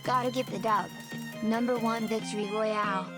Gotta get the dub. Number 1 victory royale.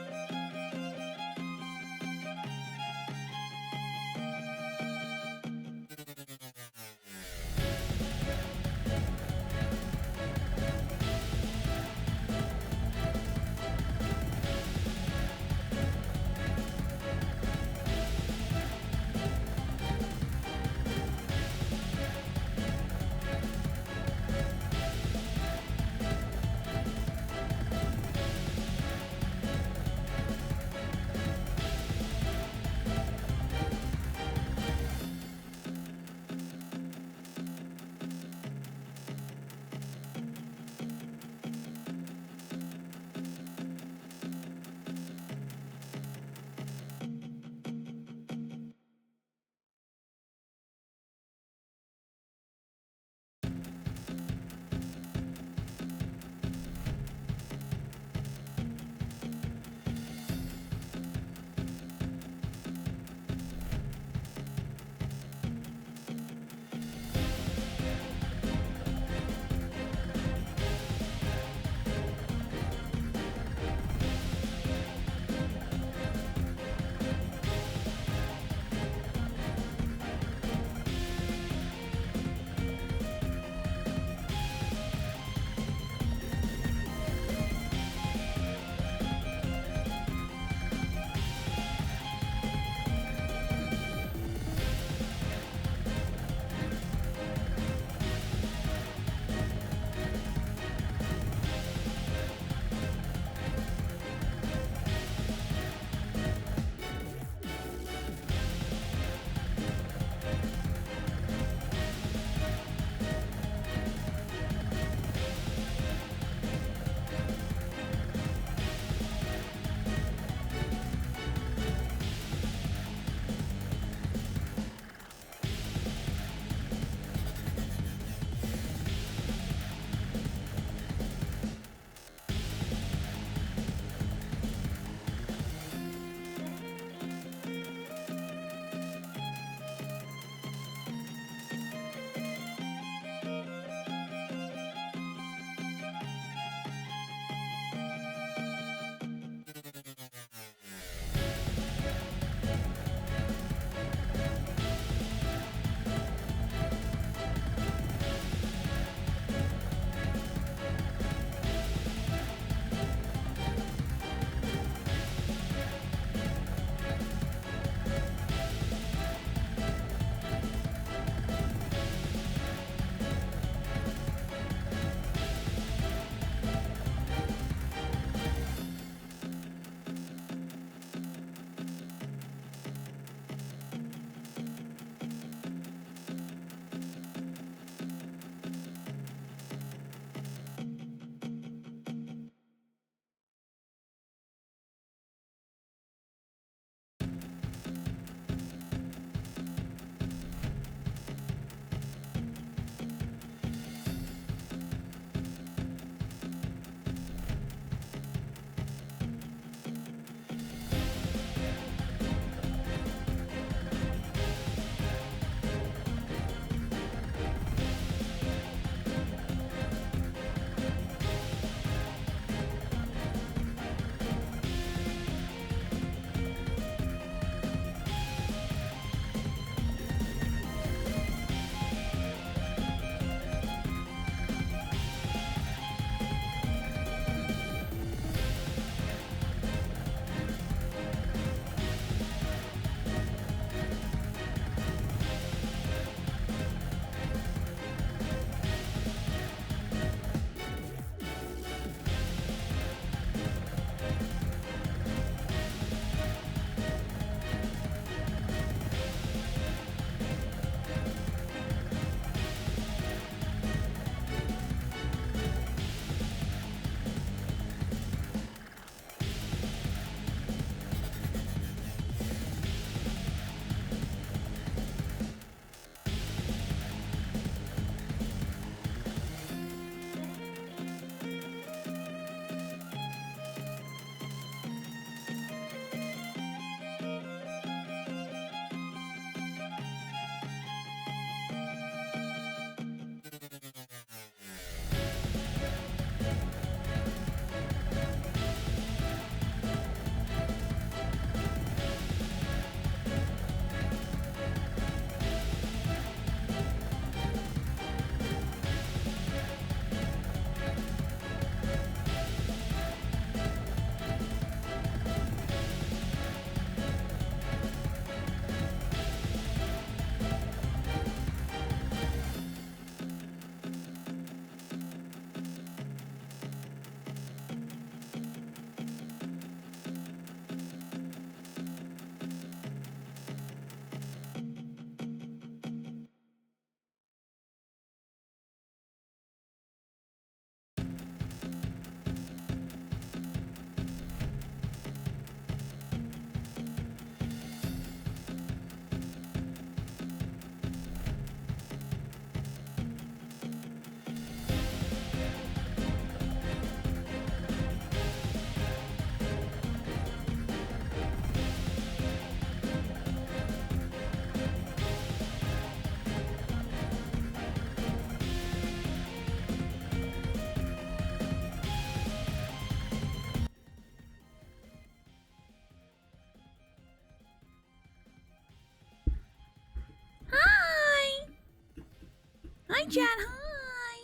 Hi, chat. Hi.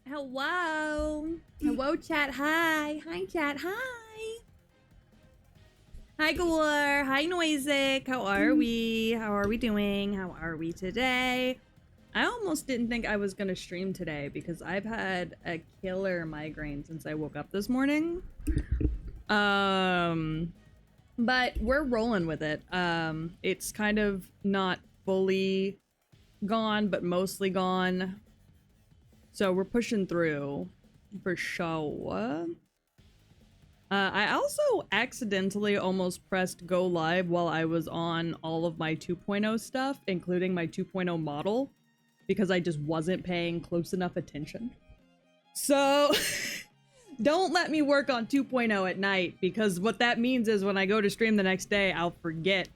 Hello. Hello, chat. Hi. Hi, chat. Hi. Hi, Galore. Hi, Noisic. How are we? How are we doing? How are we today? I almost didn't think I was gonna stream today because I've had a killer migraine since I woke up this morning. But we're rolling with it. It's kind of not fully gone, but mostly gone. So we're pushing through for sure. I also accidentally almost pressed go live while I was on all of my 2.0 stuff, including my 2.0 model, because I just wasn't paying close enough attention. So don't let me work on 2.0 at night, because what that means is when I go to stream the next day, I'll forget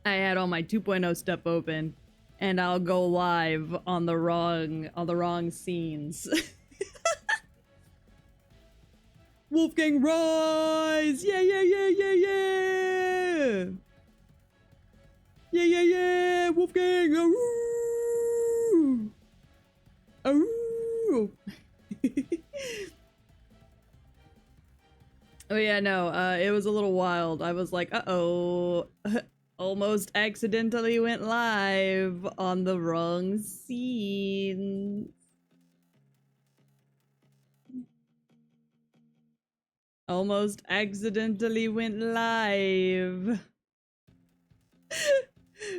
I had all my 2.0 stuff open, and I'll go live on the wrong scenes. Wolfgang rise! Yeah, yeah, yeah, yeah, yeah! Yeah, yeah, yeah! Wolfgang! Aroo! Aroo! Oh yeah, no, it was a little wild. I was like, uh-oh. Almost accidentally went live on the wrong scene. Almost accidentally went live.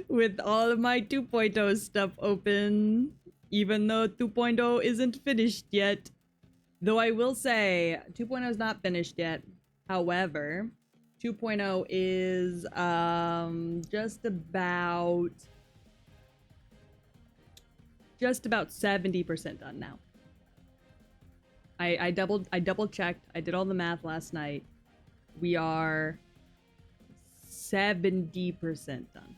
With all of my 2.0 stuff open. Even though 2.0 isn't finished yet. Though I will say, 2.0 is not finished yet. However, 2.0 is just about 70% done now. I double checked. I did all the math last night. We are 70% done.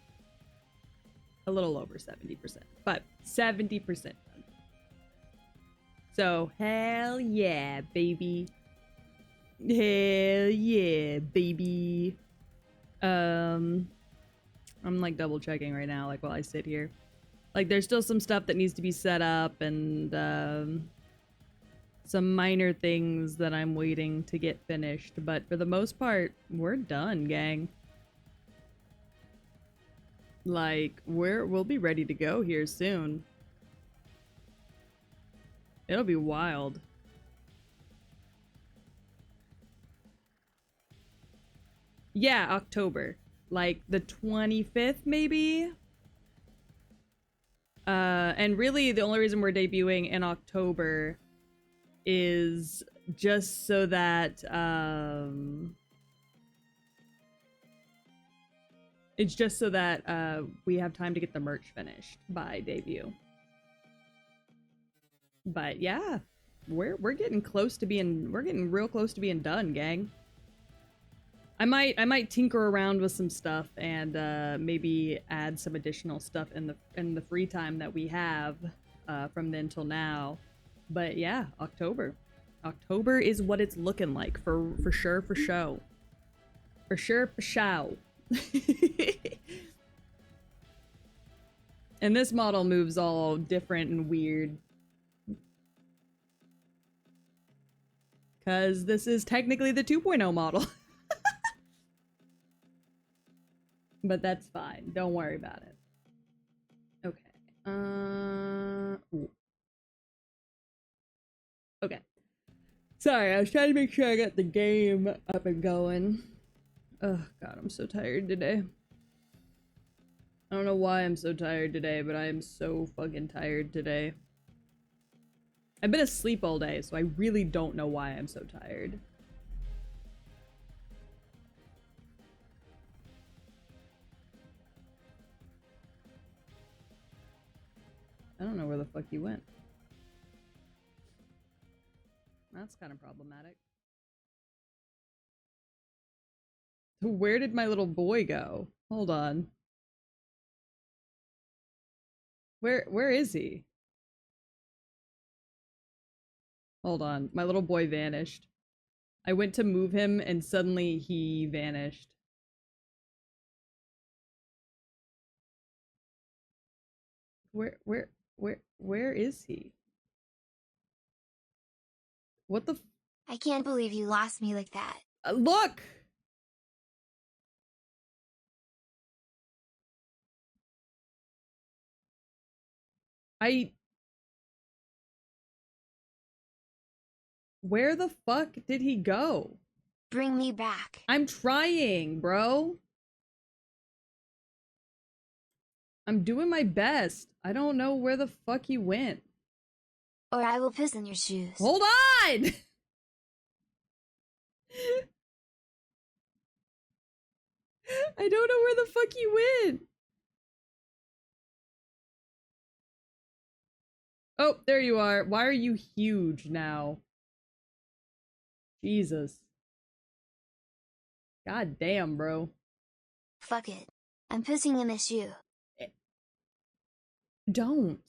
A little over 70%, but 70% done. So hell yeah, baby. Hell yeah, baby. I'm like double checking right now, like while I sit here. Like there's still some stuff that needs to be set up and some minor things that I'm waiting to get finished, but for the most part, we're done, gang. Like we'll be ready to go here soon. It'll be wild. Yeah, October. Like the 25th maybe? And really the only reason we're debuting in October is just so that it's just so that we have time to get the merch finished by debut. But yeah, we're getting close to being real close to being done, gang. I might tinker around with some stuff and maybe add some additional stuff in the free time that we have from then till now. But yeah, October is what it's looking like for sure, for show. For sure, for show. And this model moves all different and weird. Because this is technically the 2.0 model. But that's fine. Don't worry about it. Okay. Ooh. Okay. Sorry, I was trying to make sure I got the game up and going. Oh god, I'm so tired today. I don't know why I'm so tired today, but I am so fucking tired today. I've been asleep all day, so I really don't know why I'm so tired. I don't know where the fuck you went. That's kind of problematic. Where did my little boy go? Hold on. Where is he? Hold on. My little boy vanished. I went to move him and suddenly he vanished. Where is he? What the I can't believe you lost me like that. look! Where the fuck did he go? Bring me back. I'm trying, bro. I'm doing my best. I don't know where the fuck he went. Or I will piss in your shoes. Hold on! I don't know where the fuck he went. Oh, there you are. Why are you huge now? Jesus. God damn, bro. Fuck it. I'm pissing in the shoe. Don't.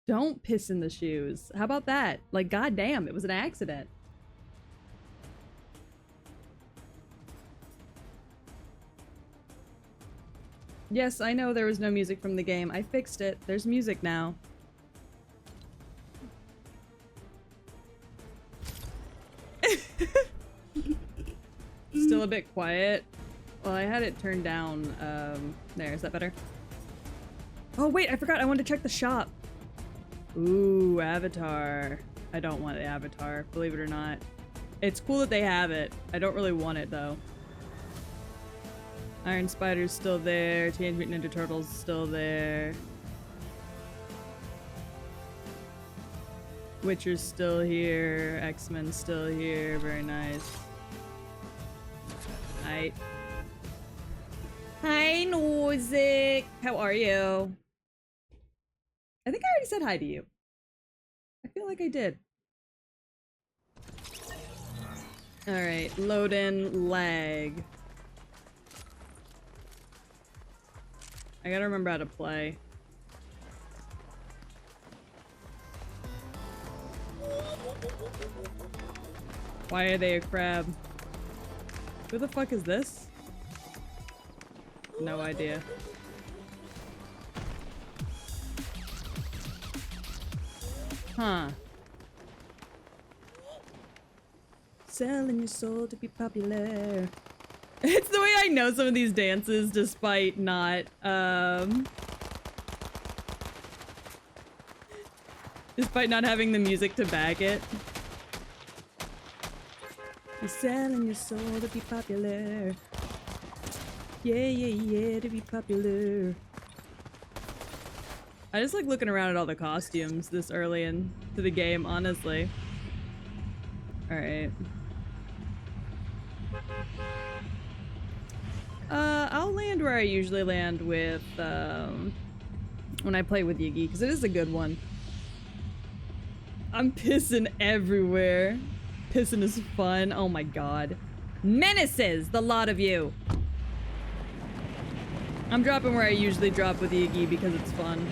Don't piss in the shoes. How about that? Like, goddamn, it was an accident. Yes, I know there was no music from the game. I fixed it. There's music now. Still a bit quiet. Well, I had it turned down. There, is that better? Oh, wait, I forgot. I wanted to check the shop. Ooh, Avatar. I don't want the Avatar, believe it or not. It's cool that they have it. I don't really want it, though. Iron Spider's still there. Teenage Mutant Ninja Turtles still there. Witcher's still here. X-Men's still here. Very nice. Hi. Hi, Nozick. How are you? I think I already said hi to you. I feel like I did. Alright, load in lag. I gotta remember how to play. Why are they a crab? Who the fuck is this? No idea. Huh. Selling your soul to be popular. It's the way I know some of these dances despite not, despite not having the music to back it. You're selling your soul to be popular. Yeah, yeah, yeah, to be popular. I just like looking around at all the costumes this early into the game, honestly. Alright. I'll land where I usually land with, when I play with Yggy, because it is a good one. I'm pissing everywhere. Pissing is fun. Oh my god. Menaces, the lot of you. I'm dropping where I usually drop with Yggy because it's fun.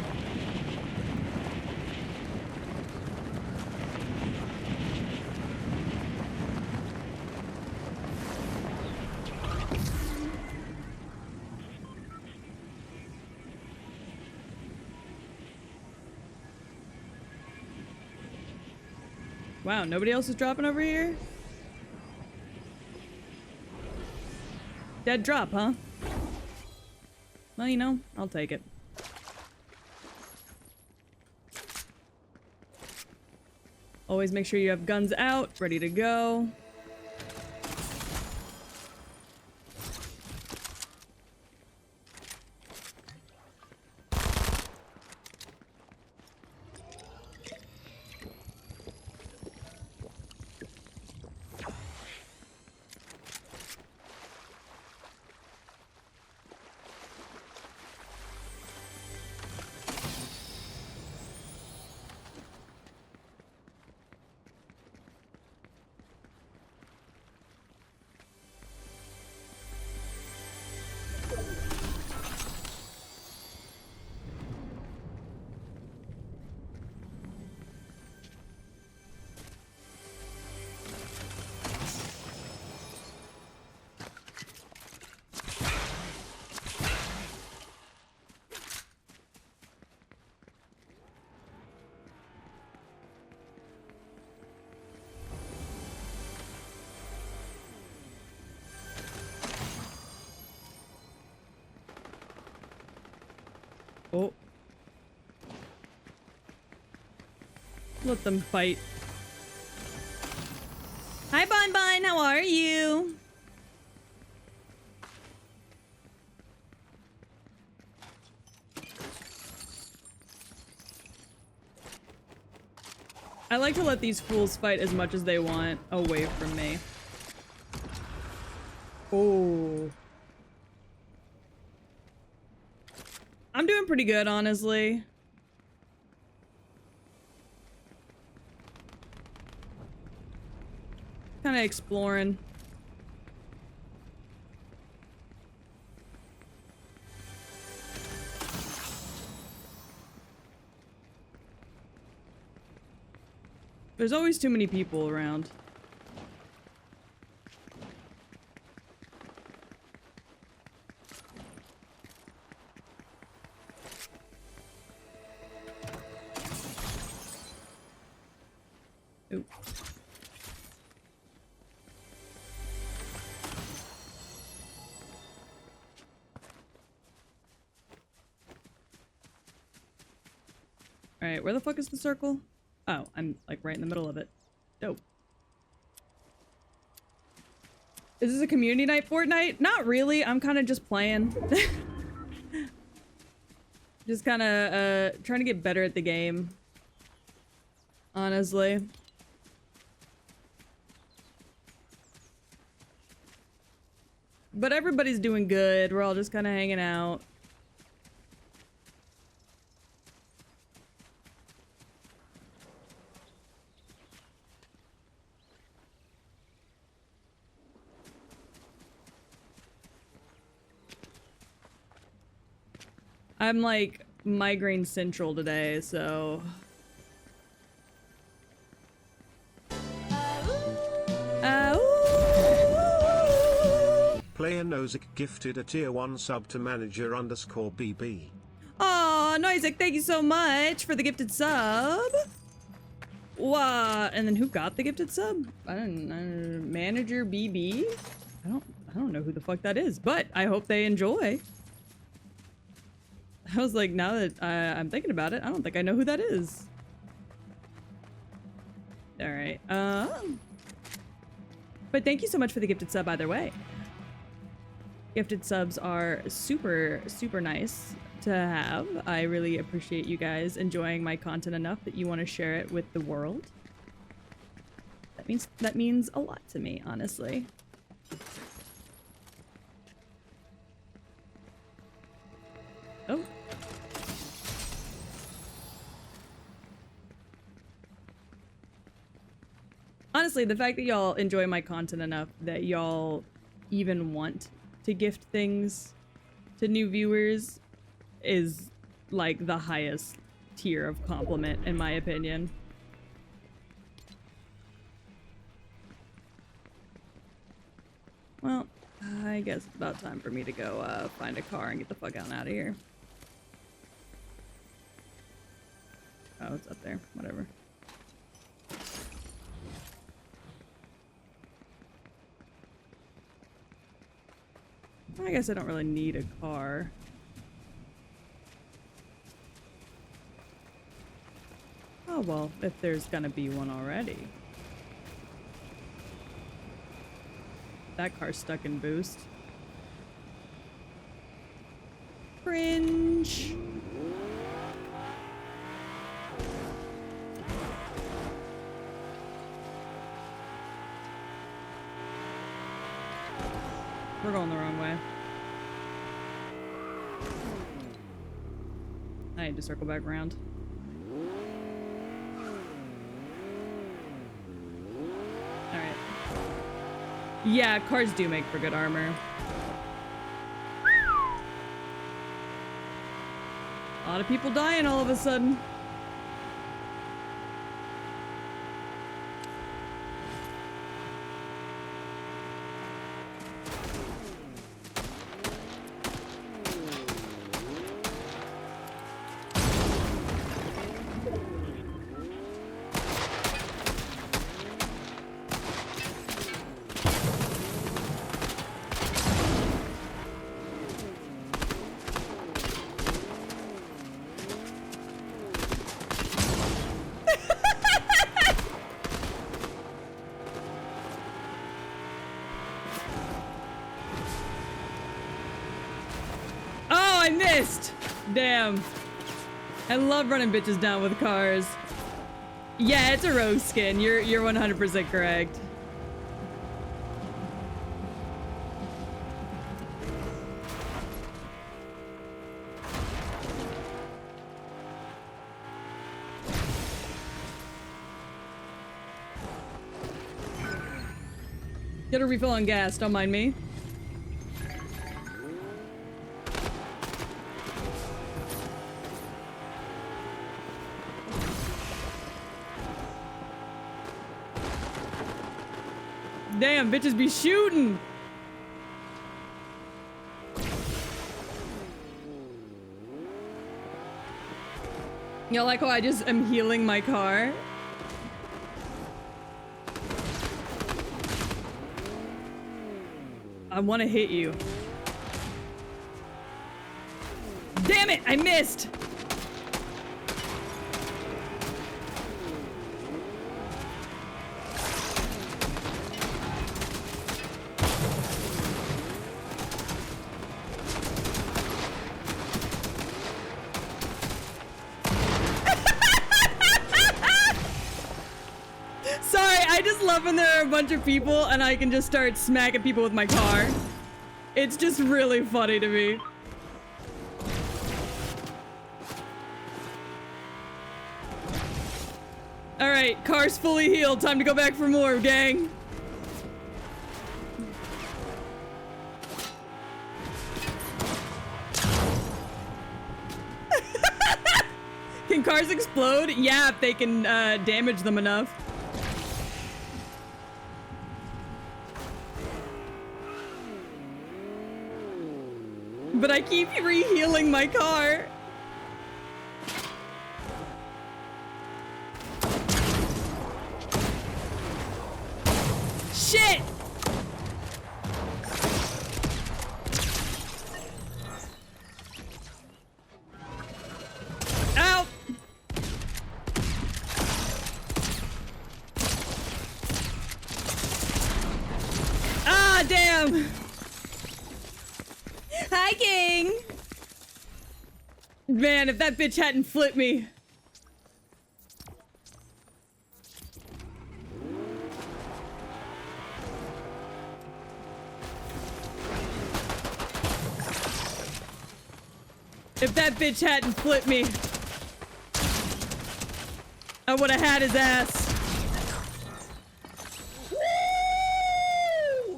Wow, nobody else is dropping over here? Dead drop, huh? Well, you know, I'll take it. Always make sure you have guns out, ready to go. Let them fight. Hi, Bon Bon. How are you? I like to let these fools fight as much as they want away from me. Oh. I'm doing pretty good, honestly. Kind of exploring. There's always too many people around. Ooh. Alright, where the fuck is the circle? Oh, I'm like right in the middle of it. Dope. Is this a community night Fortnite? Not really. I'm kind of just playing. Just kind of trying to get better at the game. Honestly. But everybody's doing good. We're all just kind of hanging out. I'm like migraine central today, so... Player Nozick gifted a tier 1 sub to manager_BB. Aw, Noisek, thank you so much for the gifted sub. Wow, and then who got the gifted sub? I don't know. Manager BB? I don't know who the fuck that is, but I hope they enjoy. I was like, now that I'm thinking about it, I don't think I know who that is. Alright, but thank you so much for the gifted sub either way. Gifted subs are super, super nice to have. I really appreciate you guys enjoying my content enough that you want to share it with the world. That means a lot to me, honestly. Oh. Honestly, the fact that y'all enjoy my content enough that y'all even want to gift things to new viewers is like the highest tier of compliment in my opinion. Well, I guess it's about time for me to go find a car and get the fuck out of here. Oh, it's up there. Whatever. I guess I don't really need a car. Oh well, if there's gonna be one already. That car's stuck in boost. Cringe. We're going the wrong way. I need to circle back around. Alright. Yeah, cars do make for good armor. A lot of people dying all of a sudden. Damn. I love running bitches down with cars. Yeah, it's a rogue skin. You're 100% correct. Get a refill on gas, don't mind me. Damn, bitches be shooting! You know, like how I just am healing my car? I want to hit you. Damn it! I missed! Sorry, I just love when there are a bunch of people and I can just start smacking people with my car. It's just really funny to me. Alright, car's fully healed. Time to go back for more, gang. Can cars explode? Yeah, if they can damage them enough. But I keep re-healing my car. Shit! Ow! Ah, damn! Hi, King! Man, if that bitch hadn't flipped me. If that bitch hadn't flipped me, I would have had his ass. Woo!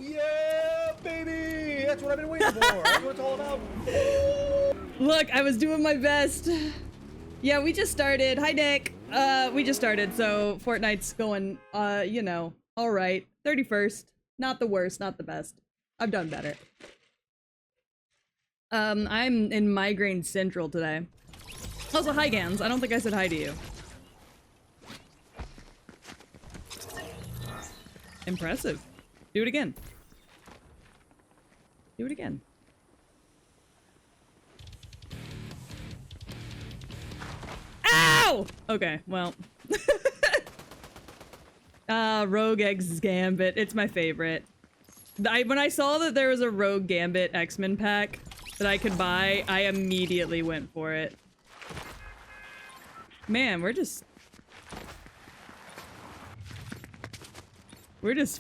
Yeah, baby! That's what I've been waiting for. That's what it's all about. Look, I was doing my best. Yeah, we just started. Hi, Nick. We just started, so Fortnite's going, you know, all right. 31st. Not the worst, not the best. I've done better. I'm in Migraine Central today. Also, hi, Gans. I don't think I said hi to you. Impressive. Do it again. Do it again. Ow! Okay, well. Rogue X Gambit. It's my favorite. When I saw that there was a Rogue Gambit X-Men pack that I could buy, I immediately went for it. Man, we're just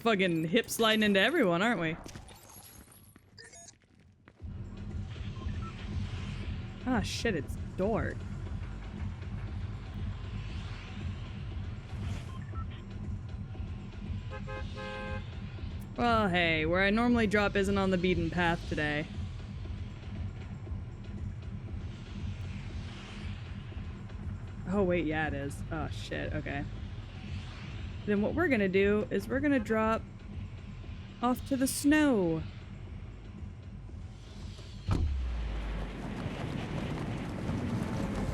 fucking hip sliding into everyone, aren't we? Ah, shit, it's dark. Well, hey, where I normally drop isn't on the beaten path today. Oh, wait, yeah, it is. Oh, shit, okay. Then what we're gonna do is we're gonna drop off to the snow.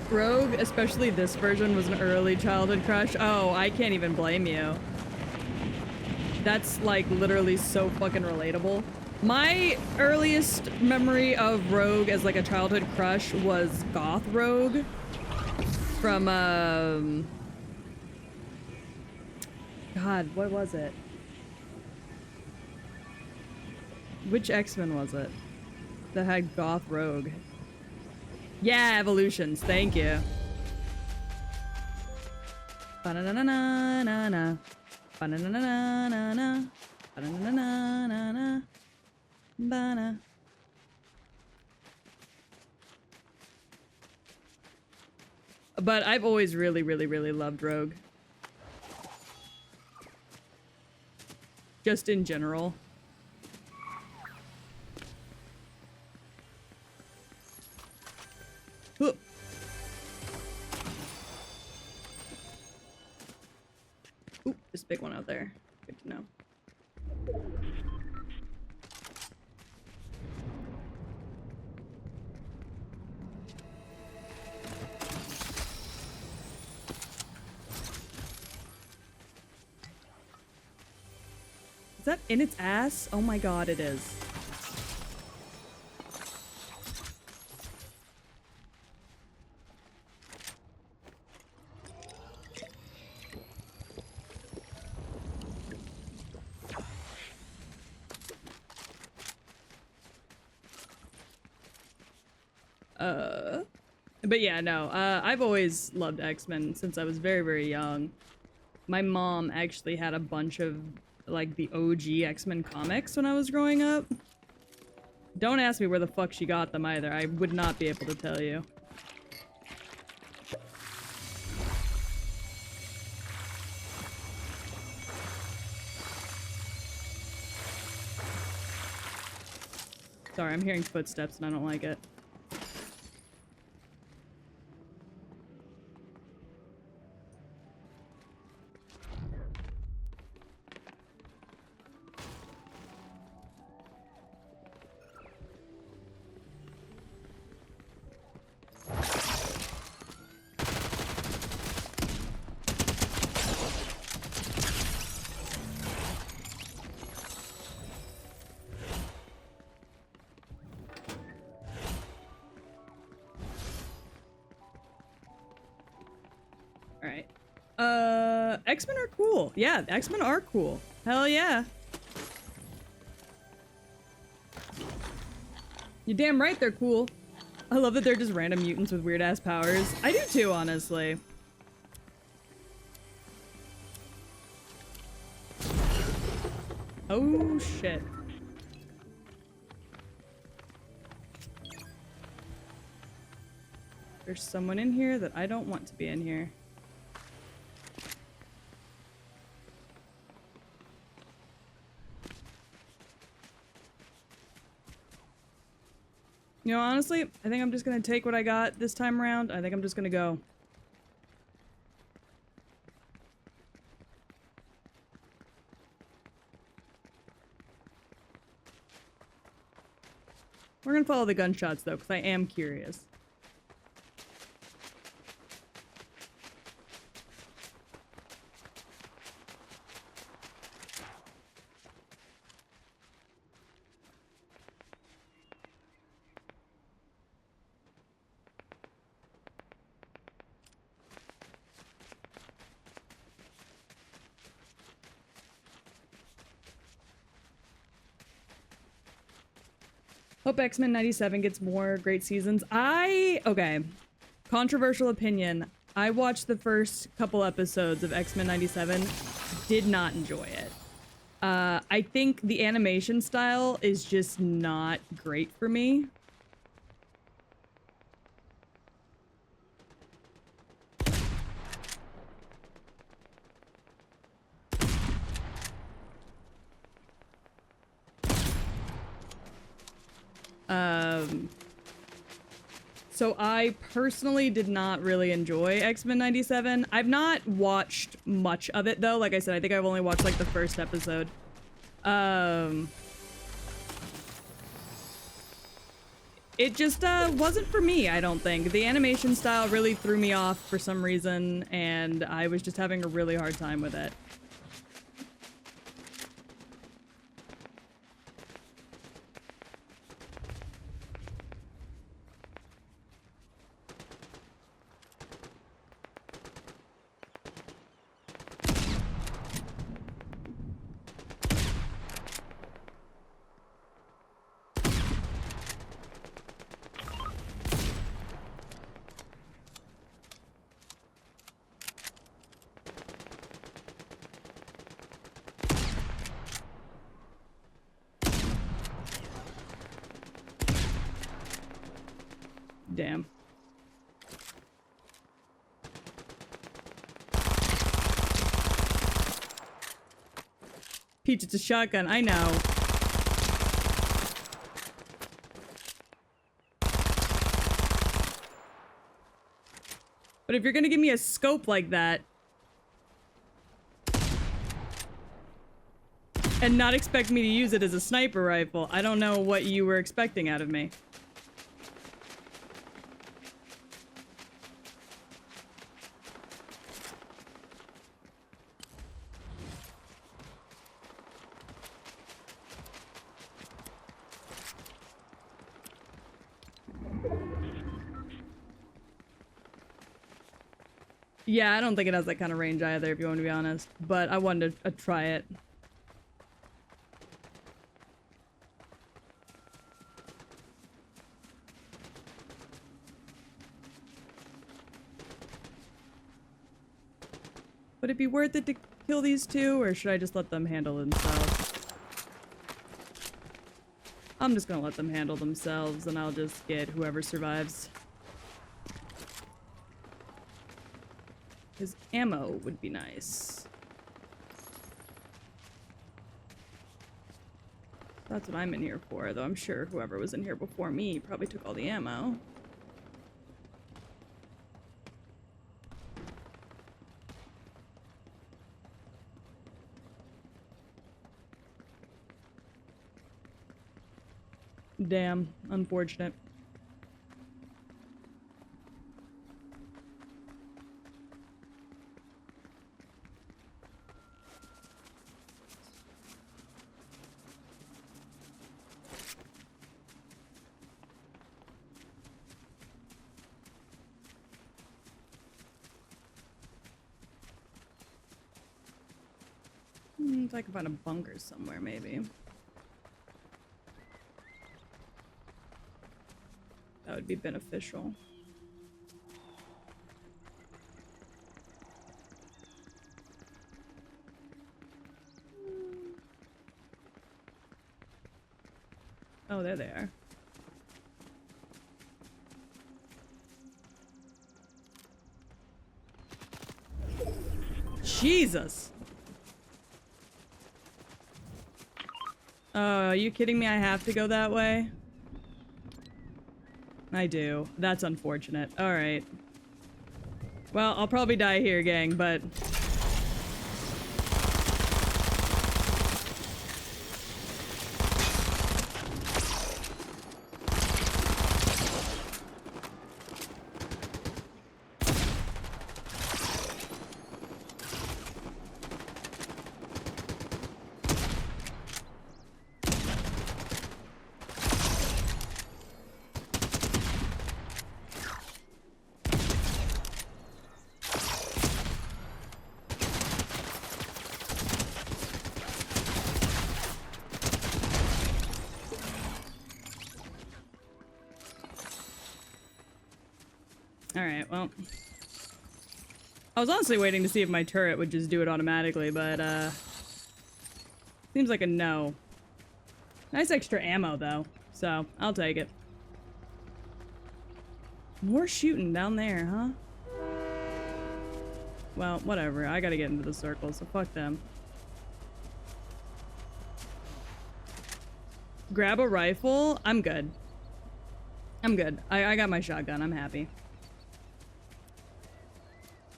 Rogue, especially this version, was an early childhood crush. Oh, I can't even blame you. That's, like, literally so fucking relatable. My earliest memory of Rogue as, like, a childhood crush was Goth Rogue. From, God, what was it? Which X-Men was it that had Goth Rogue? Yeah, evolutions. Thank you. Ba-na-na-na-na-na. Ba-na-na-na-na-na. Ba-na-na-na-na-na. Ba-na. But I've always really, really, really loved Rogue. Just in general. Ooh. Ooh, there's a big one out there. Good to know. Is that in its ass? Oh my god, it is. But yeah, no, I've always loved X-Men since I was very, very young. My mom actually had a bunch of, like, the OG X-Men comics when I was growing up. Don't ask me where the fuck she got them either. I would not be able to tell you. Sorry, I'm hearing footsteps and I don't like it. Alright. X-Men are cool. Yeah, X-Men are cool. Hell yeah. You're damn right they're cool. I love that they're just random mutants with weird-ass powers. I do too, honestly. Oh, shit. There's someone in here that I don't want to be in here. You know, honestly, I think I'm just gonna take what I got this time around. I think I'm just gonna go. We're gonna follow the gunshots, though, because I am curious. Hope X-Men 97 gets more great seasons. Okay. Controversial opinion. I watched the first couple episodes of X-Men 97. Did not enjoy it. I think the animation style is just not great for me. So I personally did not really enjoy X-Men 97. I've not watched much of it though. Like I said, I think I've only watched like the first episode. It just wasn't for me, I don't think. The animation style really threw me off for some reason, and I was just having a really hard time with it. Damn. Peach, it's a shotgun. I know. But if you're gonna give me a scope like that and not expect me to use it as a sniper rifle, I don't know what you were expecting out of me. Yeah, I don't think it has that kind of range either, if you want to be honest. But I wanted to try it. Would it be worth it to kill these two, or should I just let them handle themselves? I'm just gonna let them handle themselves, and I'll just get whoever survives. Because ammo would be nice. That's what I'm in here for, though I'm sure whoever was in here before me probably took all the ammo. Damn, unfortunate. If I can find a bunker somewhere, maybe. That would be beneficial. Oh, there they are. Jesus! Are you kidding me? I have to go that way? I do. That's unfortunate. Alright. Well, I'll probably die here, gang, but... Alright, well... I was honestly waiting to see if my turret would just do it automatically, but, seems like a no. Nice extra ammo, though, so I'll take it. More shooting down there, huh? Well, whatever. I gotta get into the circle, so fuck them. Grab a rifle? I'm good. I'm good. I got my shotgun. I'm happy.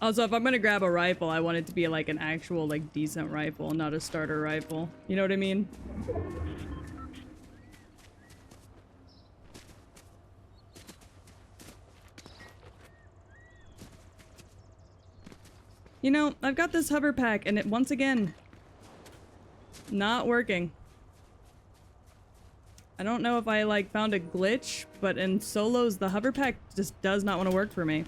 Also, if I'm gonna grab a rifle, I want it to be like an actual, like, decent rifle, not a starter rifle. You know what I mean? You know, I've got this hover pack, and it, once again, not working. I don't know if I, like, found a glitch, but in solos, the hover pack just does not want to work for me.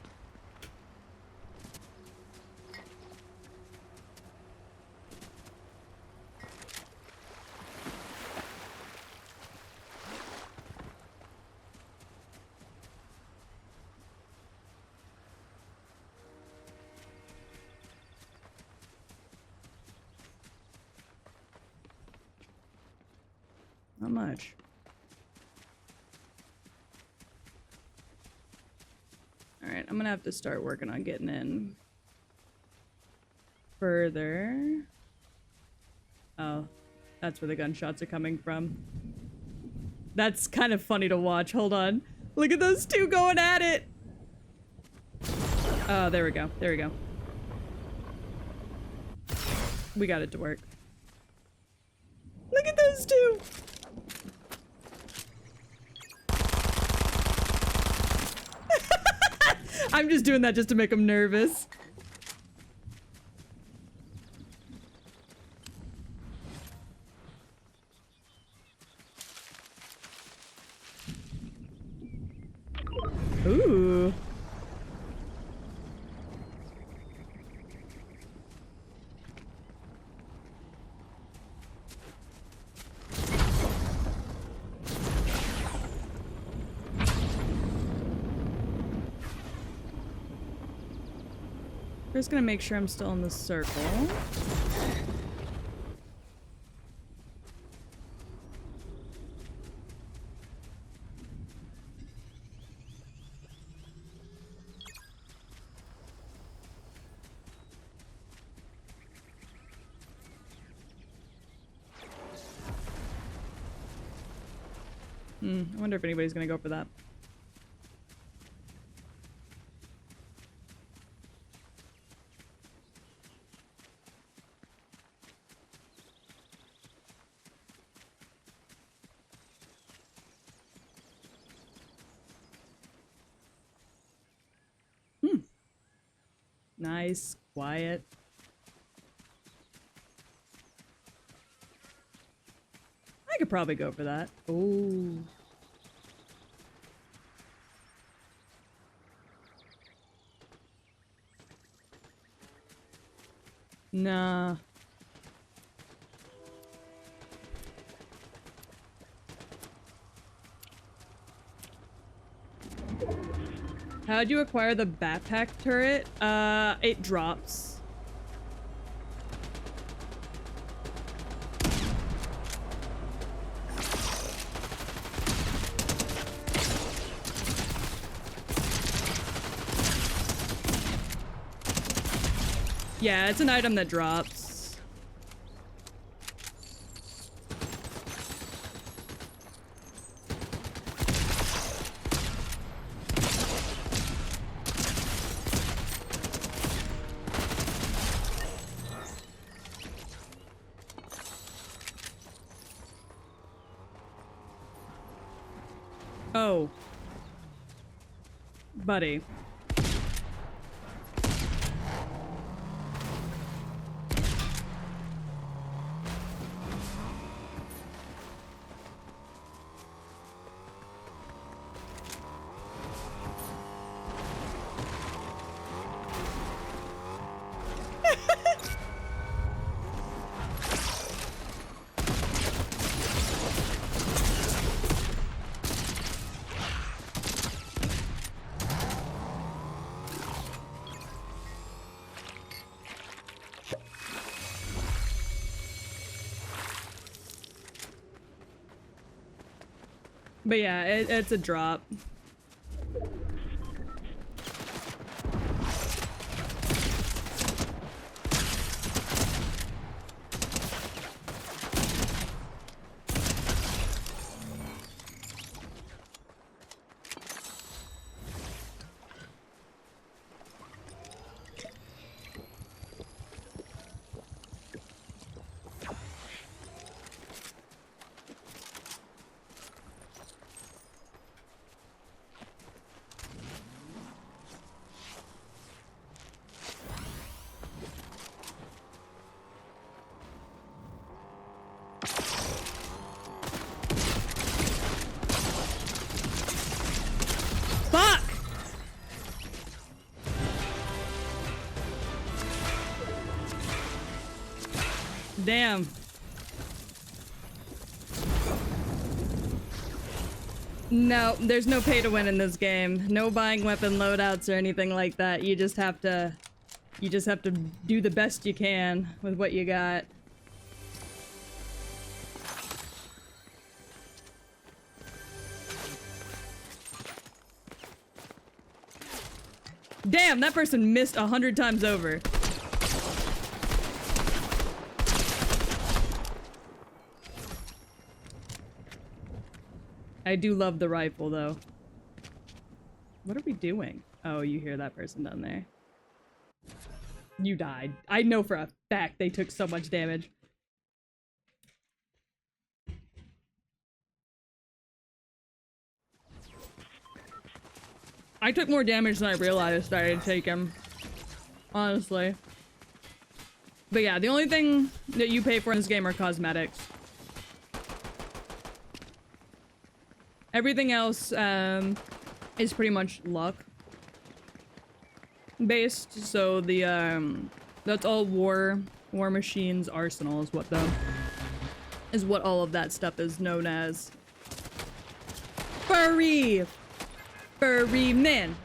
Not much. I'm gonna have to start working on getting in further. Oh, that's where the gunshots are coming from. That's kind of funny to watch. Hold on. Look at those two going at it. Oh, there we go. There we go. We got it to work. Look at those two. I'm just doing that just to make them nervous. Ooh. Just gonna make sure I'm still in the circle. I wonder if anybody's gonna go for that. Nice, quiet. I could probably go for that. Oh. Nah. How'd you acquire the backpack turret? It drops. Yeah, it's an item that drops. Oh. Buddy. But yeah, it's a drop. Fuck! Damn. No, there's no pay to win in this game. No buying weapon loadouts or anything like that. You just have to do the best you can with what you got. Damn, that person missed 100 times over. I do love the rifle, though. What are we doing? Oh, you hear that person down there. You died. I know for a fact they took so much damage. I took more damage than I realized I had taken. Honestly. But yeah, the only thing that you pay for in this game are cosmetics. Everything else, is pretty much luck based, so the, that's all war machines arsenal is what all of that stuff is known as. Furry man.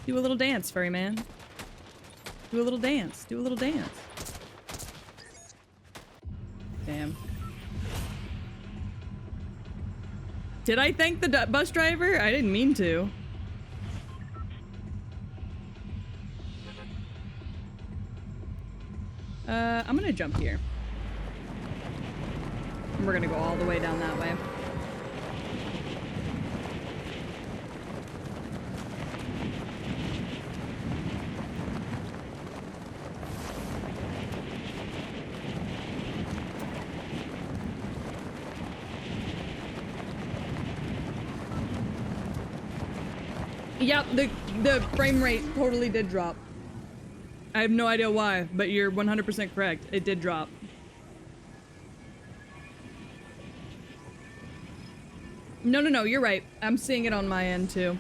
Do a little dance, furry man. Do a little dance. Damn. Did I thank the bus driver? I didn't mean to. I'm gonna jump here. We're gonna go all the way down that way. Yep, the frame rate totally did drop. I have no idea why, but you're 100% correct. It did drop. No, you're right. I'm seeing it on my end too.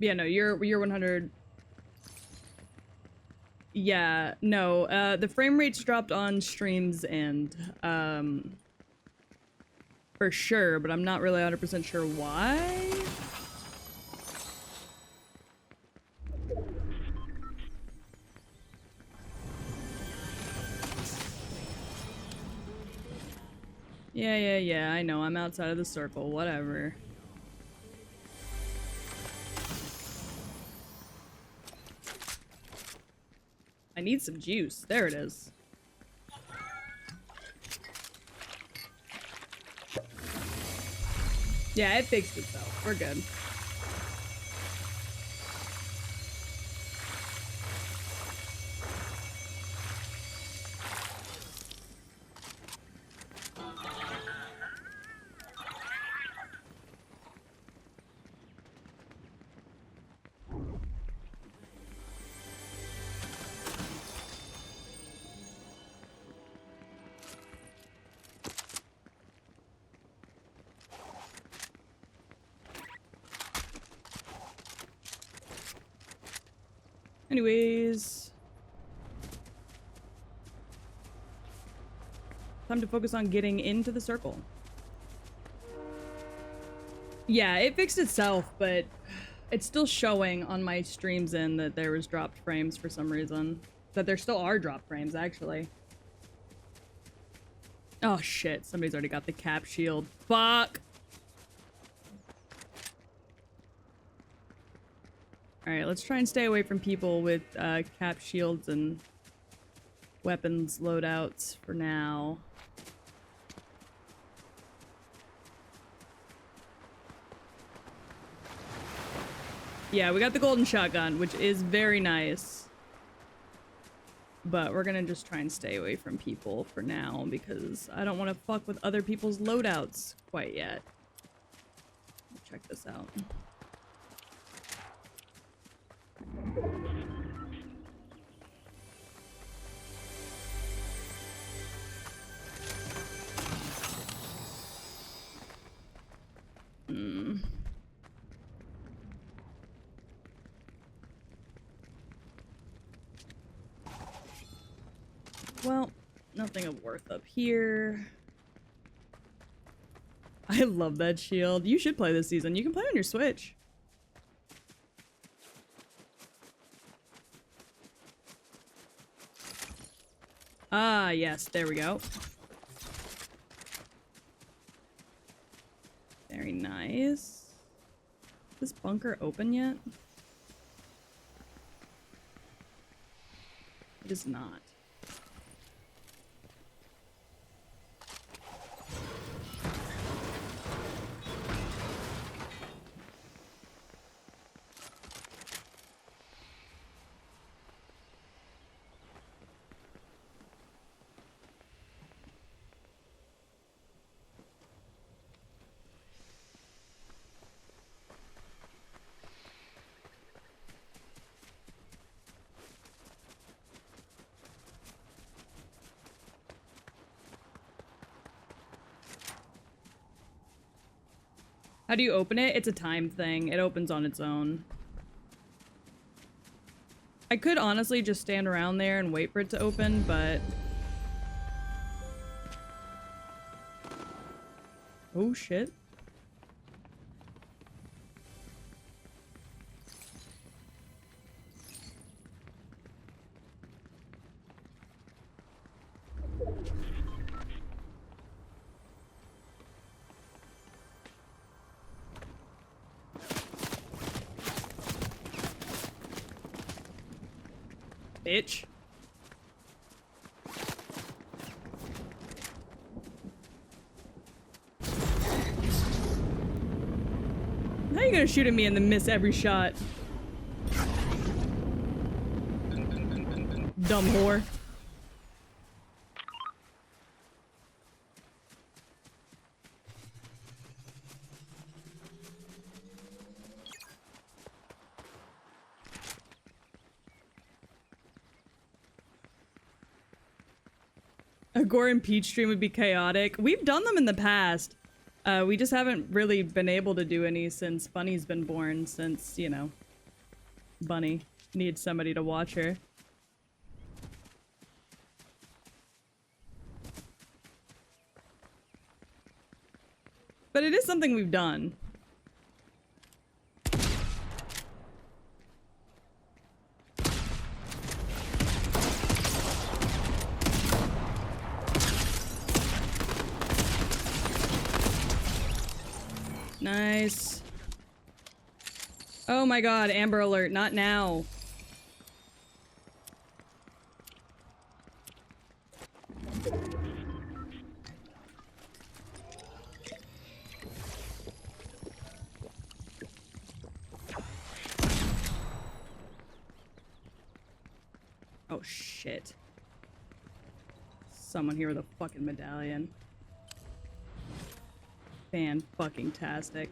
Yeah, no, you're 100. Yeah, no, the frame rates dropped on streams and, for sure, but I'm not really 100% sure why. Yeah, I know, I'm outside of the circle, whatever. I need some juice. There it is. Yeah, it fixed itself. We're good. Anyways. Time to focus on getting into the circle. Yeah, it fixed itself, but it's still showing on my streams in that there was dropped frames for some reason. That there still are dropped frames, actually. Oh shit, somebody's already got the cap shield. Fuck! Alright, let's try and stay away from people with cap shields and weapons loadouts for now. Yeah, we got the golden shotgun, which is very nice. But we're gonna just try and stay away from people for now because I don't want to fuck with other people's loadouts quite yet. Check this out. Well, nothing of worth up here. I love that shield. You should play this season. You can play on your Switch. Ah, yes. There we go. Very nice. Is this bunker open yet? It is not. How do you open it? It's a time thing. It opens on its own. I could honestly just stand around there and wait for it to open, but... Oh, shit. Bitch. How are you gonna shoot at me and then miss every shot? Dumb whore. A Gore and Peach stream would be chaotic. We've done them in the past. We just haven't really been able to do any since Bunny's been born, since, you know, Bunny needs somebody to watch her. But it is something we've done. Nice. Oh my god, Amber Alert, not now. Oh shit. Someone here with a fucking medallion. Fan-fucking-tastic.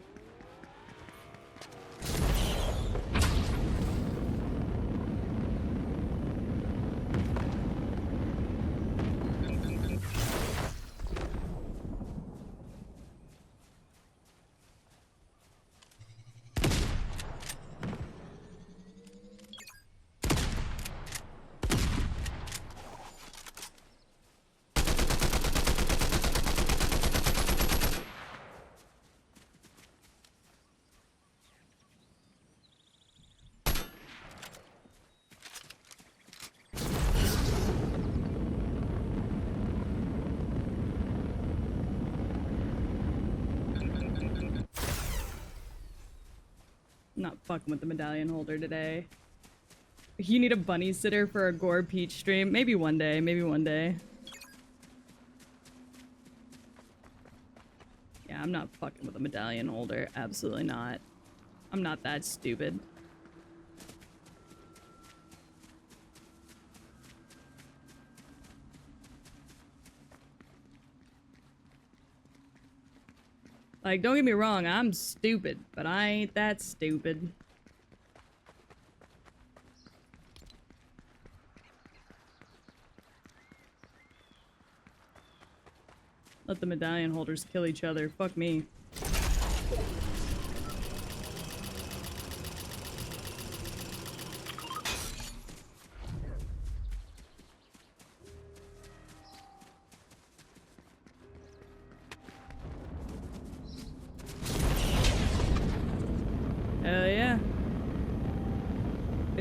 Not fucking with the medallion holder today. You need a bunny sitter for a Gore Peach stream? Maybe one day, maybe one day. Yeah, I'm not fucking with a medallion holder. Absolutely not. I'm not that stupid. Like, don't get me wrong, I'm stupid, but I ain't that stupid. Let the medallion holders kill each other. Fuck me.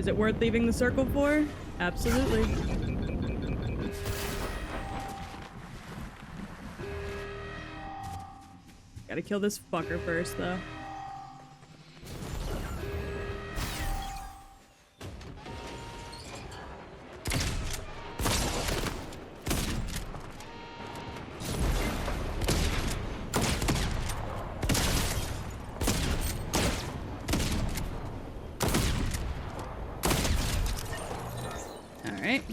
Is it worth leaving the circle for? Absolutely. Gotta kill this fucker first, though. Alright.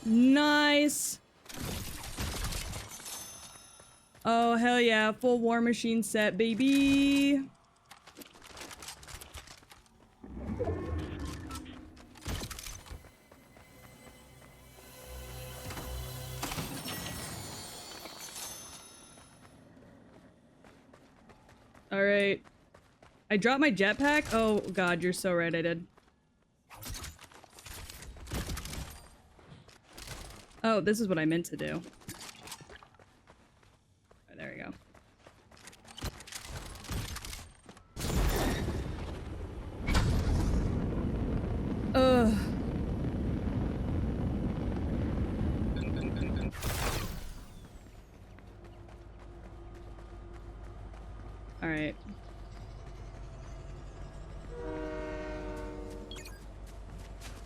Nice. Oh, hell yeah. Full War Machine set, baby. All right. I dropped my jetpack. Oh, God, you're so right. I did. Oh, this is what I meant to do. Oh, there we go. Ugh. All right.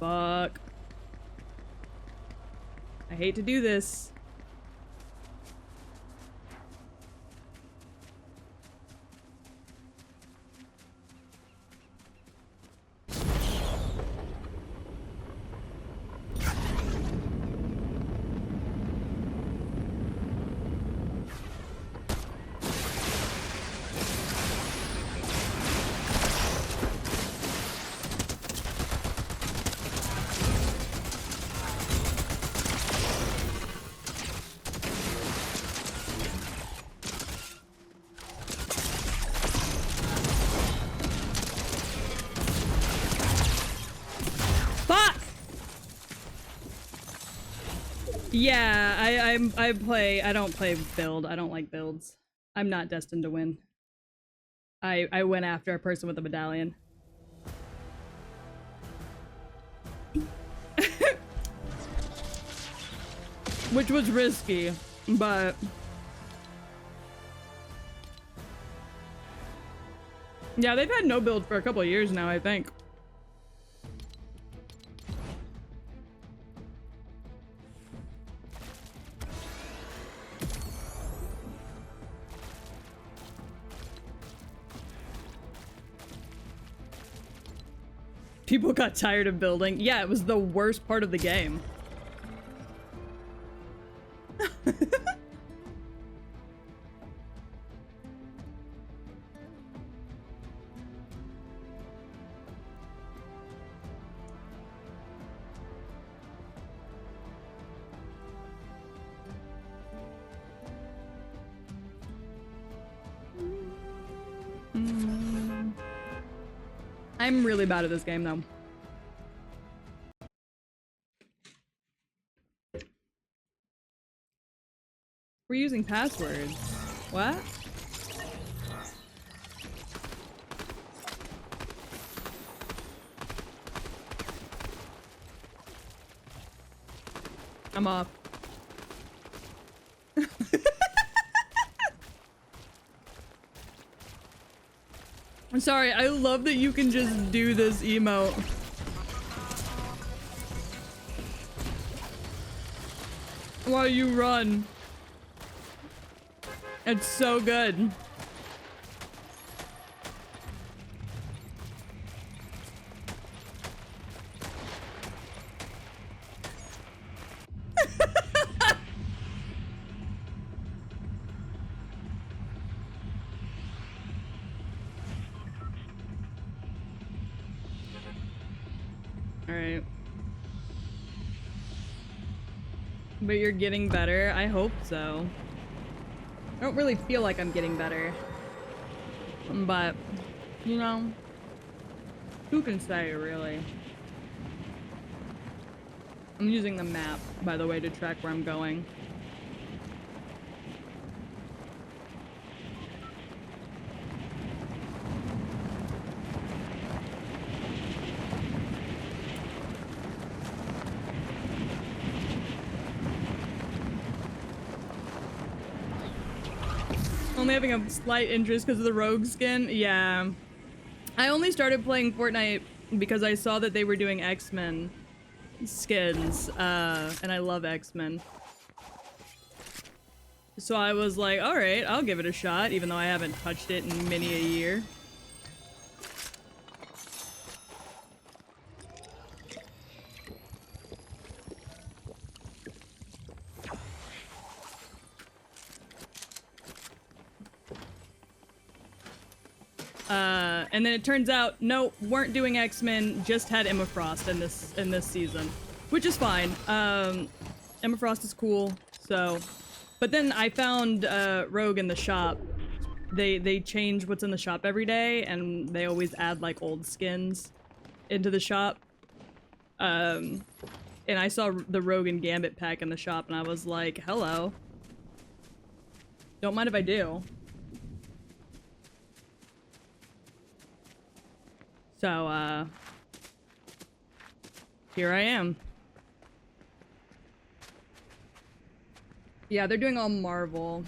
Fuck. I hate to do this. Yeah, I don't play build. I don't like builds. I'm not destined to win. I went after a person with a medallion. Which was risky, but yeah, they've had no build for a couple of years now, I think. People got tired of building. Yeah, it was the worst part of the game. I'm really bad at this game, though. We're using passwords. What? I'm off. I'm sorry, I love that you can just do this emote. While you run. It's so good. But you're getting better? I hope so. I don't really feel like I'm getting better. But, you know, who can say, really? I'm using the map, by the way, to track where I'm going. Only having a slight interest because of the rogue skin? Yeah. I only started playing Fortnite because I saw that they were doing X-Men skins, and I love X-Men. So I was like, alright, I'll give it a shot, even though I haven't touched it in many a year. And then it turns out, no, weren't doing X-Men, just had Emma Frost in this season. Which is fine. Emma Frost is cool, so... But then I found, Rogue in the shop. They change what's in the shop every day, and they always add, like, old skins into the shop. And I saw the Rogue and Gambit pack in the shop, and I was like, hello. Don't mind if I do. So, here I am. Yeah, they're doing all Marvel.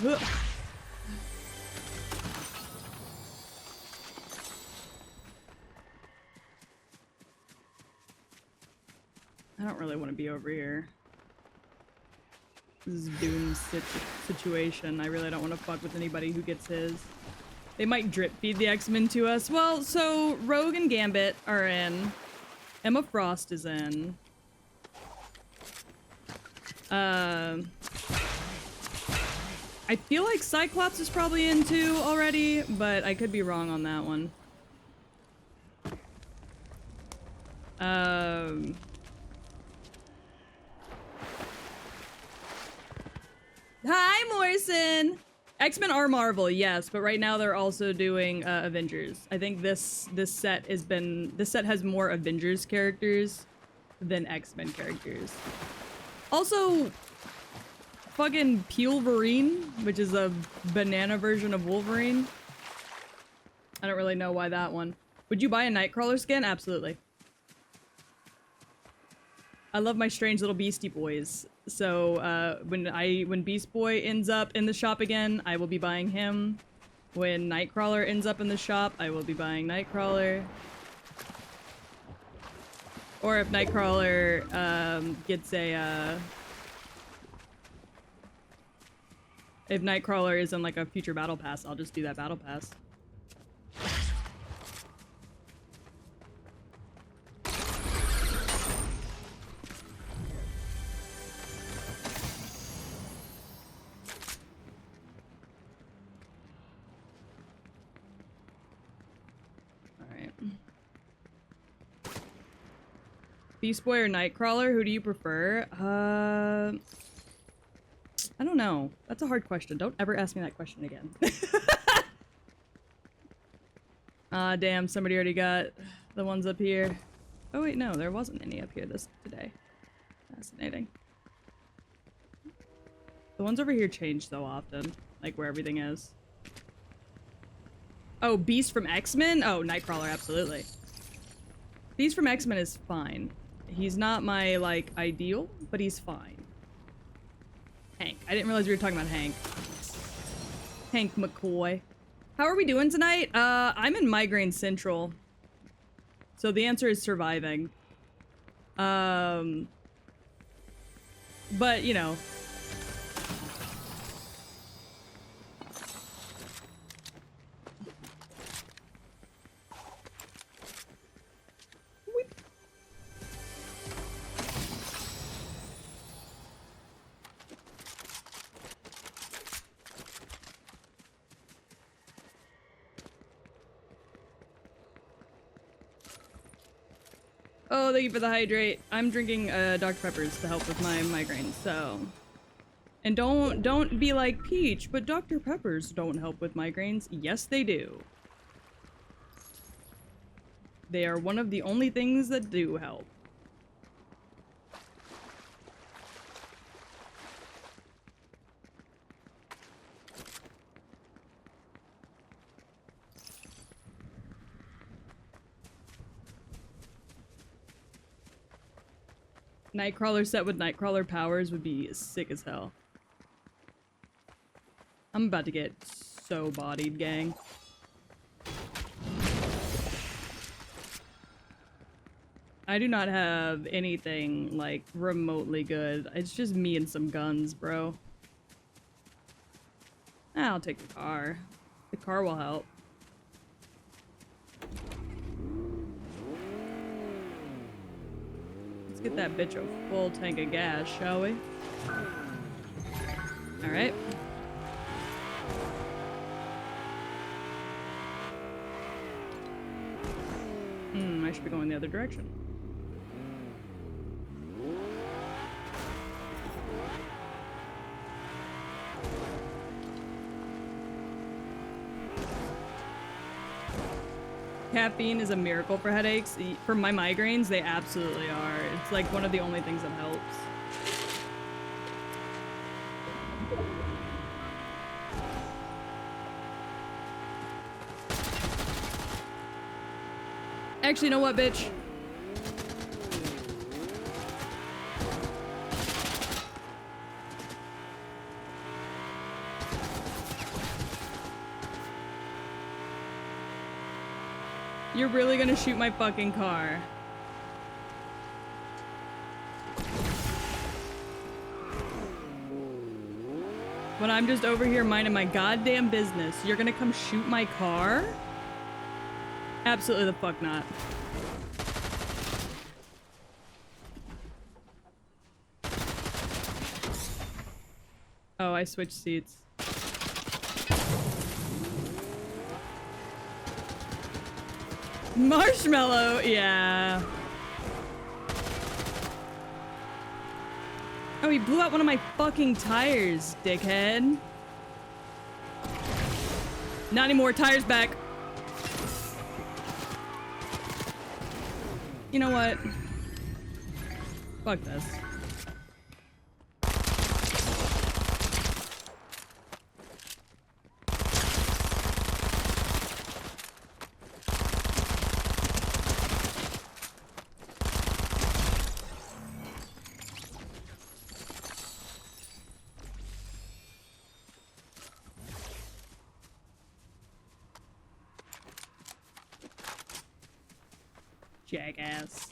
Ugh. I don't really want to be over here. This is Doom's situation. I really don't want to fuck with anybody who gets his. They might drip feed the X-Men to us. Well, so Rogue and Gambit are in. Emma Frost is in. I feel like Cyclops is probably in too already, but I could be wrong on that one. Hi, Morrison! X-Men are Marvel, yes, but right now they're also doing Avengers. I think this set has more Avengers characters than X-Men characters. Also, fucking Peelverine, which is a banana version of Wolverine. I don't really know why that one. Would you buy a Nightcrawler skin? Absolutely. I love my strange little Beastie Boys. So when Beast Boy ends up in the shop again, I will be buying him. When Nightcrawler ends up in the shop, I will be buying Nightcrawler. Or if Nightcrawler gets a if Nightcrawler is in like a future battle pass, I'll just do that battle pass. Beast Boy or Nightcrawler? Who do you prefer? I don't know. That's a hard question. Don't ever ask me that question again. Ah, damn. Somebody already got the ones up here. Oh, wait, no. There wasn't any up here today. Fascinating. The ones over here change so often. Like, where everything is. Oh, Beast from X-Men? Oh, Nightcrawler, absolutely. Beast from X-Men is fine. He's not my, like, ideal, but he's fine. Hank. I didn't realize we were talking about Hank. Hank McCoy. How are we doing tonight? I'm in Migraine Central. So the answer is surviving. But, you know. Oh, thank you for the hydrate. I'm drinking Dr. Peppers to help with my migraines, so. And don't be like Peach, but Dr. Peppers don't help with migraines. Yes, they do. They are one of the only things that do help. Nightcrawler set with Nightcrawler powers would be sick as hell. I'm about to get so bodied, gang. I do not have anything, like, remotely good. It's just me and some guns, bro. I'll take the car. The car will help. Let's get that bitch a full tank of gas, shall we? Alright. I should be going the other direction. Caffeine is a miracle for headaches. For my migraines, they absolutely are. It's like one of the only things that helps. Actually, you know what, bitch? You're really gonna shoot my fucking car. When I'm just over here minding my goddamn business, you're gonna come shoot my car? Absolutely the fuck not. Oh, I switched seats. Marshmallow, yeah. Oh, he blew out one of my fucking tires, dickhead. Not anymore, tires back. You know what? Fuck this. Jackass.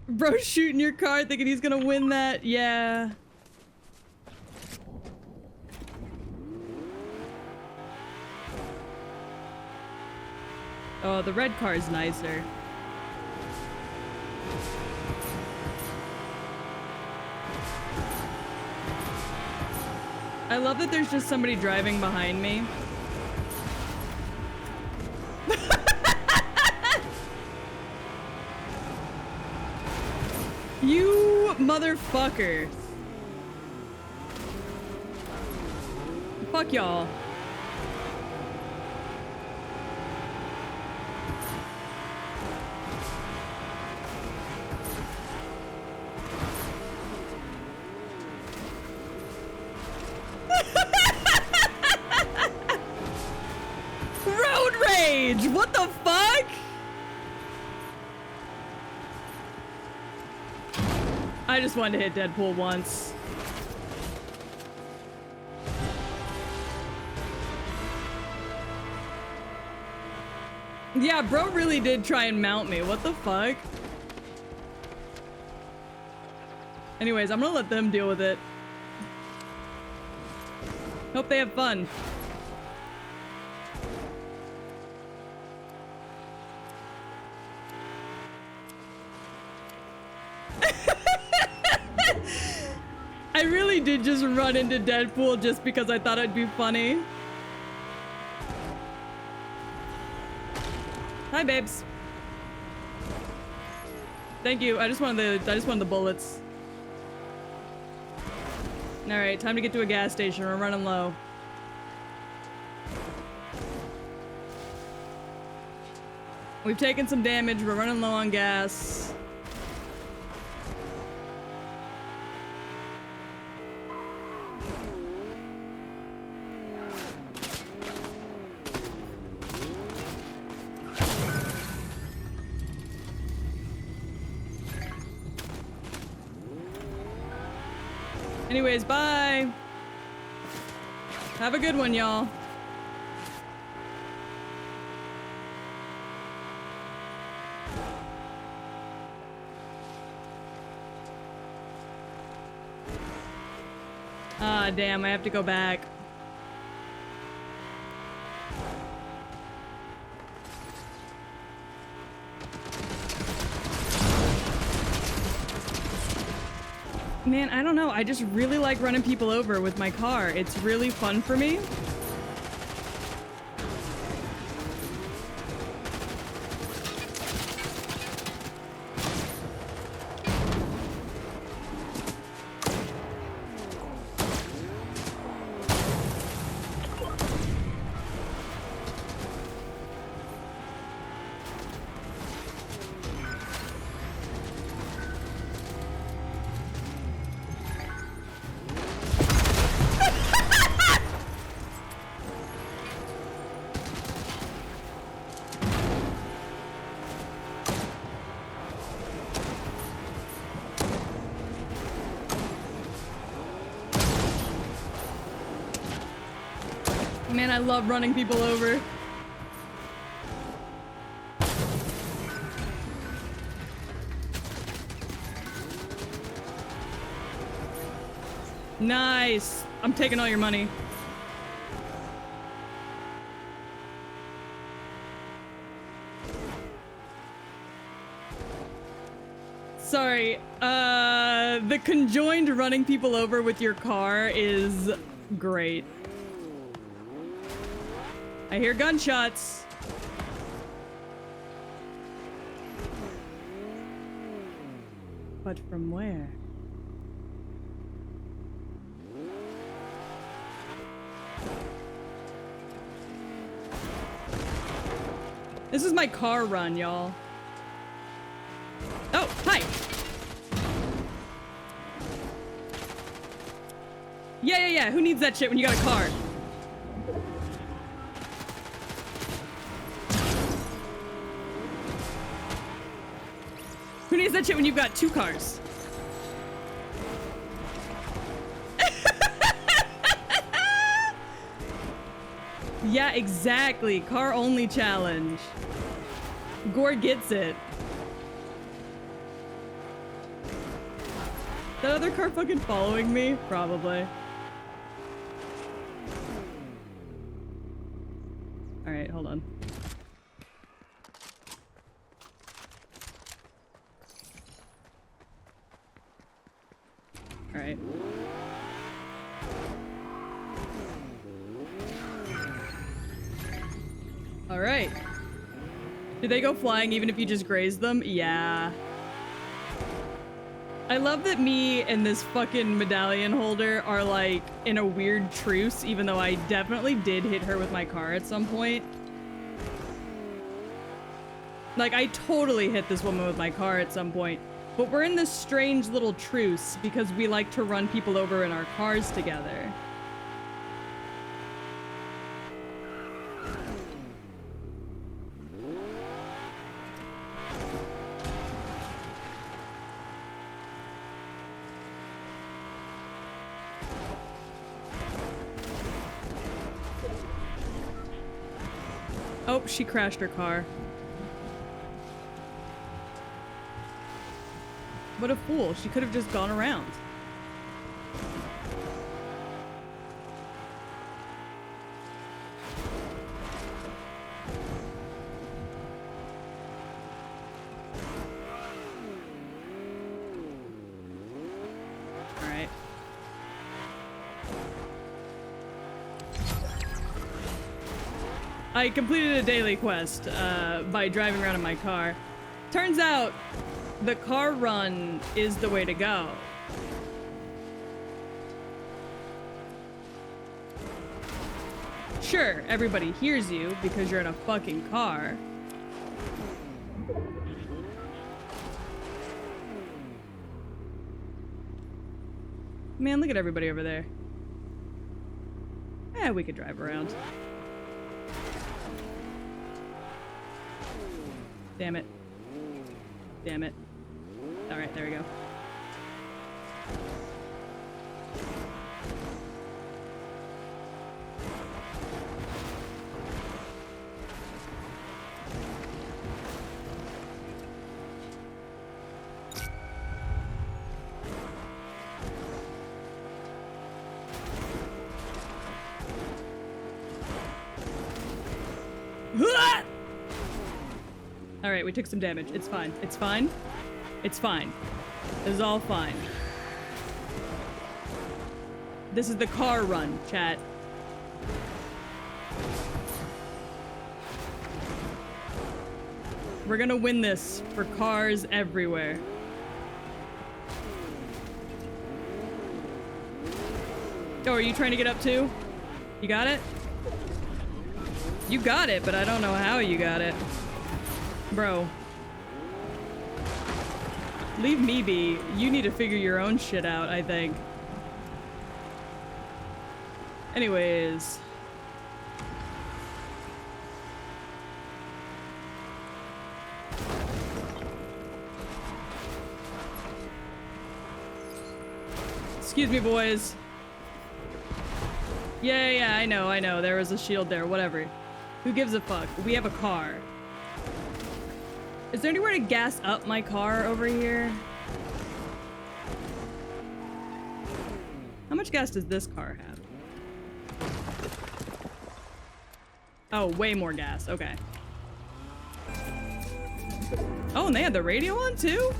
Bro shooting your car thinking he's gonna win that. Yeah. Oh, the red car is nicer. I love that there's just somebody driving behind me. You motherfucker. Fuck y'all. Road rage! What the fuck? I just wanted to hit Deadpool once. Yeah, bro really did try and mount me. What the fuck? Anyways, I'm gonna let them deal with it. Hope they have fun. I really did just run into Deadpool just because I thought it'd be funny. Hi, babes. Thank you. I just wanted the bullets. All right, time to get to a gas station. We're running low. We've taken some damage. We're running low on gas. Anyways, bye. Have a good one, y'all. Ah, damn, I have to go back. Man, I don't know. I just really like running people over with my car. It's really fun for me. Man, I love running people over. Nice. I'm taking all your money. Sorry. The conjoined running people over with your car is great. I hear gunshots. But from where? This is my car run, y'all. Oh, hi. Yeah. Who needs that shit when you got a car? Who needs that shit when you've got two cars? Yeah, exactly. Car only challenge. Gore gets it. That other car fucking following me? Probably. Alright, hold on. Alright. Alright. Do they go flying even if you just graze them? Yeah. I love that me and this fucking medallion holder are like in a weird truce, even though I definitely did hit her with my car at some point. Like, I totally hit this woman with my car at some point. But we're in this strange little truce because we like to run people over in our cars together. Oh, she crashed her car. What a fool. She could have just gone around. Alright. I completed a daily quest by driving around in my car. Turns out the car run is the way to go. Sure, everybody hears you because you're in a fucking car. Man, look at everybody over there. Yeah, we could drive around. Damn it. Damn it. Alright, there we go. Alright, we took some damage. It's fine. It's fine. It's fine. This is all fine. This is the car run, chat. We're gonna win this for cars everywhere. Oh, are you trying to get up too? You got it? You got it, but I don't know how you got it. Bro. Leave me be. You need to figure your own shit out, I think. Anyways. Excuse me, boys. Yeah, I know. There was a shield there, whatever. Who gives a fuck? We have a car. Is there anywhere to gas up my car over here? How much gas does this car have? Oh, way more gas. Okay. Oh, and they had the radio on too?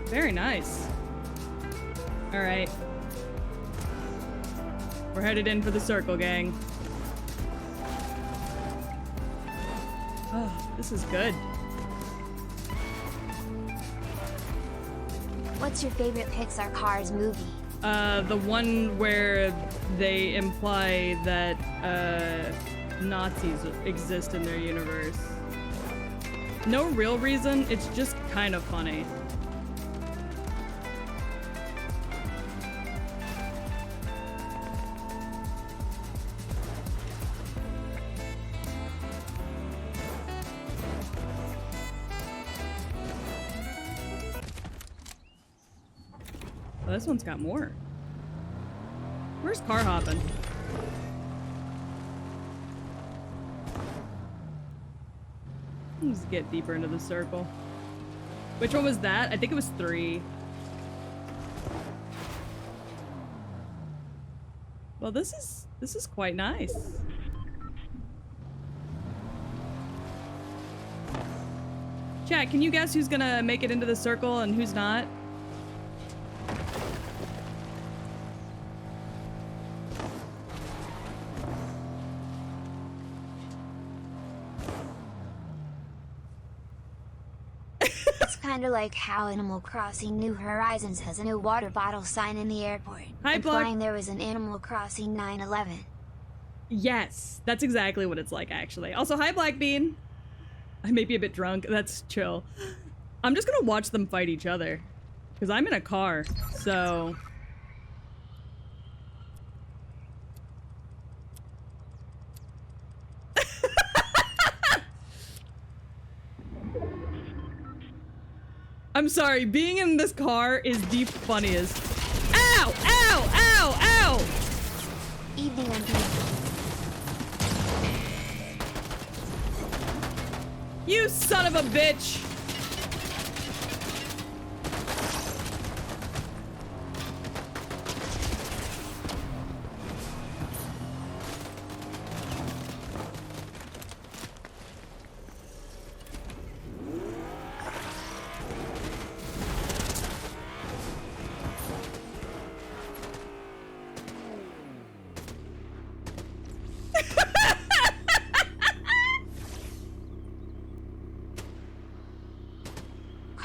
Very nice. All right. We're headed in for the circle, gang. Oh, this is good. What's your favorite Pixar Cars movie? The one where they imply that, Nazis exist in their universe. No real reason, it's just kind of funny. Oh, this one's got more. Where's car hopping? Let's get deeper into the circle. Which one was that? I think it was 3. Well, this is quite nice. Chat, can you guess who's gonna make it into the circle and who's not? Kind of like how Animal Crossing New Horizons has a no water bottle sign in the airport, implying there was an Animal Crossing 9/11. Yes, that's exactly what it's like, actually. Also, hi, Black Bean. I may be a bit drunk. That's chill. I'm just gonna watch them fight each other, because I'm in a car, so... I'm sorry, being in this car is the funniest. Ow! Ow! Ow! Ow! Evening on You son of a bitch!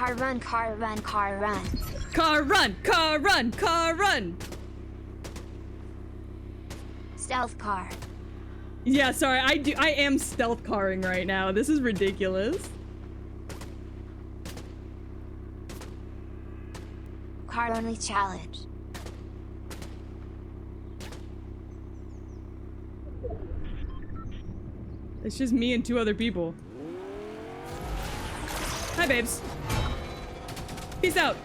Car run, car run, car run. Car run, car run, car run. Stealth car. Yeah, sorry, I am stealth carring right now. This is ridiculous. Car only challenge. It's just me and 2 other people. Hi, babes. Peace out.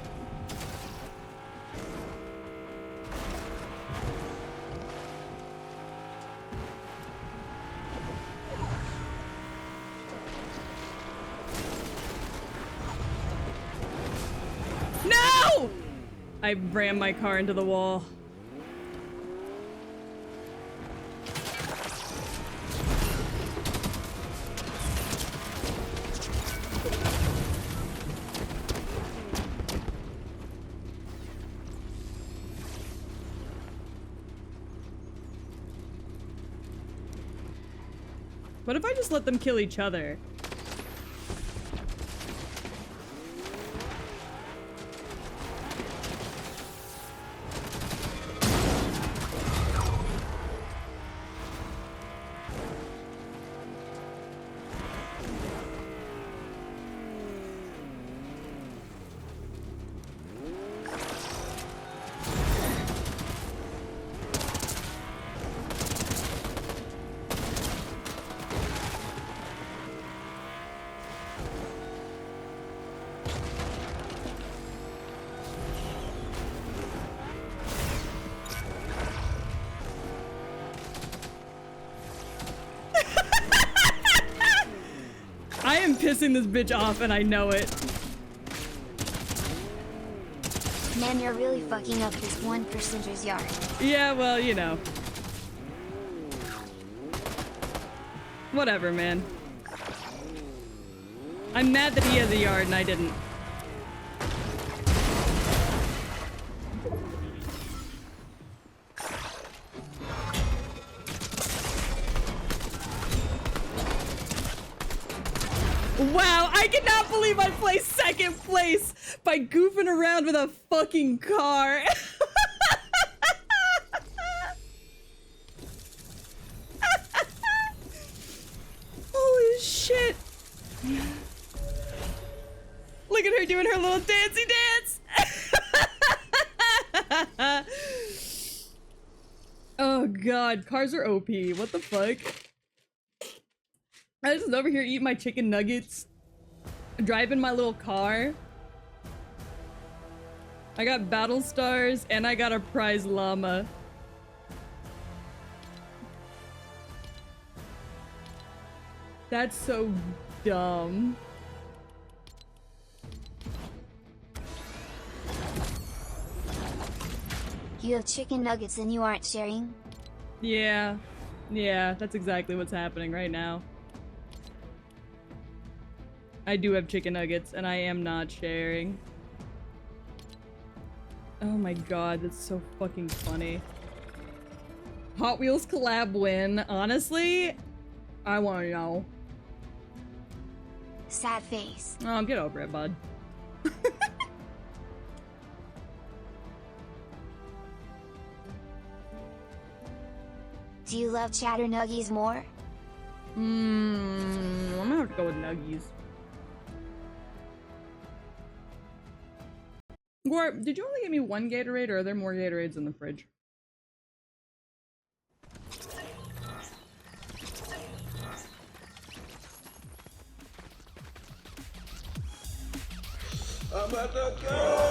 No! I rammed my car into the wall. What if I just let them kill each other? I am pissing this bitch off and I know it. Man, you're really fucking up this 1%er's yard. Yeah, well, you know. Whatever, man. I'm mad that he has a yard and I didn't. Wow, I cannot believe I placed second place by goofing around with a fucking car. Holy shit. Look at her doing her little dancey dance. Oh god, cars are OP. What the fuck? I just over here eating my chicken nuggets, driving my little car. I got battle stars and I got a prize llama. That's so dumb. You have chicken nuggets and you aren't sharing? Yeah, that's exactly what's happening right now. I do have chicken nuggets, and I am not sharing. Oh my god, that's so fucking funny. Hot Wheels collab win. Honestly, I want to know. Sad face. Oh, get over it, bud. Do you love Chatter Nuggies more? I'm gonna have to go with Nuggies. Gorp, did you only get me 1 Gatorade, or are there more Gatorades in the fridge? I'm at the go!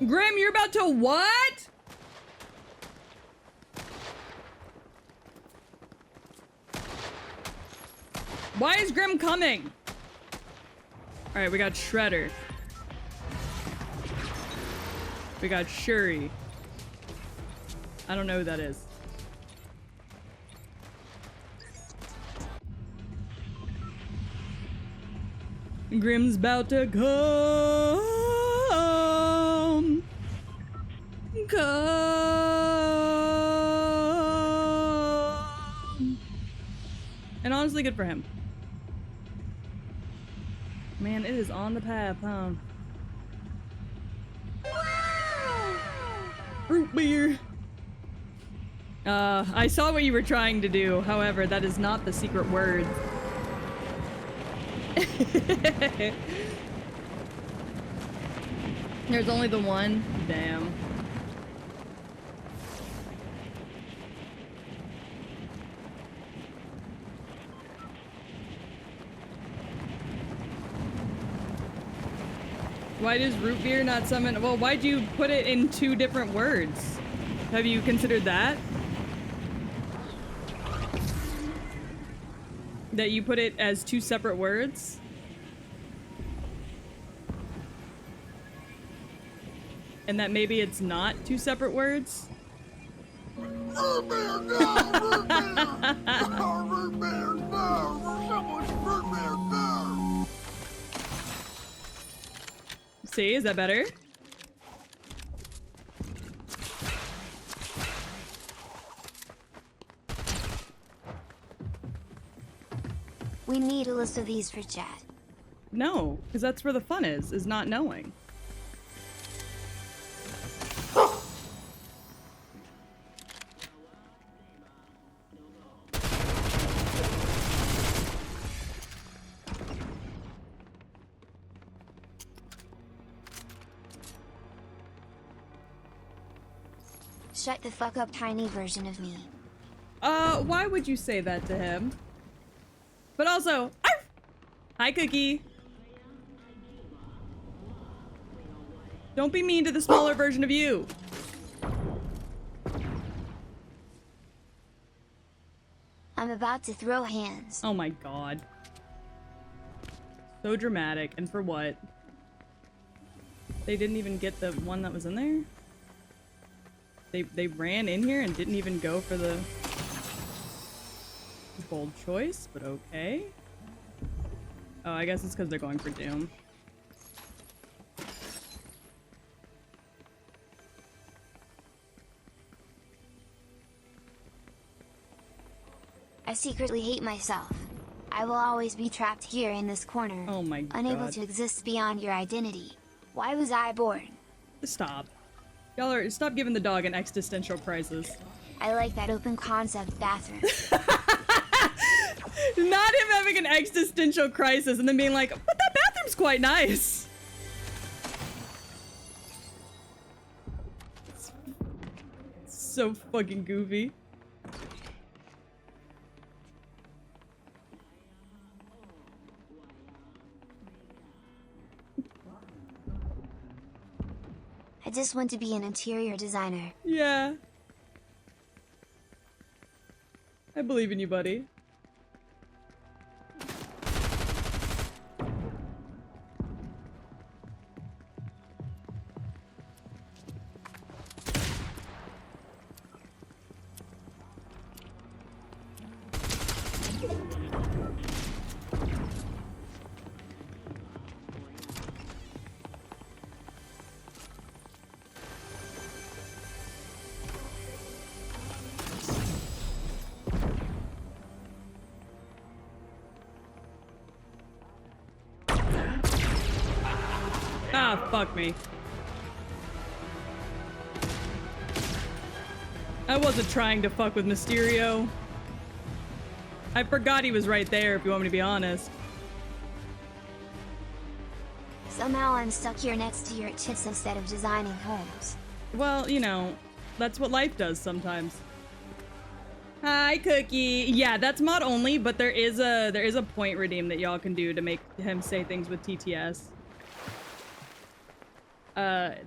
Grim, you're about to what? Why is Grim coming? Alright, we got Shredder. We got Shuri. I don't know who that is. Grim's about to come. Come. And honestly, good for him. Man, it is on the path, huh? Root beer! I saw what you were trying to do. However, that is not the secret word. There's only the one? Damn. Why does root beer not summon? Well, why'd you put it in 2 different words? Have you considered that? That you put it as 2 separate words? And that maybe it's not 2 separate words? Root beer, no! Root beer! No, root beer, no! Someone's root beer, no! See, is that better? We need a list of these for chat. No, because that's where the fun is not knowing. Shut the fuck up, tiny version of me. Why would you say that to him? But also, arf! Hi, Cookie. Don't be mean to the smaller version of you. I'm about to throw hands. Oh my god. So dramatic. And for what? They didn't even get the one that was in there? They ran in here and didn't even go for the bold choice, but okay. Oh, I guess it's because they're going for Doom. I secretly hate myself. I will always be trapped here in this corner. Oh my god. Unable to exist beyond your identity. Why was I born? Stop. Y'all are- stop giving the dog an existential crisis. I like that open concept bathroom. Not him having an existential crisis and then being like, but that bathroom's quite nice. It's so fucking goofy. I just want to be an interior designer. Yeah. I believe in you, buddy. Ah, fuck me. I wasn't trying to fuck with Mysterio. I forgot he was right there, if you want me to be honest. Somehow I'm stuck here next to your tits instead of designing homes. Well, you know, that's what life does sometimes. Hi, Cookie. Yeah, that's mod only, but there is a point redeem that y'all can do to make him say things with TTS.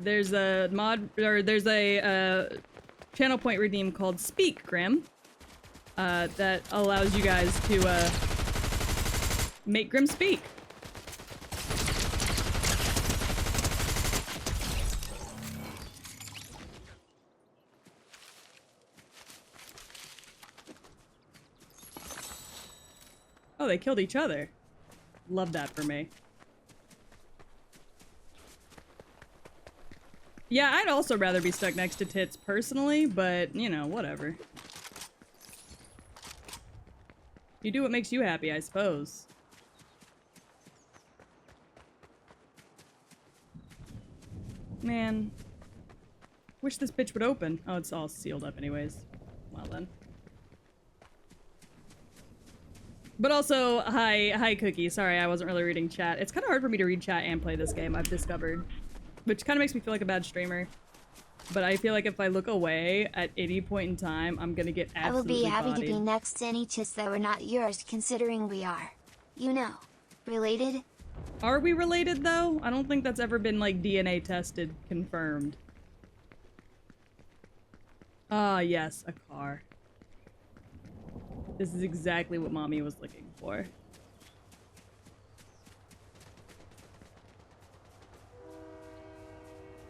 There's a mod, or there's a channel point redeem called Speak, Grim, that allows you guys to make Grim speak. Oh, they killed each other. Love that for me. Yeah, I'd also rather be stuck next to tits personally, but, you know, whatever. You do what makes you happy, I suppose. Man. Wish this bitch would open. Oh, it's all sealed up anyways. Well then. But also, hi Cookie. Sorry, I wasn't really reading chat. It's kind of hard for me to read chat and play this game, I've discovered. Which kind of makes me feel like a bad streamer. But I feel like if I look away at any point in time, I'm gonna get absolutely I will be happy bodied. to be next to any tits that were not yours, considering we are, you know, related. Are we related, though? I don't think that's ever been, like, DNA tested, confirmed. Ah, yes, a car. This is exactly what Mommy was looking for.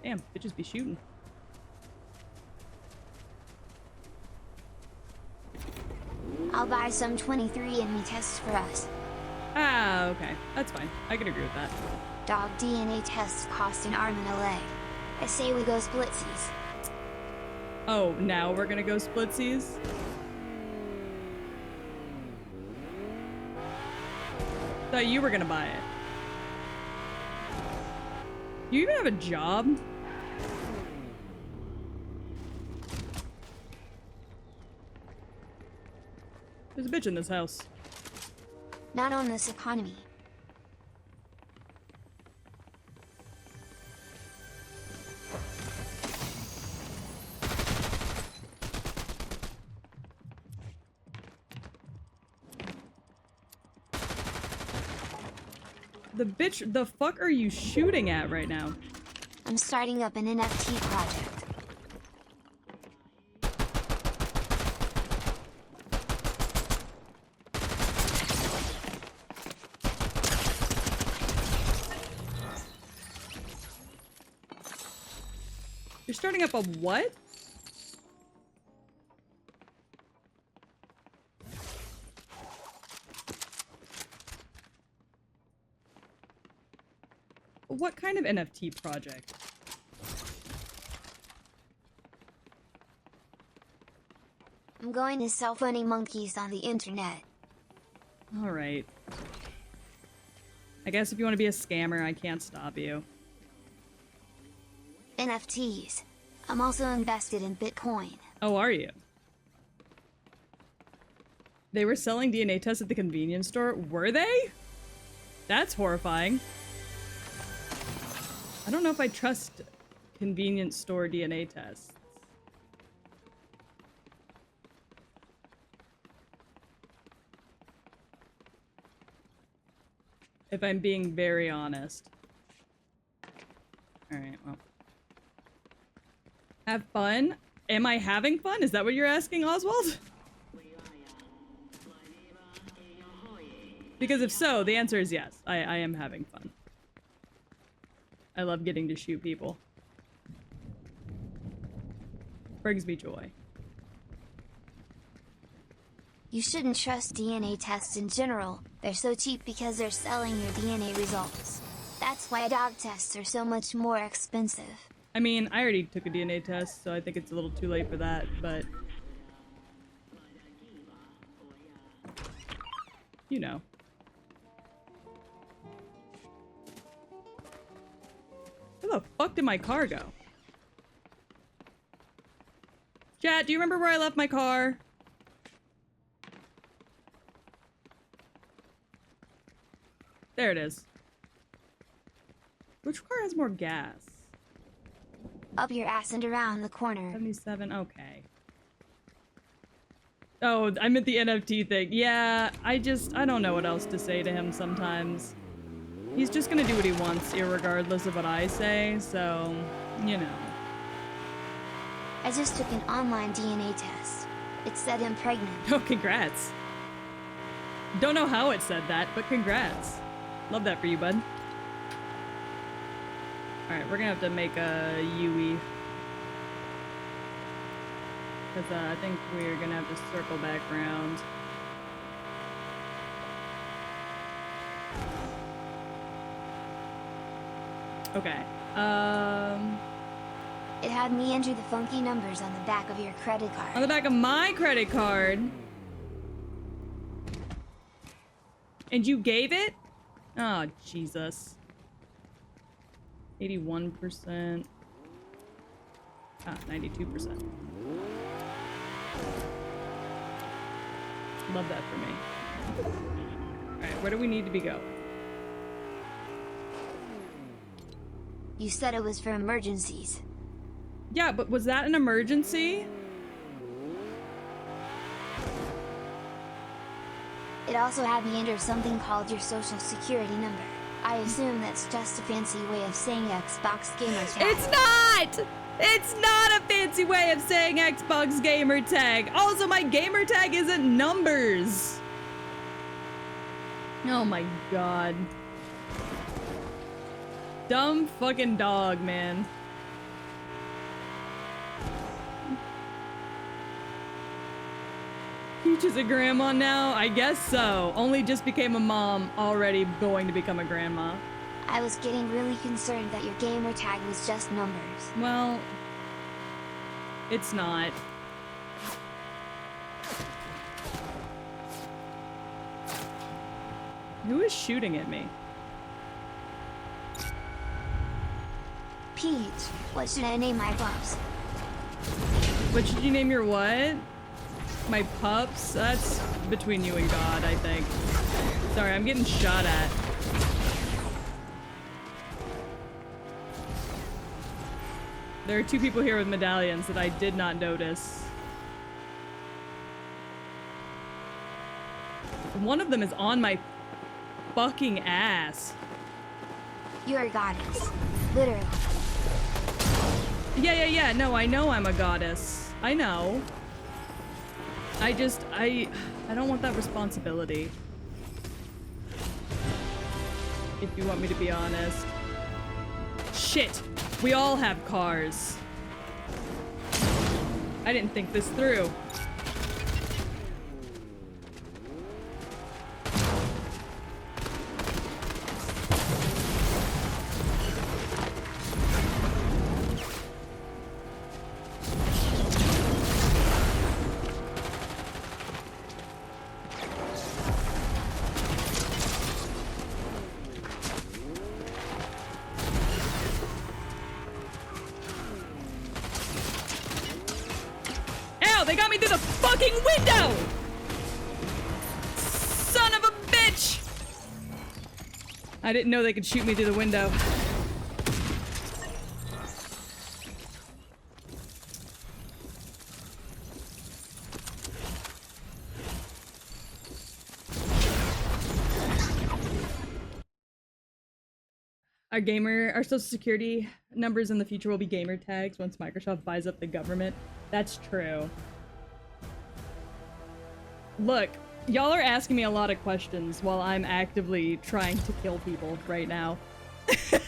Damn, bitches be shooting. I'll buy some 23andMe tests for us. Ah, okay. That's fine. I can agree with that. Dog DNA tests cost an arm and a leg. I say we go splitsies. Oh, now we're gonna go splitsies? Thought you were gonna buy it. You even have a job? There's a bitch in this house. Not on this economy. The bitch, the fuck are you shooting at right now? I'm starting up an NFT project. You're starting up a what? What kind of NFT project? I'm going to sell funny monkeys on the internet. Alright. I guess if you want to be a scammer, I can't stop you. NFTs. I'm also invested in Bitcoin. Oh, are you? They were selling DNA tests at the convenience store? Were they? That's horrifying. I don't know if I trust convenience store DNA tests. If I'm being very honest. Alright, well. Have fun? Am I having fun? Is that what you're asking, Oswald? Because if so, the answer is yes. I am having fun. I love getting to shoot people. Brings me joy. You shouldn't trust DNA tests in general. They're so cheap because they're selling your DNA results. That's why dog tests are so much more expensive. I mean, I already took a DNA test, so I think it's a little too late for that, but... You know. Where the fuck did my car go? Chat, do you remember where I left my car? There it is. Which car has more gas? Up your ass and around the corner. 77, okay. Oh, I meant the NFT thing. Yeah, I don't know what else to say to him sometimes. He's just gonna do what he wants, irregardless of what I say, so, you know. I just took an online DNA test. It said I'm pregnant. Oh, congrats. Don't know how it said that, but congrats. Love that for you, bud. Alright, we're gonna have to make a Yui. Because I think we're gonna have to circle back around. Okay. It had me enter the funky numbers on the back of your credit card. On the back of my credit card. And you gave it? Oh, Jesus. 81%. Ah, 92%. Love that for me. Alright, where do we need to be going? You said it was for emergencies. Yeah, but was that an emergency? It also had me enter something called your social security number. I assume that's just a fancy way of saying Xbox gamer tag. It's not! It's not a fancy way of saying Xbox gamer tag. Also, my gamer tag isn't numbers. Oh my god. Dumb fucking dog, man. Peach is a grandma now? I guess so. Only just became a mom, already going to become a grandma. I was getting really concerned that your gamer tag was just numbers. Well, it's not. Who is shooting at me? Peach, what should I name my pups? What should you name your what? My pups? That's between you and God, I think. Sorry, I'm getting shot at. There are two people here with medallions that I did not notice. One of them is on my fucking ass. You're a goddess. Literally. Yeah. No, I know I'm a goddess. I know. I don't want that responsibility. If you want me to be honest. Shit! We all have cars. I didn't think this through. They got me through the fucking window! Son of a bitch! I didn't know they could shoot me through the window. Our social security numbers in the future will be gamer tags once Microsoft buys up the government. That's true. Look, y'all are asking me a lot of questions while I'm actively trying to kill people right now. I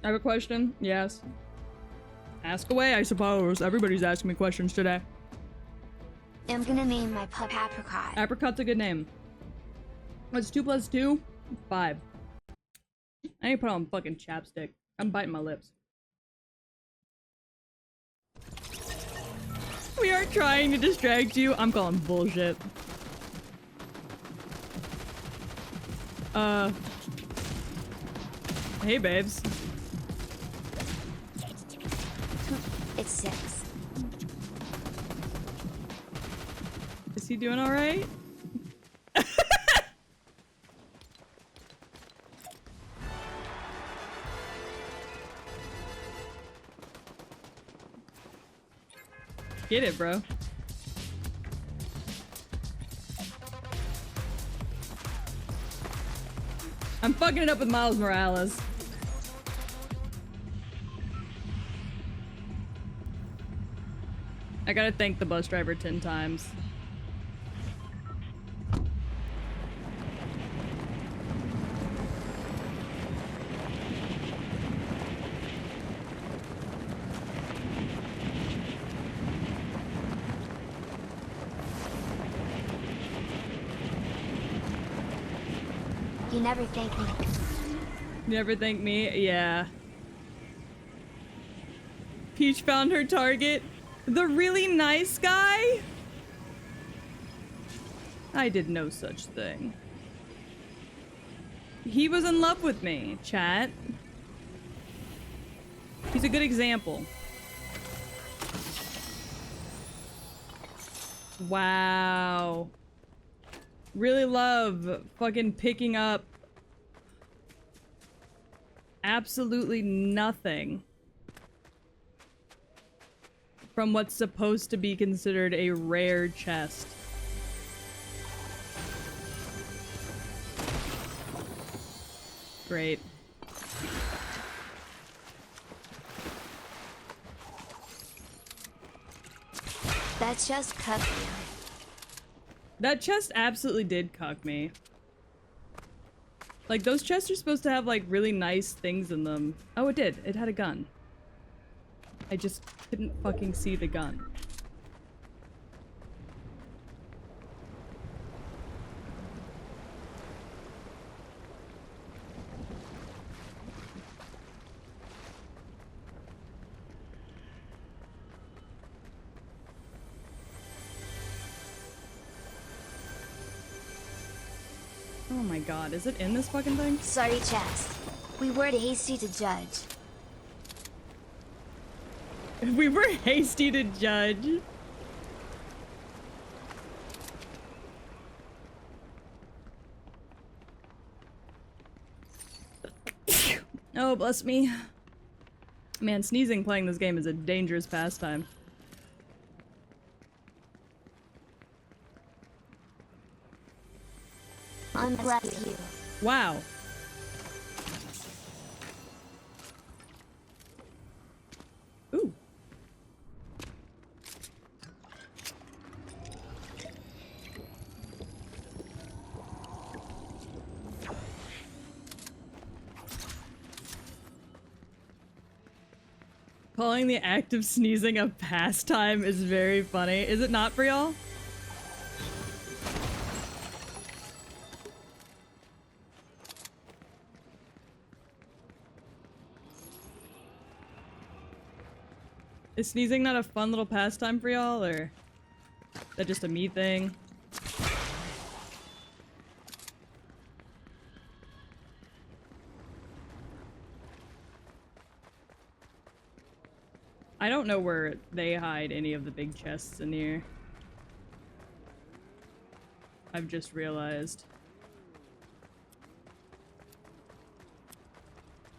have a question. Yes. Ask away, I suppose. Everybody's asking me questions today. I'm gonna name my pup Apricot. Apricot's a good name. What's 2 + 2? 5. I need to put on fucking chapstick. I'm biting my lips. We aren't trying to distract you. I'm calling bullshit. Hey, babes. It's 6. Is he doing alright? Get it, bro. I'm fucking it up with Miles Morales. I gotta thank the bus driver 10 times. You never thank me. You never thank me? Yeah. Peach found her target. The really nice guy? I did no such thing. He was in love with me, chat. He's a good example. Wow. Really love fucking picking up absolutely nothing from what's supposed to be considered a rare chest. Great. That chest cut me. That chest absolutely did cuck me. Like, those chests are supposed to have, like, really nice things in them. Oh, it did. It had a gun. I just couldn't fucking see the gun. Oh my god, is it in this fucking thing? Sorry, chest. We were hasty to judge. We were hasty to judge. Oh, bless me. Man, sneezing playing this game is a dangerous pastime. Unbless you. Wow. Ooh. Calling the act of sneezing a pastime is very funny. Is it not for y'all? Is sneezing not a fun little pastime for y'all, or is that just a me thing? I don't know where they hide any of the big chests in here. I've just realized.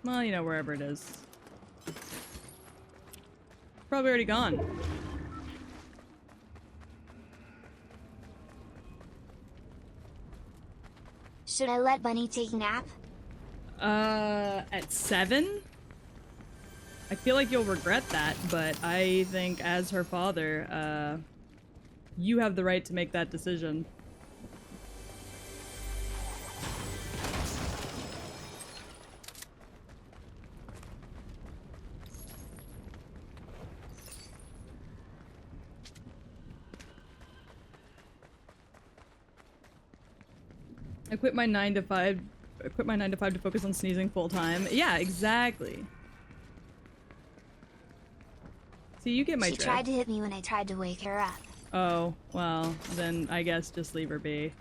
Well, you know, wherever it is. Probably already gone. Should I let Bunny take a nap? At 7? I feel like you'll regret that, but I think as her father, you have the right to make that decision. I quit my 9 to 5. I quit my 9 to 5 to focus on sneezing full time. Yeah, exactly. See, you get my She drift. tried to hit me when I tried to wake her up. Oh, well, then I guess just leave her be.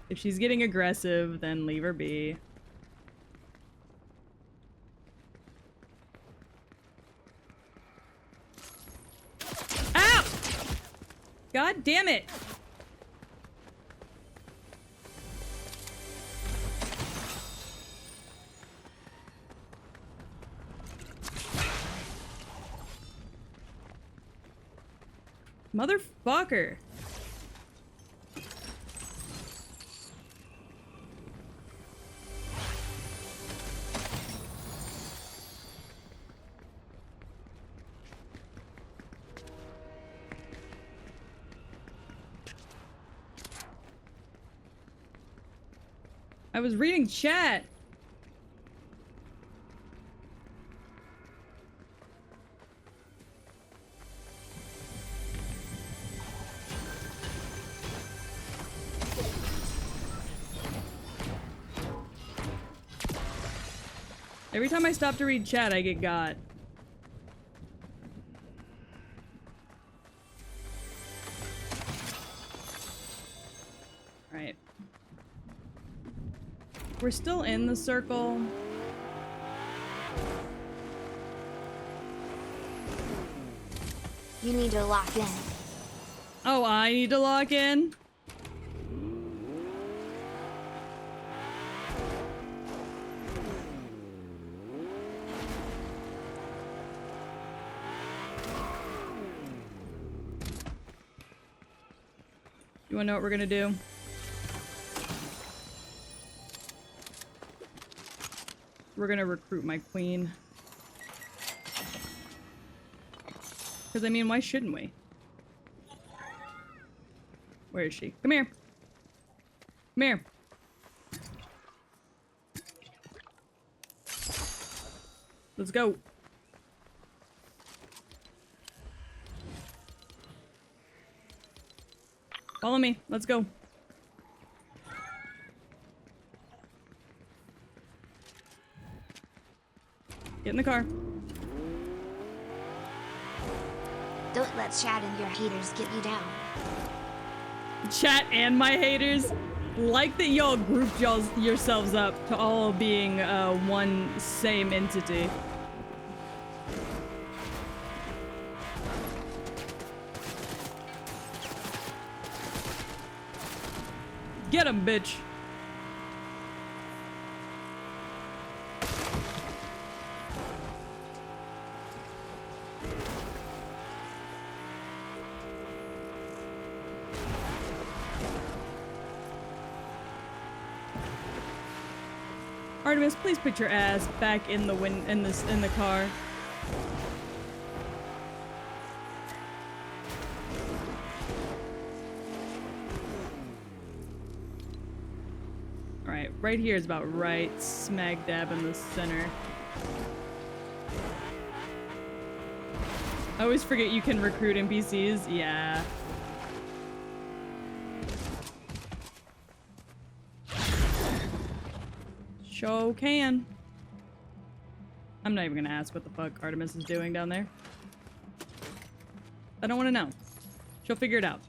If she's getting aggressive, then leave her be. Ow! God damn it! Motherfucker. I was reading chat. Every time I stop to read chat, I get got. We're still in the circle. You need to lock in. Oh, I need to lock in? You wanna know what we're gonna do? We're gonna recruit my queen. Because, I mean, why shouldn't we? Where is she? Come here. Come here. Let's go. Follow me. Let's go. Get in the car. Don't let chat and your haters get you down. Chat and my haters. Like that y'all grouped yourselves up to all being one same entity. Get him, bitch. Artemis, please put your ass back in the in the car. All right, right here is about right smack dab in the center. I always forget you can recruit NPCs. Yeah. Sure can. I'm not even gonna ask what the fuck Artemis is doing down there. I don't want to know. She'll figure it out.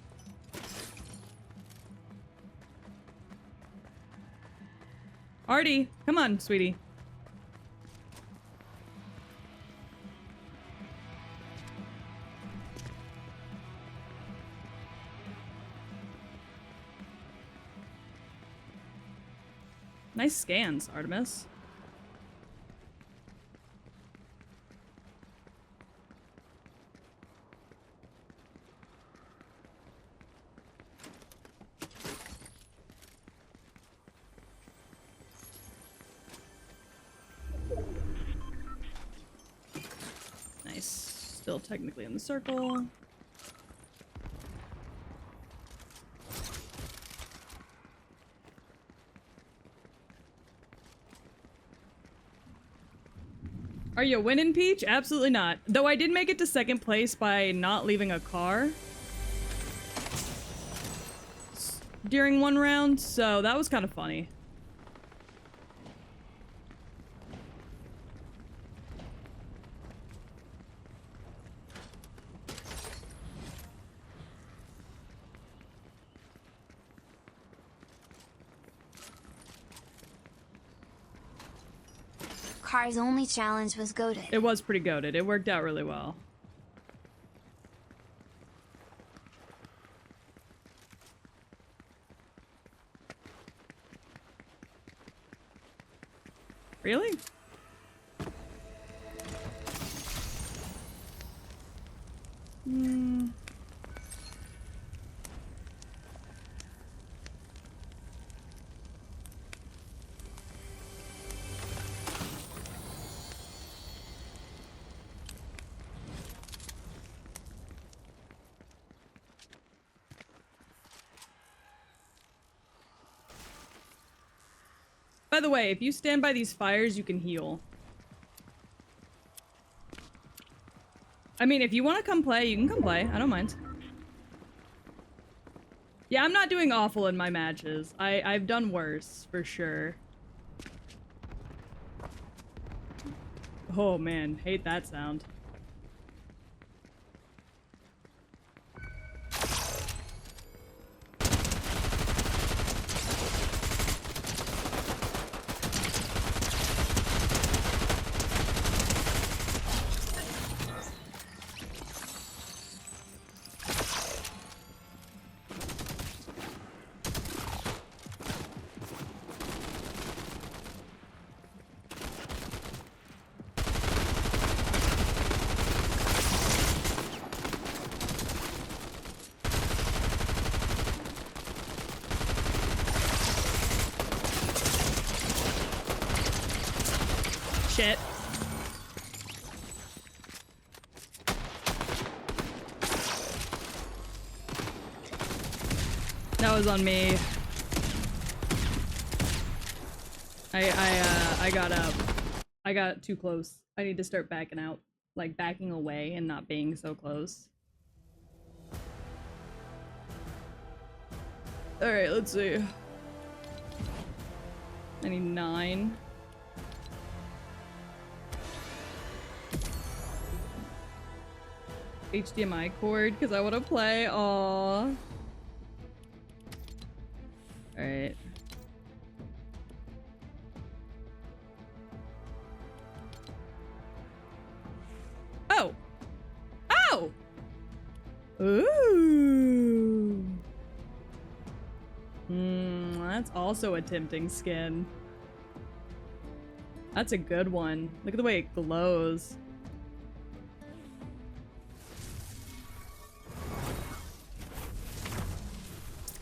Artie, come on, sweetie. Nice scans, Artemis. Nice. Still technically in the circle. Are you winning, Peach? Absolutely not. Though I did make it to second place by not leaving a car during one round, so that was kind of funny. Car's only challenge was goated. It was pretty goated. It worked out really well. Really? Hmm. By the way, if you stand by these fires, you can heal. I mean, if you want to come play, you can come play. I don't mind. Yeah, I'm not doing awful in my matches. I've done worse, for sure. Oh man, hate that sound. Shit. That was on me. I got up. I got too close. I need to start backing out. Like, backing away and not being so close. Alright, let's see. I need 9. HDMI cord, because I want to play. Aww. Alright. Oh! Oh! Ooh! That's also a tempting skin. That's a good one. Look at the way it glows.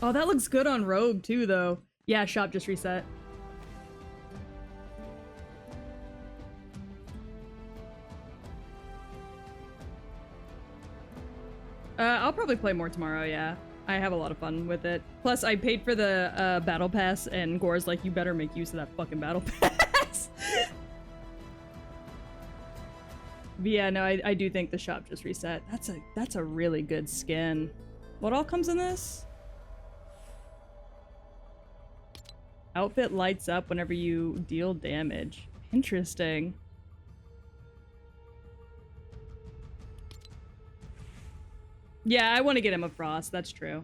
Oh, that looks good on Rogue too, though. Yeah, shop just reset. I'll probably play more tomorrow, yeah. I have a lot of fun with it. Plus, I paid for the battle pass, and Gore's like, you better make use of that fucking battle pass. But yeah, no, I do think the shop just reset. That's a really good skin. What all comes in this? Outfit lights up whenever you deal damage. Interesting. Yeah, I want to get him a frost. That's true.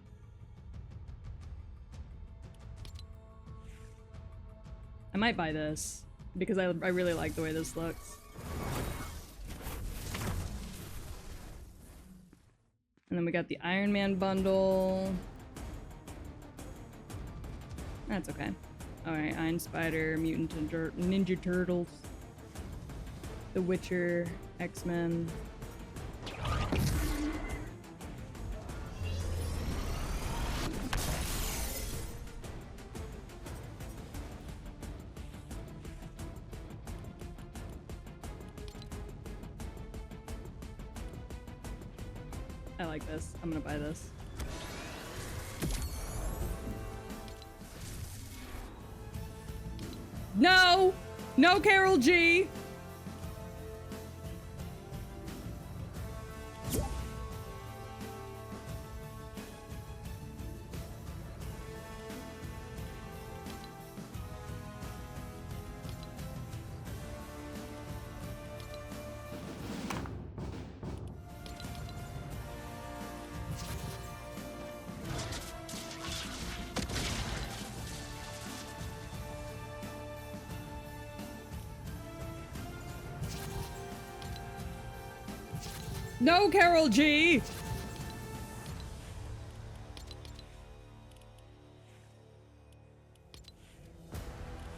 I might buy this because I really like the way this looks. And then we got the Iron Man bundle. That's okay. Alright, Iron Spider, Mutant Ninja Turtles, The Witcher, X-Men. I like this. I'm gonna buy this. No! No, Carol G! No, Carol G!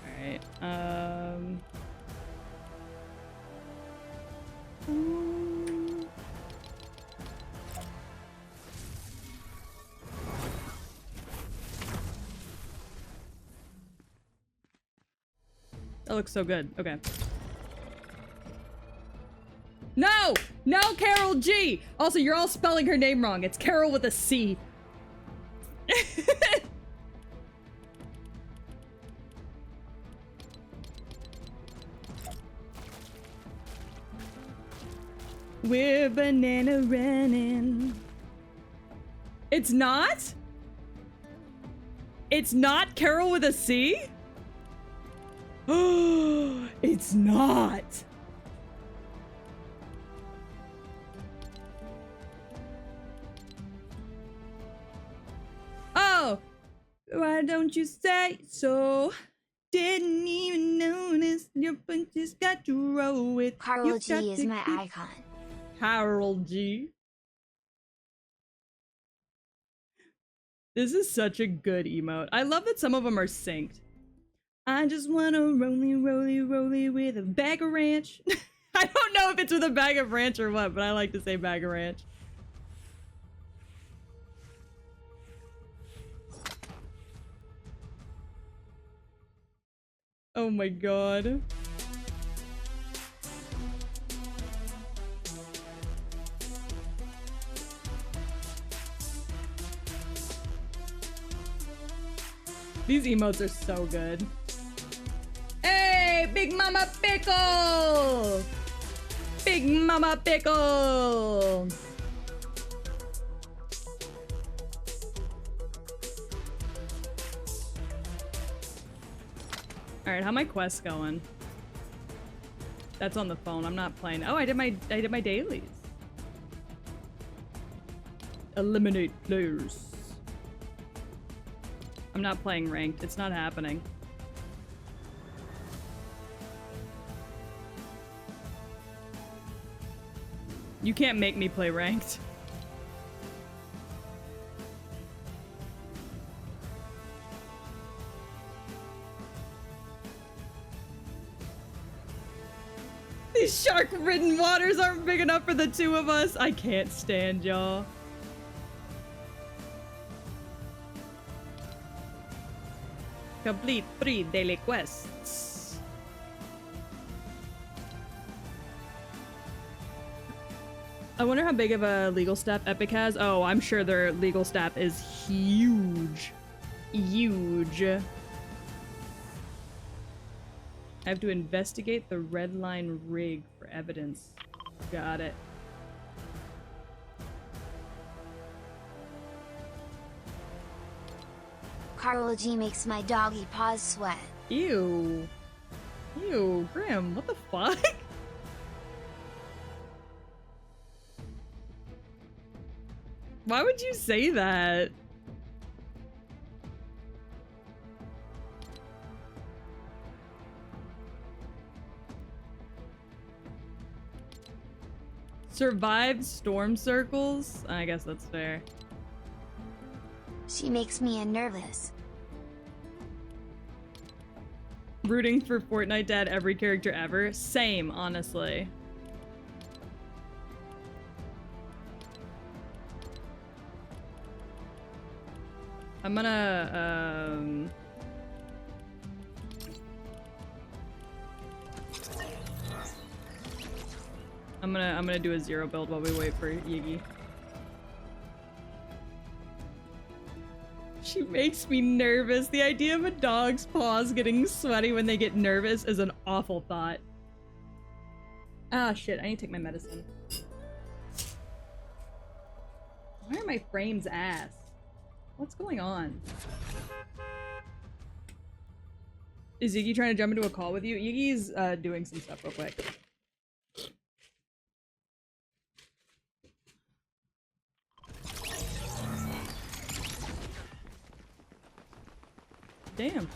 Alright, that looks so good. Okay. No! No, Carol G! Also, you're all spelling her name wrong. It's Carol with a C. We're banana running. It's not? It's not Carol with a C? Oh, it's not. Oh, why don't you say so? Didn't even notice your punches got to roll with. Carl G is my icon. Carol G. This is such a good emote. I love that some of them are synced. I just wanna roly, roly, roly with a bag of ranch. I don't know if it's with a bag of ranch or what, but I like to say bag of ranch. Oh my god. These emotes are so good. Hey, Big Mama Pickle! Big Mama Pickle! Alright, how my quests going? That's on the phone. I'm not playing. Oh, I did my dailies. Eliminate players. I'm not playing ranked. It's not happening. You can't make me play ranked. These shark-ridden waters aren't big enough for the two of us. I can't stand y'all. Complete 3 daily quests. I wonder how big of a legal staff Epic has. Oh, I'm sure their legal staff is huge. Huge. I have to investigate the red line rig for evidence. Got it. Carlo G makes my doggy paws sweat. Ew. Ew, Grim, what the fuck? Why would you say that? Survived storm circles? I guess that's fair. She makes me nervous. Rooting for Fortnite to add every character ever? Same, honestly. I'm gonna, I'm gonna do a 0 build while we wait for Yggy. She makes me nervous. The idea of a dog's paws getting sweaty when they get nervous is an awful thought. Ah, shit. I need to take my medicine. Why are my frames ass? What's going on? Is Yggy trying to jump into a call with you? Yggy's doing some stuff real quick. Damn.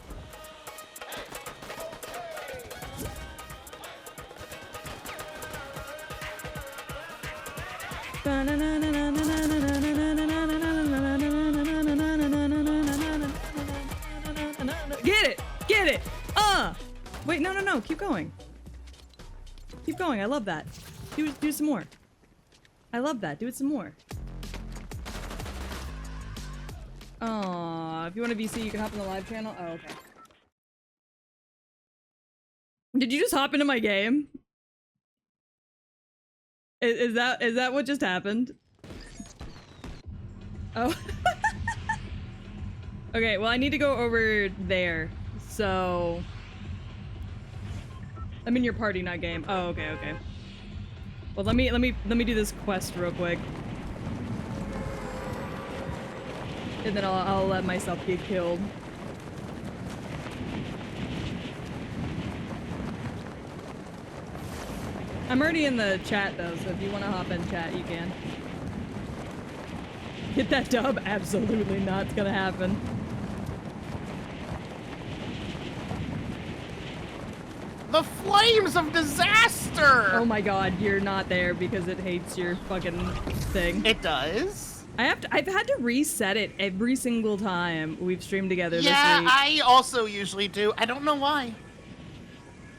Get it! Get it! Wait, no, keep going. Keep going, I love that. Do some more. I love that, do it some more. If you want a VC, you can hop in the live channel. Oh, okay. Did you just hop into my game? Is that what just happened? Oh. Okay, well I need to go over there. So I'm in your party, not game. Oh, okay. Well, let me do this quest real quick. And then I'll let myself get killed. I'm already in the chat though, so if you want to hop in chat, you can. Get that dub? Absolutely not. It's gonna happen. The flames of disaster! Oh my god, you're not there because it hates your fucking thing. It does? I've had to reset it every single time we've streamed together this week. Yeah, I also usually do. I don't know why.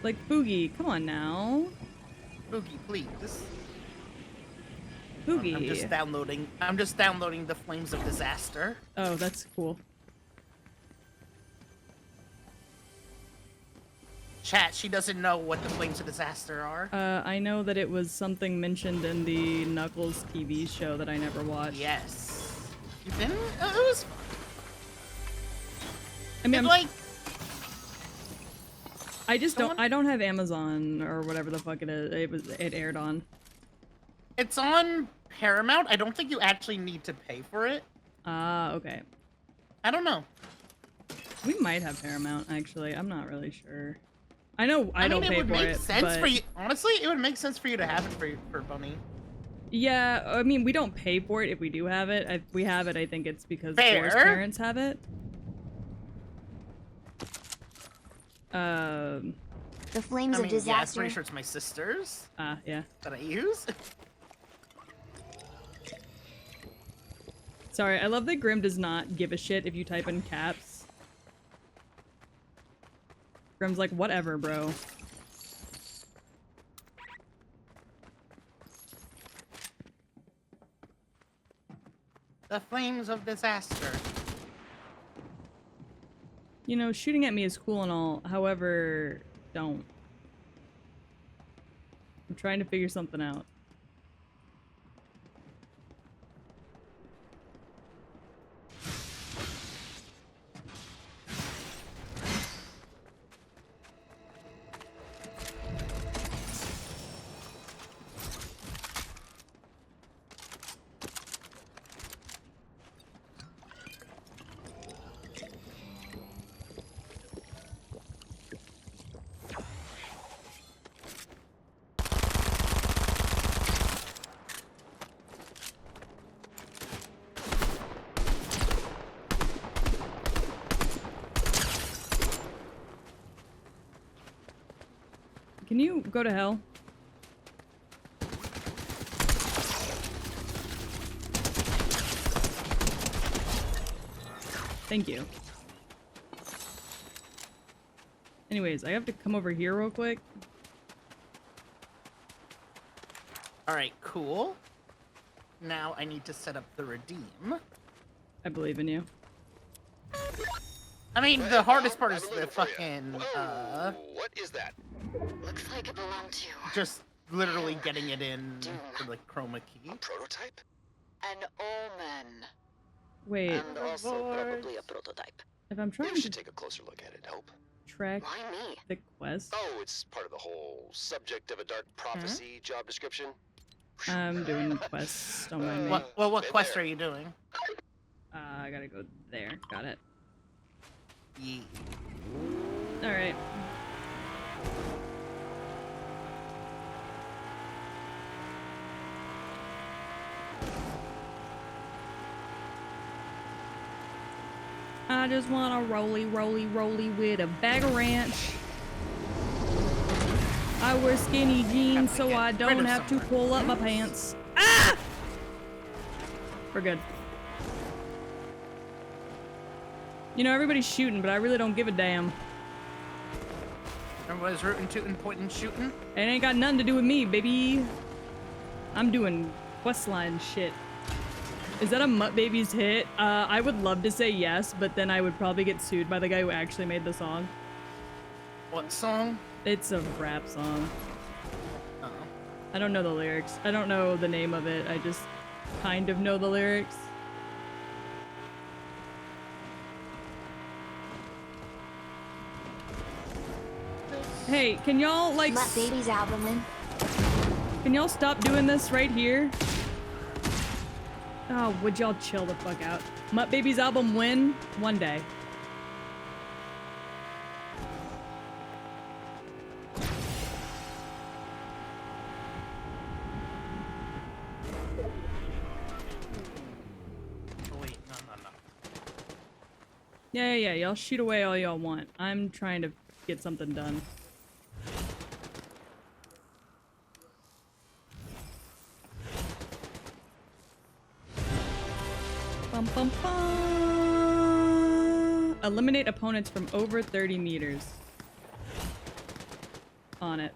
Like, Boogie, come on now. Boogie, please. Boogie. I'm just downloading the Flames of Disaster. Oh, that's cool. Chat, she doesn't know what the Flames of Disaster are. I know that it was something mentioned in the Knuckles TV show that I never watched. Yes. You didn't? It was... I mean, like I just someone- I don't have Amazon or whatever the fuck it is. It aired on. it's on Paramount. I don't think you actually need to pay for it. Ah, okay. I don't know. We might have Paramount actually. I'm not really sure. I know I don't mean, pay it would for make it, sense but for you. Honestly, it would make sense for you to have it for Bunny. yeah, I mean we don't pay for it if we do have it. If we have it, I think it's because Fair. Flora's parents have it. The flames I of mean, yeah, I'm disaster. pretty sure it's my sister's Yeah. that I use. Sorry, I love that Grim does not give a shit if you type in caps. Grim's like, whatever, bro. The flames of disaster. You know, shooting at me is cool and all, however, don't. I'm trying to figure something out. Can you go to hell? Thank you. Anyways, I have to come over here real quick. Alright, cool. Now I need to set up the redeem. I believe in you. I mean, the hardest part is the fucking, What is that? Looks like it belonged to just literally getting it in for the chroma key. Prototype? an omen. Wait, And also probably a prototype. if I'm trying You to should take a closer look at it, Hope. track Why me? the quest, Oh, it's part of the whole subject of a dark prophecy job description. I'm doing quests. Don't mind me. What Been quest there. are you doing? I gotta go there. Got it. Yeah. Alright. I just want a roly with a bag of ranch. I wear skinny jeans so I don't have to pull up my pants. Ah! We're good. You know, everybody's shooting, but I really don't give a damn. Everybody's rootin', tootin', pointin', shootin'. It ain't got nothing to do with me, baby. I'm doing questline shit. Is that a Mutt Babies hit? I would love to say yes, but then I would probably get sued by the guy who actually made the song. What song? It's a rap song. Uh-oh. I don't know the lyrics. I don't know the name of it. I just kind of know the lyrics. Hey, can y'all like Mutt Babies album in. can y'all stop doing this right here? Oh, would y'all chill the fuck out? Mutt Babies album win one day. Oh, wait, no. Yeah. Y'all shoot away all y'all want. I'm trying to get something done. Bum, bum, bum. Eliminate opponents from over 30 meters. On it.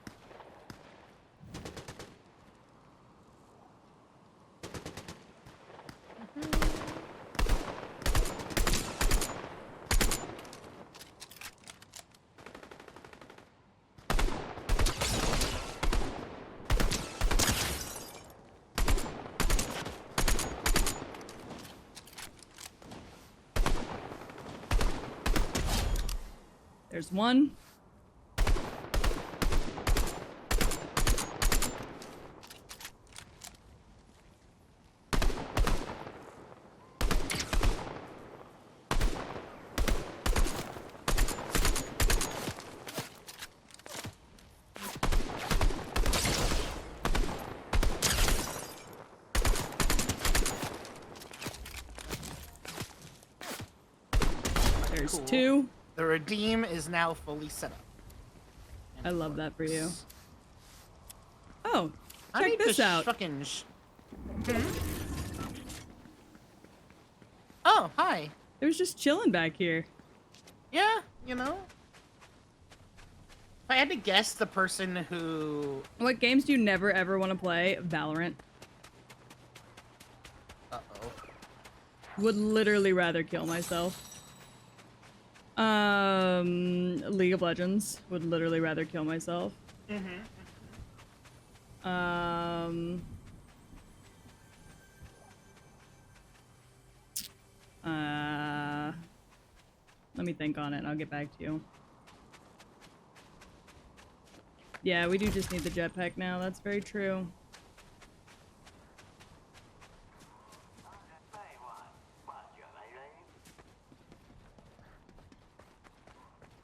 There's one. There's Cool. two. The redeem is now fully set up. And I love that for you. works. Oh, I check need this to out. fucking Oh, hi. It was just chilling back here. Yeah, you know. If I had to guess, the person who... What games do you never ever want to play? Valorant. Uh-oh. Would literally rather kill myself. League of Legends. Would literally rather kill myself. Let me think on it and I'll get back to you. Yeah, we do just need the jetpack now. That's very true.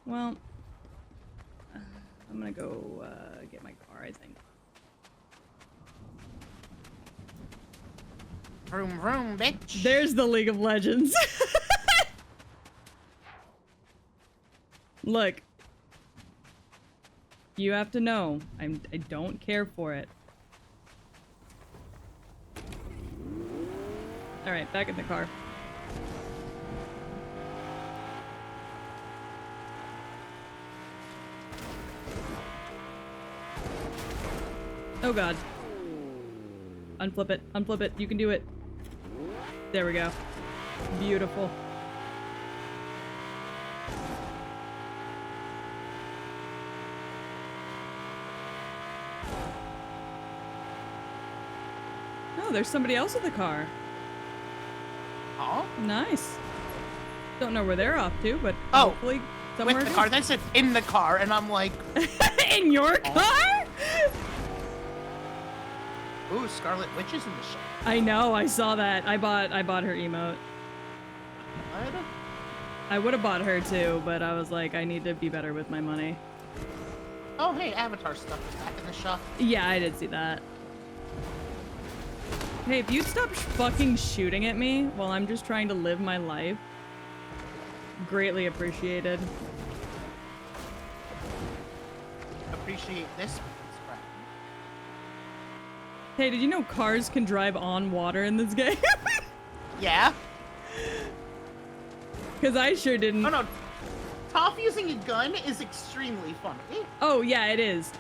Well, I'm gonna go get my car, I think. Vroom vroom, bitch. There's the League of Legends. Look. You have to know, I don't care for it. Alright, back in the car. Oh god. Unflip it, unflip it, you can do it. There we go. Beautiful. Oh, there's somebody else with the car. Oh? Nice. Don't know where they're off to, but Oh, hopefully somewhere with the good. car. That said in the car, and I'm like, In your car? ooh, Scarlet Witch is in the shop. I know, I saw that. I bought her emote. What? I would have bought her too, but I was like, I need to be better with my money. Oh, hey, Avatar stuff is back in the shop. Yeah, I did see that. Hey, if you'd stop fucking shooting at me while I'm just trying to live my life. Greatly appreciated. Appreciate this scrap. Hey, did you know cars can drive on water in this game? Yeah? Because I sure didn't. Oh no. Toph using a gun is extremely funny. Oh, yeah, it is.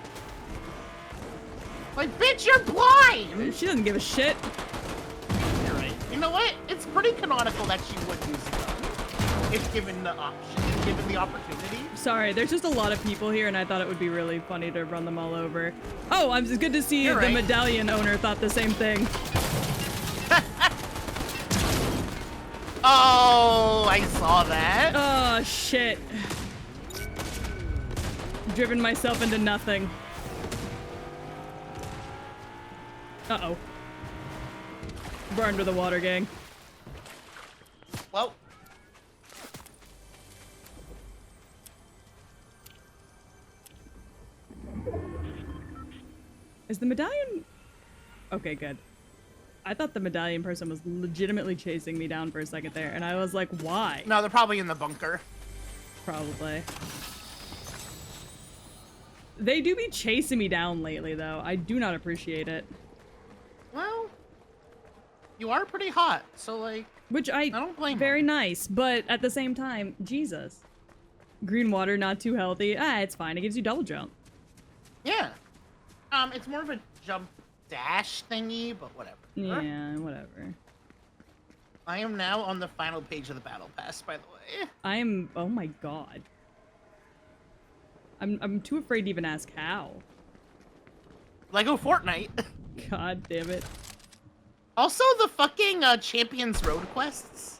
Like, bitch, you're blind! She doesn't give a shit. You're right. You know what? It's pretty canonical that she would use a gun. If given the option, given the opportunity. Sorry, there's just a lot of people here, and I thought it would be really funny to run them all over. Oh, it's good to see You're the right. medallion owner thought the same thing. Oh, I saw that. Oh, shit. Driven myself into nothing. Uh-oh. We're under the water, gang. Well. Is the medallion... Okay, good. I thought the medallion person was legitimately chasing me down for a second there, and I was like, why? No, they're probably in the bunker. Probably. They do be chasing me down lately, though. I do not appreciate it. Well, you are pretty hot, so like... Which I don't blame very them. nice, but at the same time, Jesus. Green water, not too healthy. It's fine. It gives you double jump. Yeah. It's more of a jump dash thingy, but whatever. Yeah, whatever. I am now on the final page of the battle pass, by the way. I'm... Oh my god. I'm too afraid to even ask how. Lego Fortnite. God damn it. Also, the fucking Champions Road quests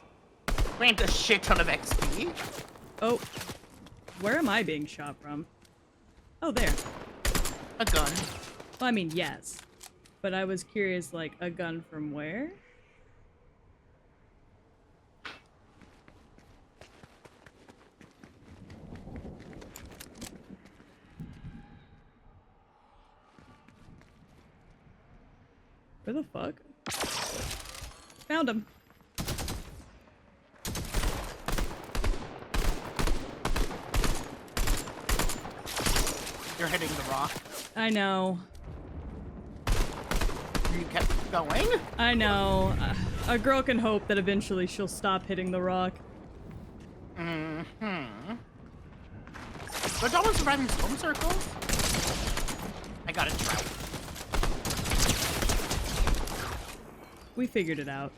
grant a shit ton of XP. Oh. Where am I being shot from? Oh, there. A gun. Well, I mean, yes. But I was curious, like, a gun from where? Where the fuck? Found him. You're hitting the rock. I know. You kept going? I know. A girl can hope that eventually she'll stop hitting the rock. Mm-hmm. But don't surviving home circles? I got a trout. We figured it out.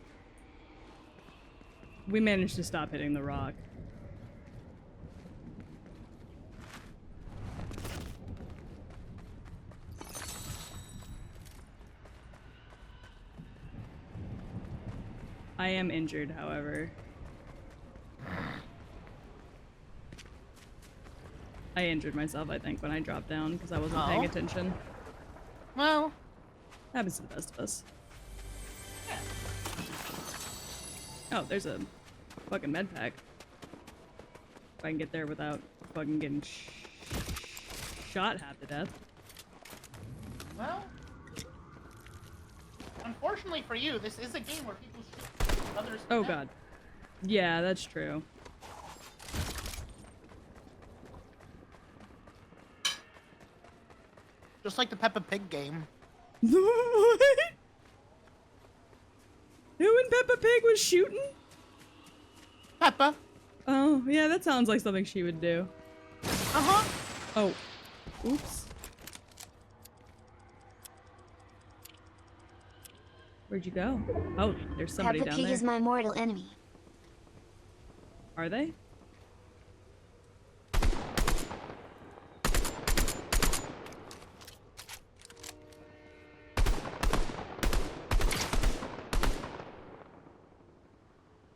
We managed to stop hitting the rock. I am injured, however. I injured myself, I think, when I dropped down because I wasn't paying attention. Well, Happens to the best of us. Oh, there's a fucking med pack. If I can get there without fucking getting shot half to death. well. Unfortunately for you, this is a game where people shoot others. Oh god. Yeah, that's true. Just like the Peppa Pig game. What? Who in Peppa Pig was shooting? Peppa. Oh, yeah, that sounds like something she would do. Uh-huh. Oh. Oops. Where'd you go? Oh, there's somebody Peppa down Pig there. is my mortal enemy. Are they?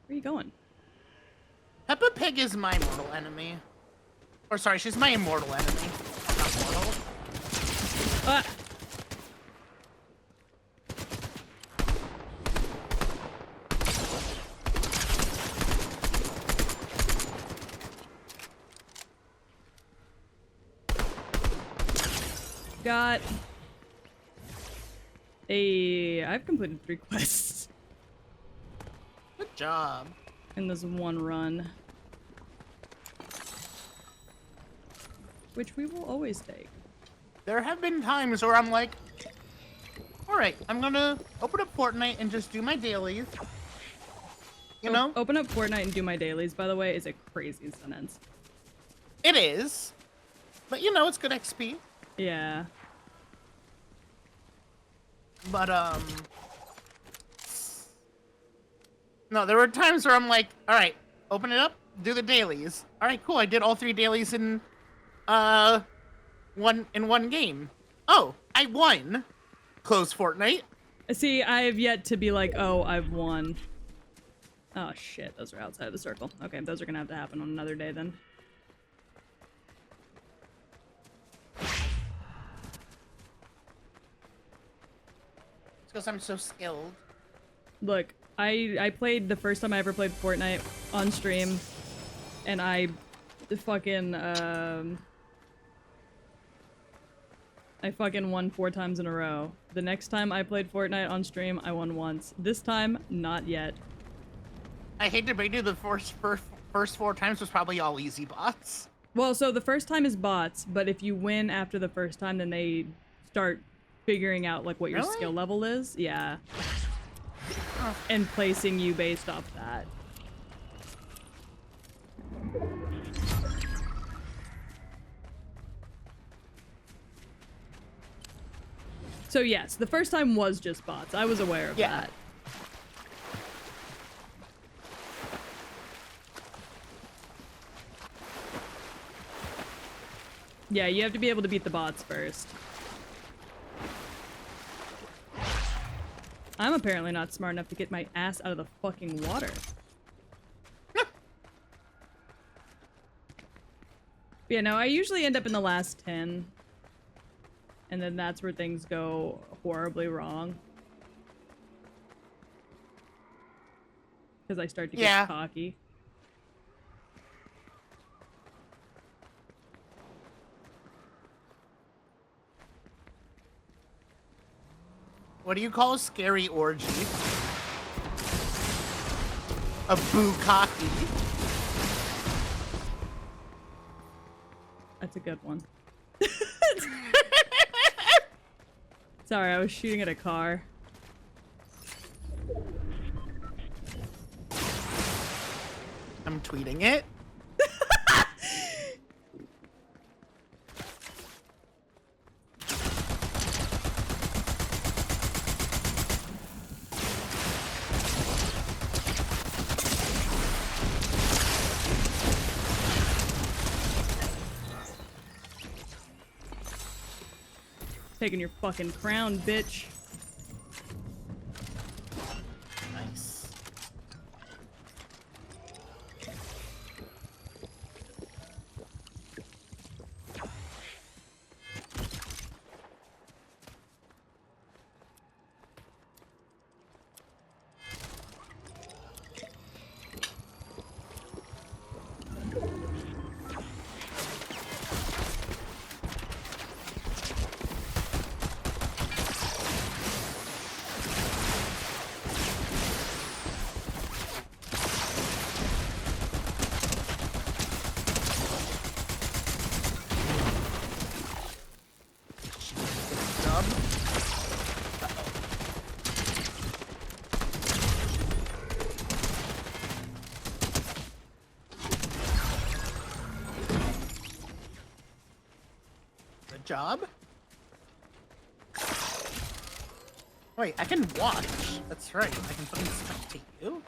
Where are you going? Peppa Pig is my mortal enemy. Or sorry, she's my immortal enemy. Not mortal. Ah! Got I've completed 3 quests Good job. in this one run. Which we will always take. There have been times where I'm like, alright, I'm gonna open up Fortnite and just do my dailies. You know? Open up Fortnite and do my dailies, by the way, is a crazy sentence. It is. But you know, it's good XP. Yeah. But, no, there were times where I'm like, alright, open it up, do the dailies. Alright, cool, I did all 3 dailies in, one game. Oh, I won. Close Fortnite. See, I have yet to be like, oh, I've won. Oh shit, those are outside of the circle. Okay, those are gonna have to happen on another day then. It's because I'm so skilled. Look, I played the first time I ever played Fortnite on stream, and I fucking won 4 times in a row. The next time I played Fortnite on stream, I won once. This time, not yet. I hate to break you, the first 4 times was probably all easy bots. Well, so the first time is bots, but if you win after the first time, then they start figuring out like what your Really? skill level is. Yeah. And placing you based off that. So yes, the first time was just bots. I was aware of that. Yeah, you have to be able to beat the bots first. I'm apparently not smart enough to get my ass out of the fucking water. Yeah, no, I usually end up in the last 10. And then that's where things go horribly wrong. Because I start to get cocky. What do you call a scary orgy? A bukkake. That's a good one. Sorry, I was shooting at a car. I'm tweeting it. Taking your fucking crown, bitch. Nice. Good job. Wait, I can watch. That's right. I can fucking spectate you.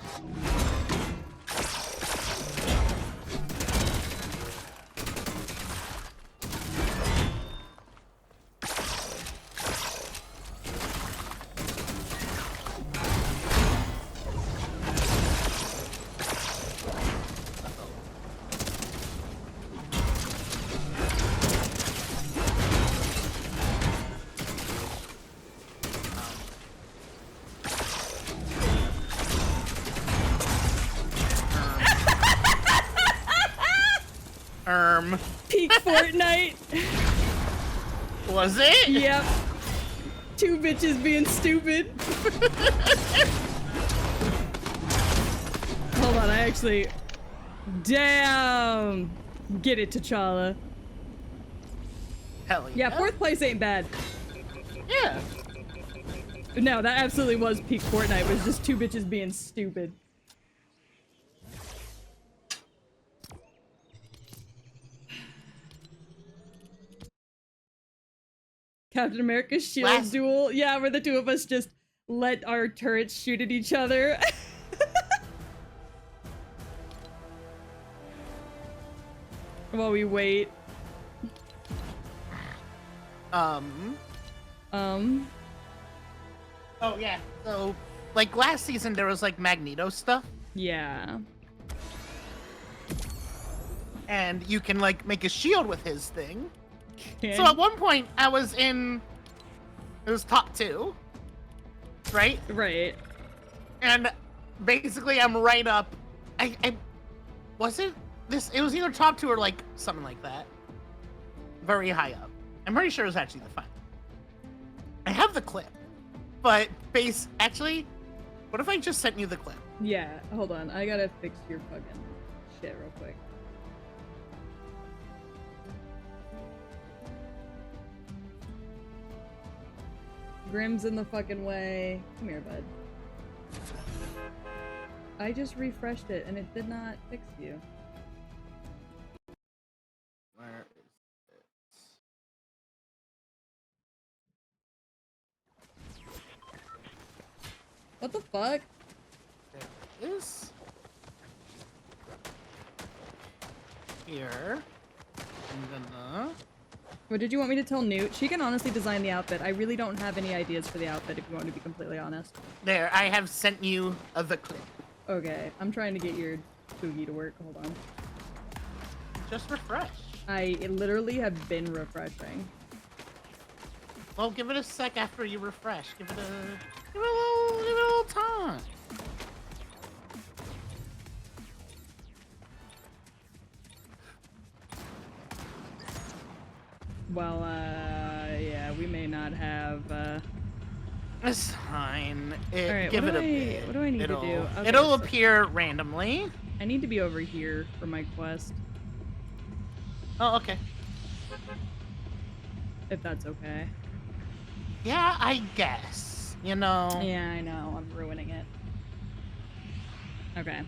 Peak Fortnite. Was it? Yep. Two bitches being stupid. Hold on, I actually... Damn! Get it, T'Challa. Hell yeah. Yeah, 4th place ain't bad. Yeah. No, that absolutely was peak Fortnite. It was just two bitches being stupid. Captain America's shield duel. Yeah, where the two of us just let our turrets shoot at each other. While we wait. Oh yeah. So, like last season, there was like Magneto stuff. Yeah. And you can like make a shield with his thing. Okay. So at one point, I was in. It was top 2, right? Right. And basically, I'm right up. I was it this? It was either top 2 or like something like that. Very high up. I'm pretty sure it was actually the final. I have the clip, but actually, what if I just sent you the clip? Yeah. Hold on. I gotta fix your fucking shit real quick. Grim's in the fucking way. Come here, bud. I just refreshed it and it did not fix you. Where is it? What the fuck? There it is. Here. I'm gonna... What did you want me to tell Newt? She can honestly design the outfit. I really don't have any ideas for the outfit, if you want me to be completely honest. There, I have sent you the clip. Okay, I'm trying to get your Boogie to work. Hold on. Just refresh. I literally have been refreshing. Well, give it a sec after you refresh. Give it a little time. Well, yeah, we may not have, It's fine. Alright, Give what it do a bit. what do I need to It'll- do? Okay, It'll so appear randomly. I need to be over here for my quest, Oh, okay. if that's okay. Yeah, I guess. You know. Yeah, I know, I'm ruining it. Okay.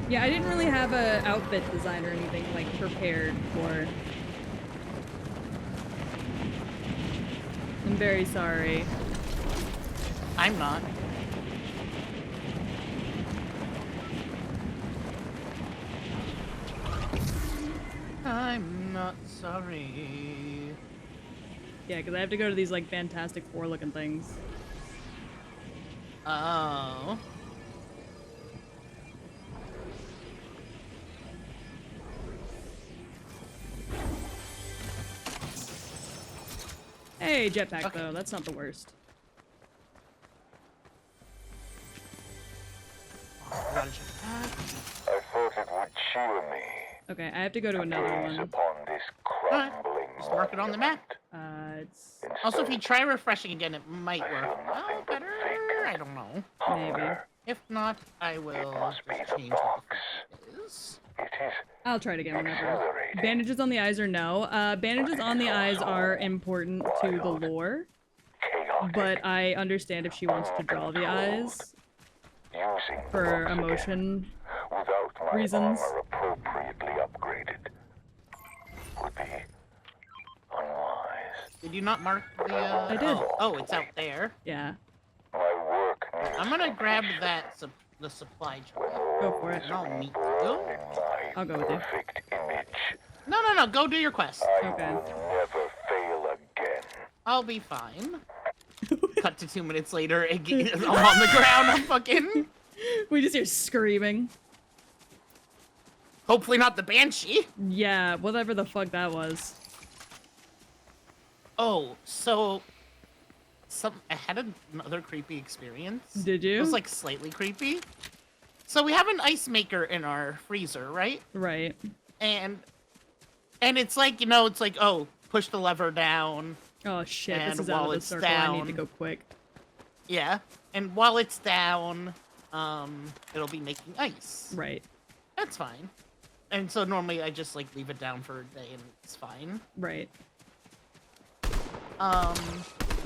Yeah, I didn't really have a outfit design or anything, like, prepared for. I'm very sorry. I'm not. I'm not sorry. Yeah, because I have to go to these, like, Fantastic Four looking things. Oh. Hey, jetpack, Okay. though. That's not the worst. I gotta check that. I thought it would cheer me. Okay, I have to go to another Gaze one. upon this crumbling Just mark it on the map. It's Also, if you try refreshing again, it might work. feel nothing Oh, but better? vacant. I don't know. maybe. If not, I will must be just the change box. what it is. It is I'll try it again whenever. exhilarating. Bandages on the eyes or no? Bandages on the eyes are important to the lore, Chaotic. but I understand if she wants to draw the eyes Using the for box again, emotion. without my reasons. armor appropriately upgraded would be unwise. Did you not mark the, I did. Oh, it's out there. Yeah, My work needs I'm gonna grab that, the supply jar. go for it. And I'll meet born you. in my I'll go with you. perfect image. No, go do your quest. I Okay. will never fail again. I'll be fine. Cut to 2 minutes later, Yggy is on the ground. I'm fucking... We just hear screaming. Hopefully not the Banshee. Yeah, whatever the fuck that was. Oh, so... I had another creepy experience. Did It you? was, like, slightly creepy. So we have an ice maker in our freezer, right? Right. And it's like, you know, it's like, oh, push the lever down. Oh shit, And this is out while of the it's circle. I need to down- go quick. Yeah. And while it's down, it'll be making ice. Right, That's fine. And so normally I just, like, leave it down for a day and it's fine. right. But-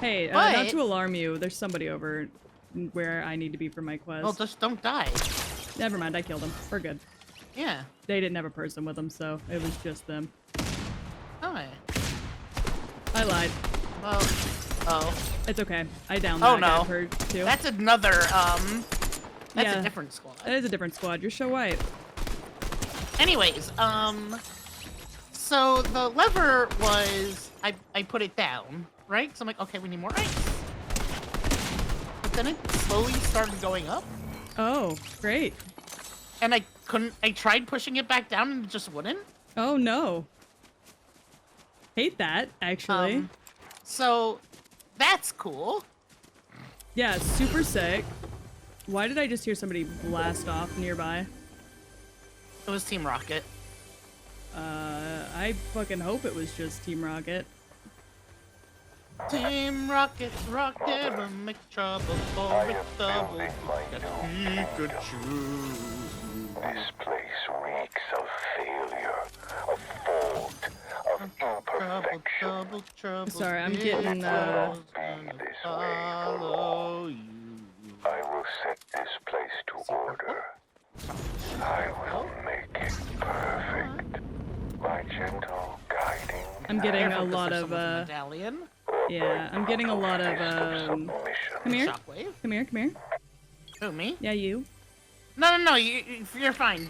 Hey, not to alarm you, there's somebody over where I need to be for my quest. Well, just don't die. Never mind, I killed them. We're good. Yeah. They didn't have a person with them, so it was just them. Alright. I lied. Well, oh. It's okay. I downed Oh, that guy no. for two. That's another, that's Yeah. a different squad. That is a different squad. You're so white. Anyways, so the lever was, I put it down, right? So I'm like, okay, we need more ice. But then it slowly started going up, Oh, great. and I tried pushing it back down and it just wouldn't. Oh no. Hate that, actually. So that's cool. Yeah, super sick. Why did I just hear somebody blast off nearby? It was Team Rocket. I fucking hope it was just Team Rocket. Team Rocket, Rocket will make trouble for I a am double. building my new kingdom. Pikachu. This place reeks of failure, of fault, of Trouble, imperfection. trouble, trouble. Sorry, I'm is getting, gonna Be this way for follow you. I will set this place to order. I will make it perfect. My gentle guiding. I'm getting a Careful, 'cause lot there's of, someone's medallion. yeah, I'm getting a lot of, Submission. come here, Shockwave. come here, come here. Who, me? Yeah, you. No, you're fine.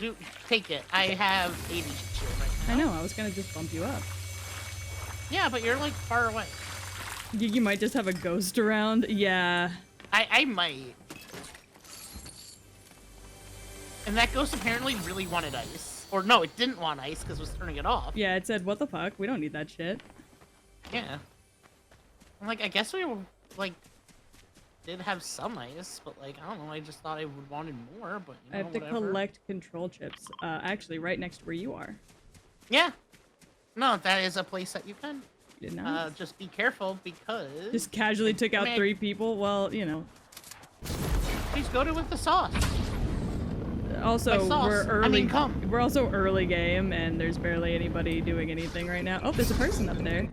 Take it. I have 80 shield right now. I know, I was gonna just bump you up. Yeah, but you're like far away. You might just have a ghost around. Yeah. I might. And that ghost apparently really wanted ice. Or no, it didn't want ice because it was turning it off. Yeah, it said, what the fuck? We don't need that shit. Yeah. I'm like, I guess we were, like, did have some ice, but like, I don't know, I just thought I would wanted more, but you know, I have to whatever. collect control chips. Actually, right next to where you are. Yeah. No, that is a place that you can. Did not. Just be careful because... Just casually took out Man. 3 people? Well, you know. Please go to with the sauce. Also, My sauce. we're early. I mean, come. We're also early game, and there's barely anybody doing anything right now. Oh, there's a person up there.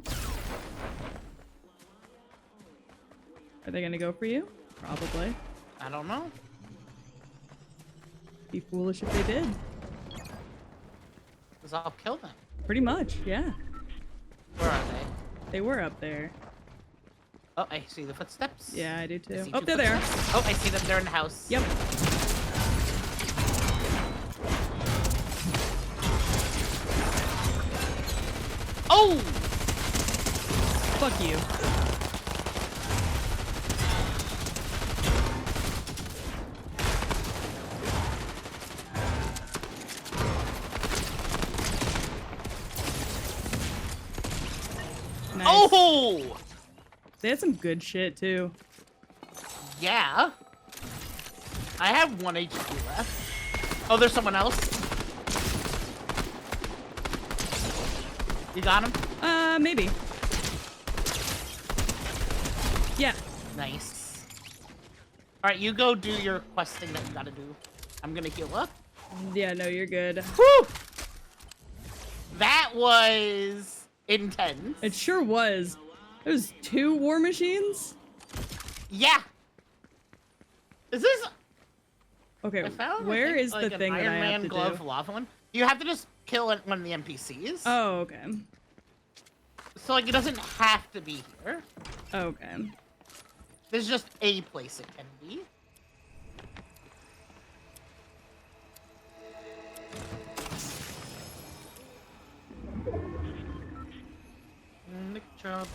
Are they gonna go for you? Probably. I don't know. Be foolish if they did. Because I'll kill them. Pretty much, yeah. Where are they? They were up there. Oh, I see the footsteps. Yeah, I do I too. see Oh, 2 they're there. footsteps. Oh, I see them. They're in the house. Yep. Oh! Fuck you. Nice. Oh! They had some good shit too. Yeah. I have 1 HP left. Oh, there's someone else. You got him? Maybe. Yeah. Nice. Alright, you go do your questing that you gotta do. I'm gonna heal up. Yeah, no, you're good. Whew! That was intense. It sure was. There's 2 war machines? Yeah. Is this... Okay, I found, where I think, is like, the an thing that I Iron have Man to glove do? lava one? You have to just kill one of the NPCs. Oh, okay. So, like, it doesn't have to be here. Okay. There's just a place it can be.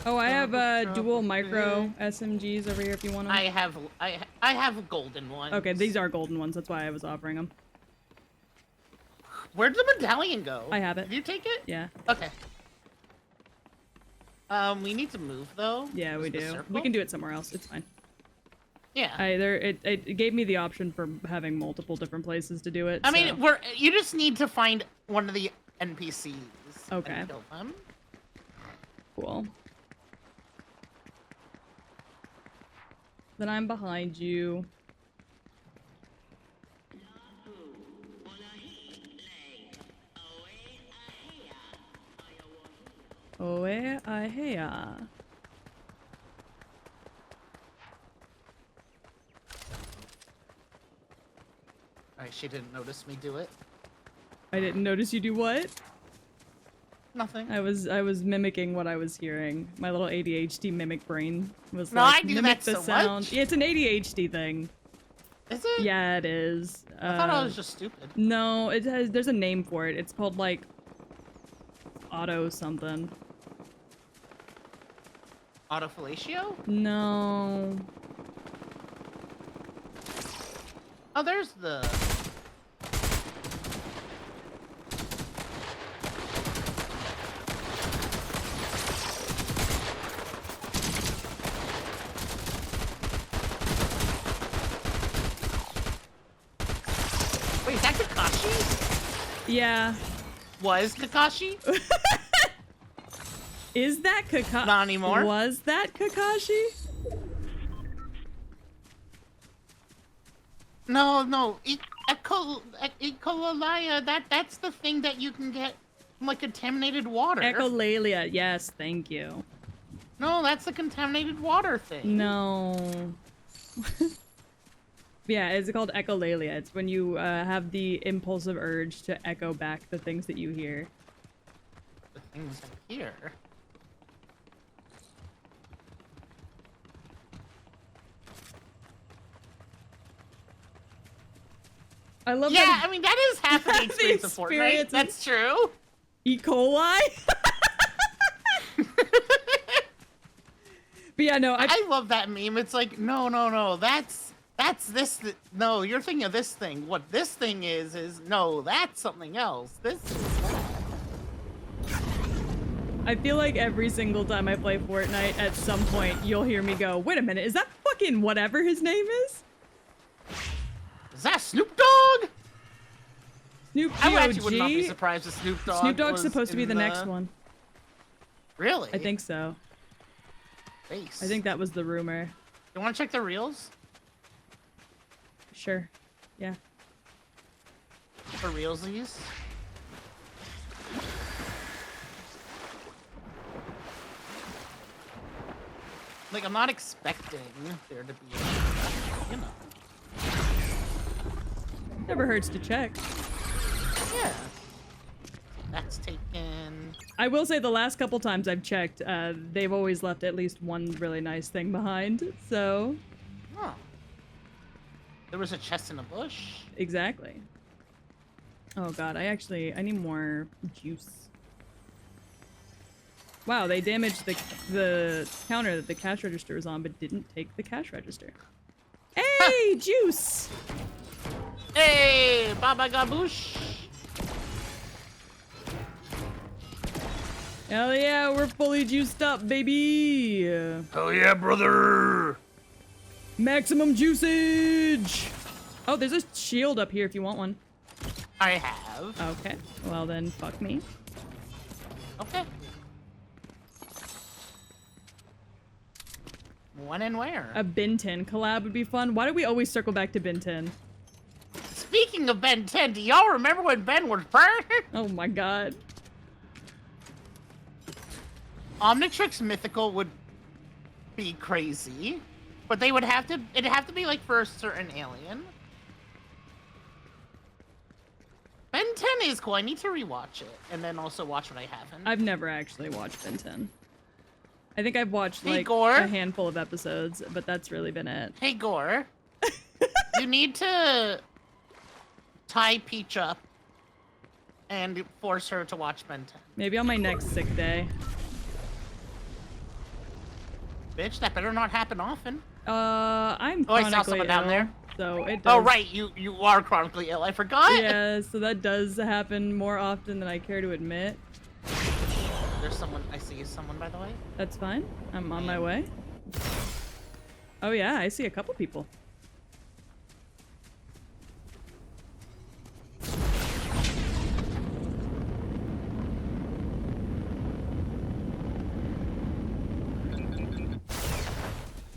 Oh, I have dual micro SMGs over here if you want them. I have golden ones. Okay, these are golden ones. That's why I was offering them. Where'd the medallion go? I have it. Did you take it? Yeah. Okay. We need to move though. Yeah, we Is the do. circle? We can do it somewhere else. It's fine. Yeah. It gave me the option for having multiple different places to do it. I so- mean, you just need to find one of the NPCs. Okay. And kill them. Cool. Then I'm behind you. Oe ahea. Alright, she didn't notice me do it. I didn't notice you do what? Nothing. I was mimicking what I was hearing. My little ADHD mimic brain was No, like, I do mimic that the so sound. much. Yeah, it's an ADHD thing. Is it? Yeah, it is. I thought I was just stupid. No, there's a name for it. It's called like auto something. Autofellatio? No. Oh, there's the... Wait, is that Kakashi? Yeah. Was Kakashi? Is that Kakashi? Not anymore. Was that Kakashi? No. Echolaya, that's the thing that you can get from, like, contaminated water. Echolalia. Yes, thank you. No, that's the contaminated water thing. No. Yeah, it's called echolalia. It's when you have the impulsive urge to echo back the things that you hear. The things I hear. I love Yeah, that. I mean, that is half of the The experience of Fortnite. experience. That's true. E. coli? But yeah, no, I love that meme. It's like, no. That's That's this. No, you're thinking of this thing. What this thing is no, that's something else. This is that. I feel like every single time I play Fortnite, at some point, you'll hear me go, wait a minute, is that fucking whatever his name is? Is that Snoop Dogg? Snoop I actually would not be G-O-G? surprised if Snoop Dogg. Snoop Dogg's was supposed to be in the next one. Really? I think so. Base. I think that was the rumor. You want to check the reels? Sure. Yeah. For realsies? Like, I'm not expecting there to be, you know. Never hurts to check. Yeah. That's taken. I will say the last couple times I've checked, they've always left at least one really nice thing behind, so... Oh. There was a chest in a bush. Exactly. Oh god, I need more juice. Wow, they damaged the counter that the cash register was on, but didn't take the cash register. Hey, juice! Hey, Baba Gaboosh. Hell yeah, we're fully juiced up, baby! Oh yeah, brother! Maximum juicage! Oh, there's a shield up here if you want one. I have. Okay, well then, fuck me. Okay. When and where? A Ben 10 collab would be fun. Why do we always circle back to Ben 10? Speaking of Ben 10, do y'all remember when Ben was burned? Oh my god. Omnitrix Mythical would be crazy, but they would have to, it'd have to be like for a certain alien. Ben 10 is cool. I need to rewatch it and then also watch what I haven't. I've never actually watched Ben 10. I think I've watched Hey, like Gore. a handful of episodes, but that's really been it. Hey, Gore. You need to tie Peach up and force her to watch Ben 10. Maybe on my next sick day. Bitch, that better not happen often. I'm Oh, I chronically saw someone down ill, there. so it does. Oh, right, you are chronically ill. I forgot. Yeah, so that does happen more often than I care to admit. There's someone. I see someone, by the way. That's fine. I'm on my way. Oh yeah, I see a couple people.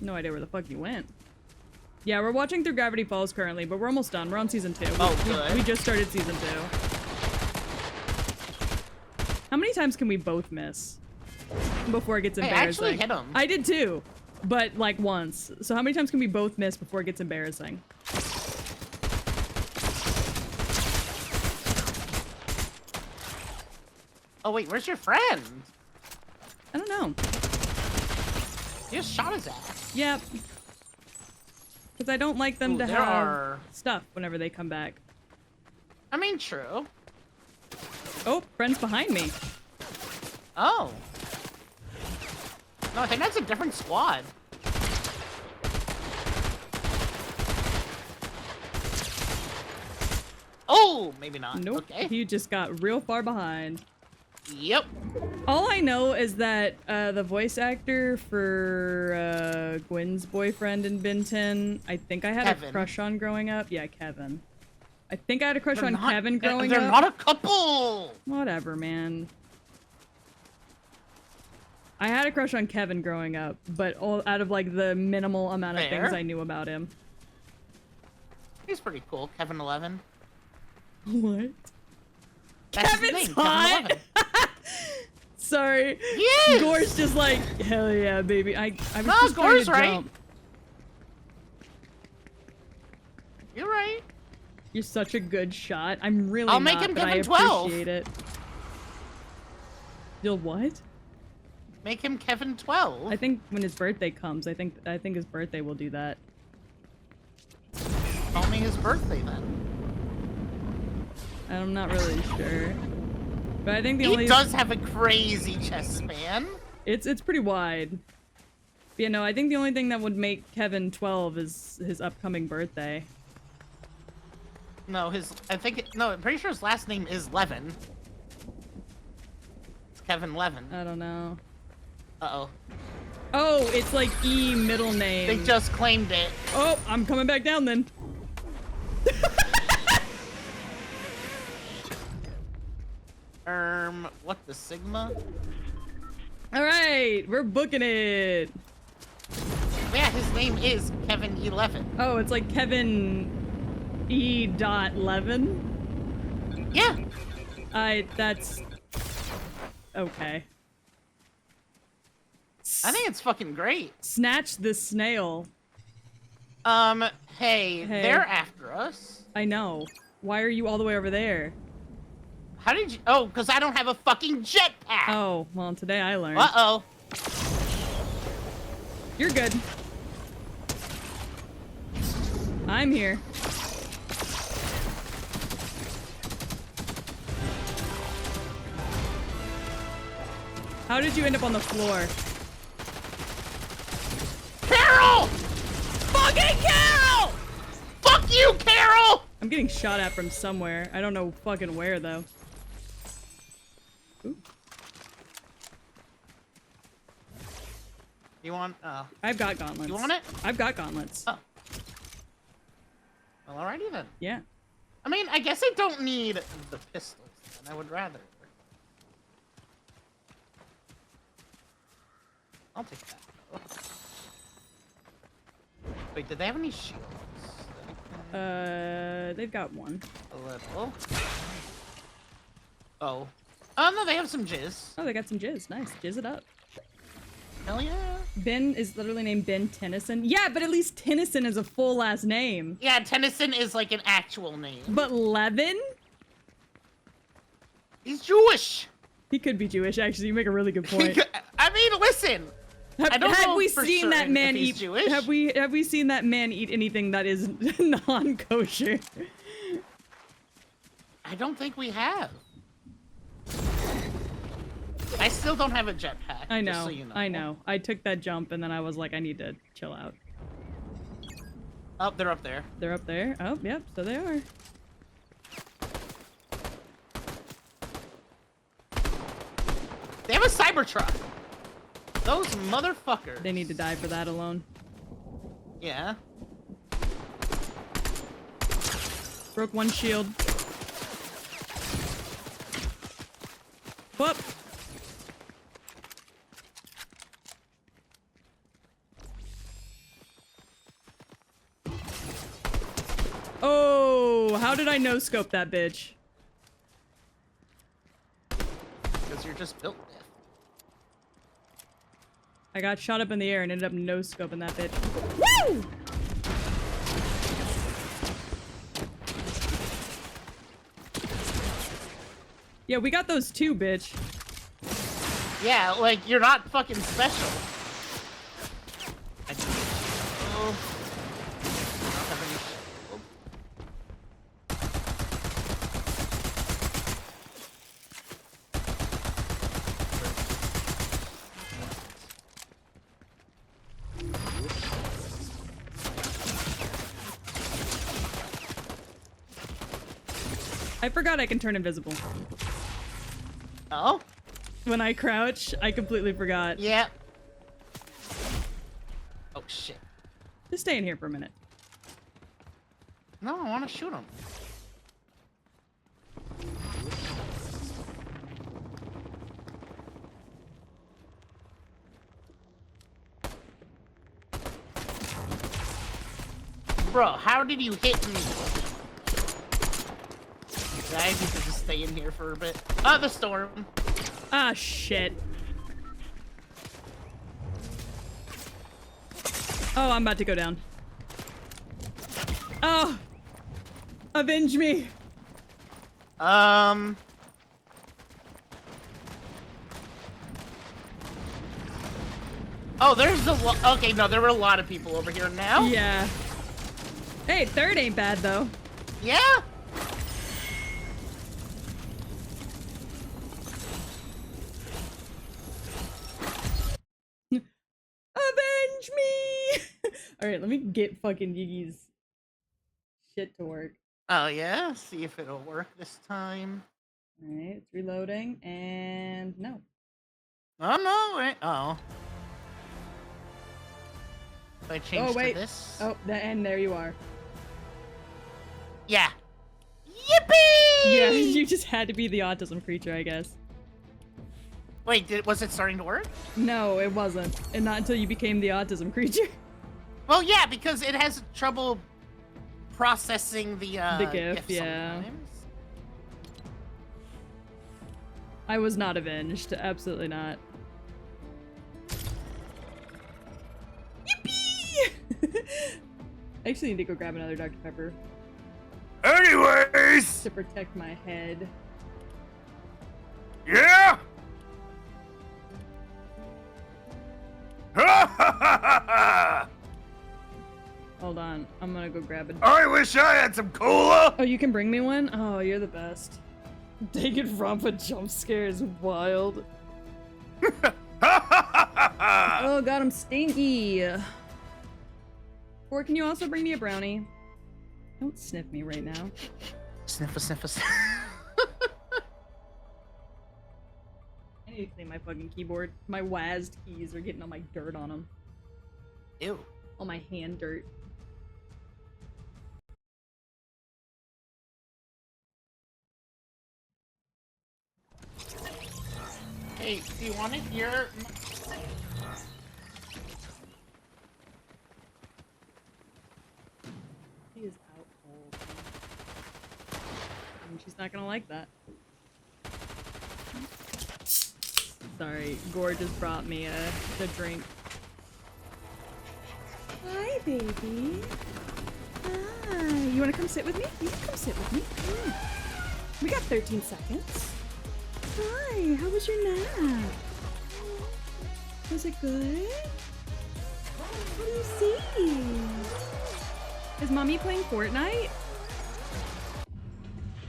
No idea where the fuck you went. Yeah, we're watching through Gravity Falls currently, but we're almost done. We're on season 2. Oh, good. We just started season 2. How many times can we both miss before it gets Hey, I embarrassing? actually hit him. I did too, but like once. So how many times can we both miss before it gets embarrassing? Oh wait, where's your friend? I don't know. You just shot his ass. Yep. Because I don't like them Ooh, to there have are- stuff whenever they come back. I mean, true. Oh, friend's behind me. Oh. No, I think that's a different squad. Oh, maybe not. Nope. Okay. He just got real far behind. Yep. All I know is that the voice actor for Gwen's boyfriend in Ben 10, I think I had Kevin. a crush on growing up. Yeah, Kevin. I think I had a crush They're on not- Kevin growing they're up. not a couple. Whatever, man. I had a crush on Kevin growing up, but all out of like the minimal amount of Fair. things I knew about him. He's pretty cool. Kevin 11. What? That's his Kevin's name, hot! Kevin 11. Sorry. He is! Gore's just like, hell yeah, baby. I was No, just trying Gore's to right. jump. You're right. You're such a good shot. I'm really I'll not, make him but I Kevin 12. appreciate it. You'll what? Make him Kevin 12. I think when his birthday comes, I think his birthday will do that. Call me his birthday then. I'm not really sure. But I think the He only does have a crazy chest span. it's pretty wide. You know, I think the only thing that would make Kevin 12 is his upcoming birthday. No, I'm pretty sure his last name is Levin. It's Kevin Levin. I don't know. Uh-oh. Oh, it's like E middle name. They just claimed it. Oh, I'm coming back down then. What the Sigma? All right, we're booking it. Yeah, his name is Kevin 11. Oh, it's like Kevin E. Levin. Yeah. That's okay. I think it's fucking great. Snatch the snail. Hey, they're after us. I know. Why are you all the way over there? How did you? Oh, because I don't have a fucking jetpack. Oh, well, today I learned. Uh-oh. You're good. I'm here. How did you end up on the floor? Carol! Fucking Carol! Fuck you, Carol! I'm getting shot at from somewhere. I don't know fucking where, though. Ooh. You want, I've got gauntlets. You want it? I've got gauntlets. Oh. Well, alrighty then. Yeah. I mean, I guess I don't need the pistols, then. I would rather. I'll take that, though. Wait, did they have any shields? They've got one. A little. Oh. Oh, no, they have some jizz. Oh, they got some jizz. Nice. Jizz it up. Hell yeah. Ben is literally named Ben Tennyson. Yeah, but at least Tennyson is a full last name. Yeah, Tennyson is like an actual name. But Levin? He's Jewish. He could be Jewish, actually. You make a really good point. I mean, listen. I don't Have know we for seen that certain man if he's eat? Jewish. Have we seen that man eat anything that is non-kosher? I don't think we have. I still don't have a jetpack. I know. Just so you know. I know. I took that jump and then I was like, I need to chill out. Oh, they're up there. They're up there. Oh, yep. So they are. They have a Cybertruck. Those motherfuckers. They need to die for that alone. Yeah. Broke one shield. Whoop. Oh, how did I no-scope that bitch? Because you're just built different. I got shot up in the air and ended up no-scoping that bitch. Woo! Yeah, we got those too, bitch. Yeah, like, you're not fucking special. I don't have any shield. I forgot I can turn invisible. Oh? When I crouch, I completely forgot. Yeah. Oh, shit. Just stay in here for a minute. No, I want to shoot him. Bro, how did you hit me? I need to just stay in here for a bit. Oh, the storm. Ah, shit. Oh, I'm about to go down. Oh! Avenge me! Oh, there's a lot. Okay, no, there were a lot of people over here now. Yeah. Hey, third ain't bad, though. Yeah? Avenge Alright, let me get fucking Yggy's shit to work. Oh yeah, see if it'll work this time. Alright, it's reloading, and no. Oh no! Wait. Oh. If I change Oh, wait. to this. Oh, and there you are. Yeah. Yippee! Yeah, you just had to be the autism creature, I guess. Wait, was it starting to work? No, it wasn't. And not until you became the autism creature. Well, yeah, because it has trouble processing the GIF, yeah. sometimes. I was not avenged. Absolutely not. Yippee! I actually need to go grab another Dr. Pepper Anyways! to protect my head. Yeah! Ha ha ha ha! Hold on. I'm gonna go grab it. I wish I had some cola! Oh, you can bring me one? Oh, you're the best. David Rompa jump scare is wild. Oh god, I'm stinky. Or can you also bring me a brownie? Don't sniff me right now. Sniffa, sniffa, sniffa. I need to clean my fucking keyboard. My WASD keys are getting all my dirt on them. Ew. All my hand dirt. Hey, do you want to hear? She is out cold. And she's not gonna like that. Sorry, Gore just brought me the drink. Hi, baby. Hi. You wanna come sit with me? You can come sit with me. Come on. We got 13 seconds. Hi, how was your nap? Was it good? What do you see? Is mommy playing Fortnite?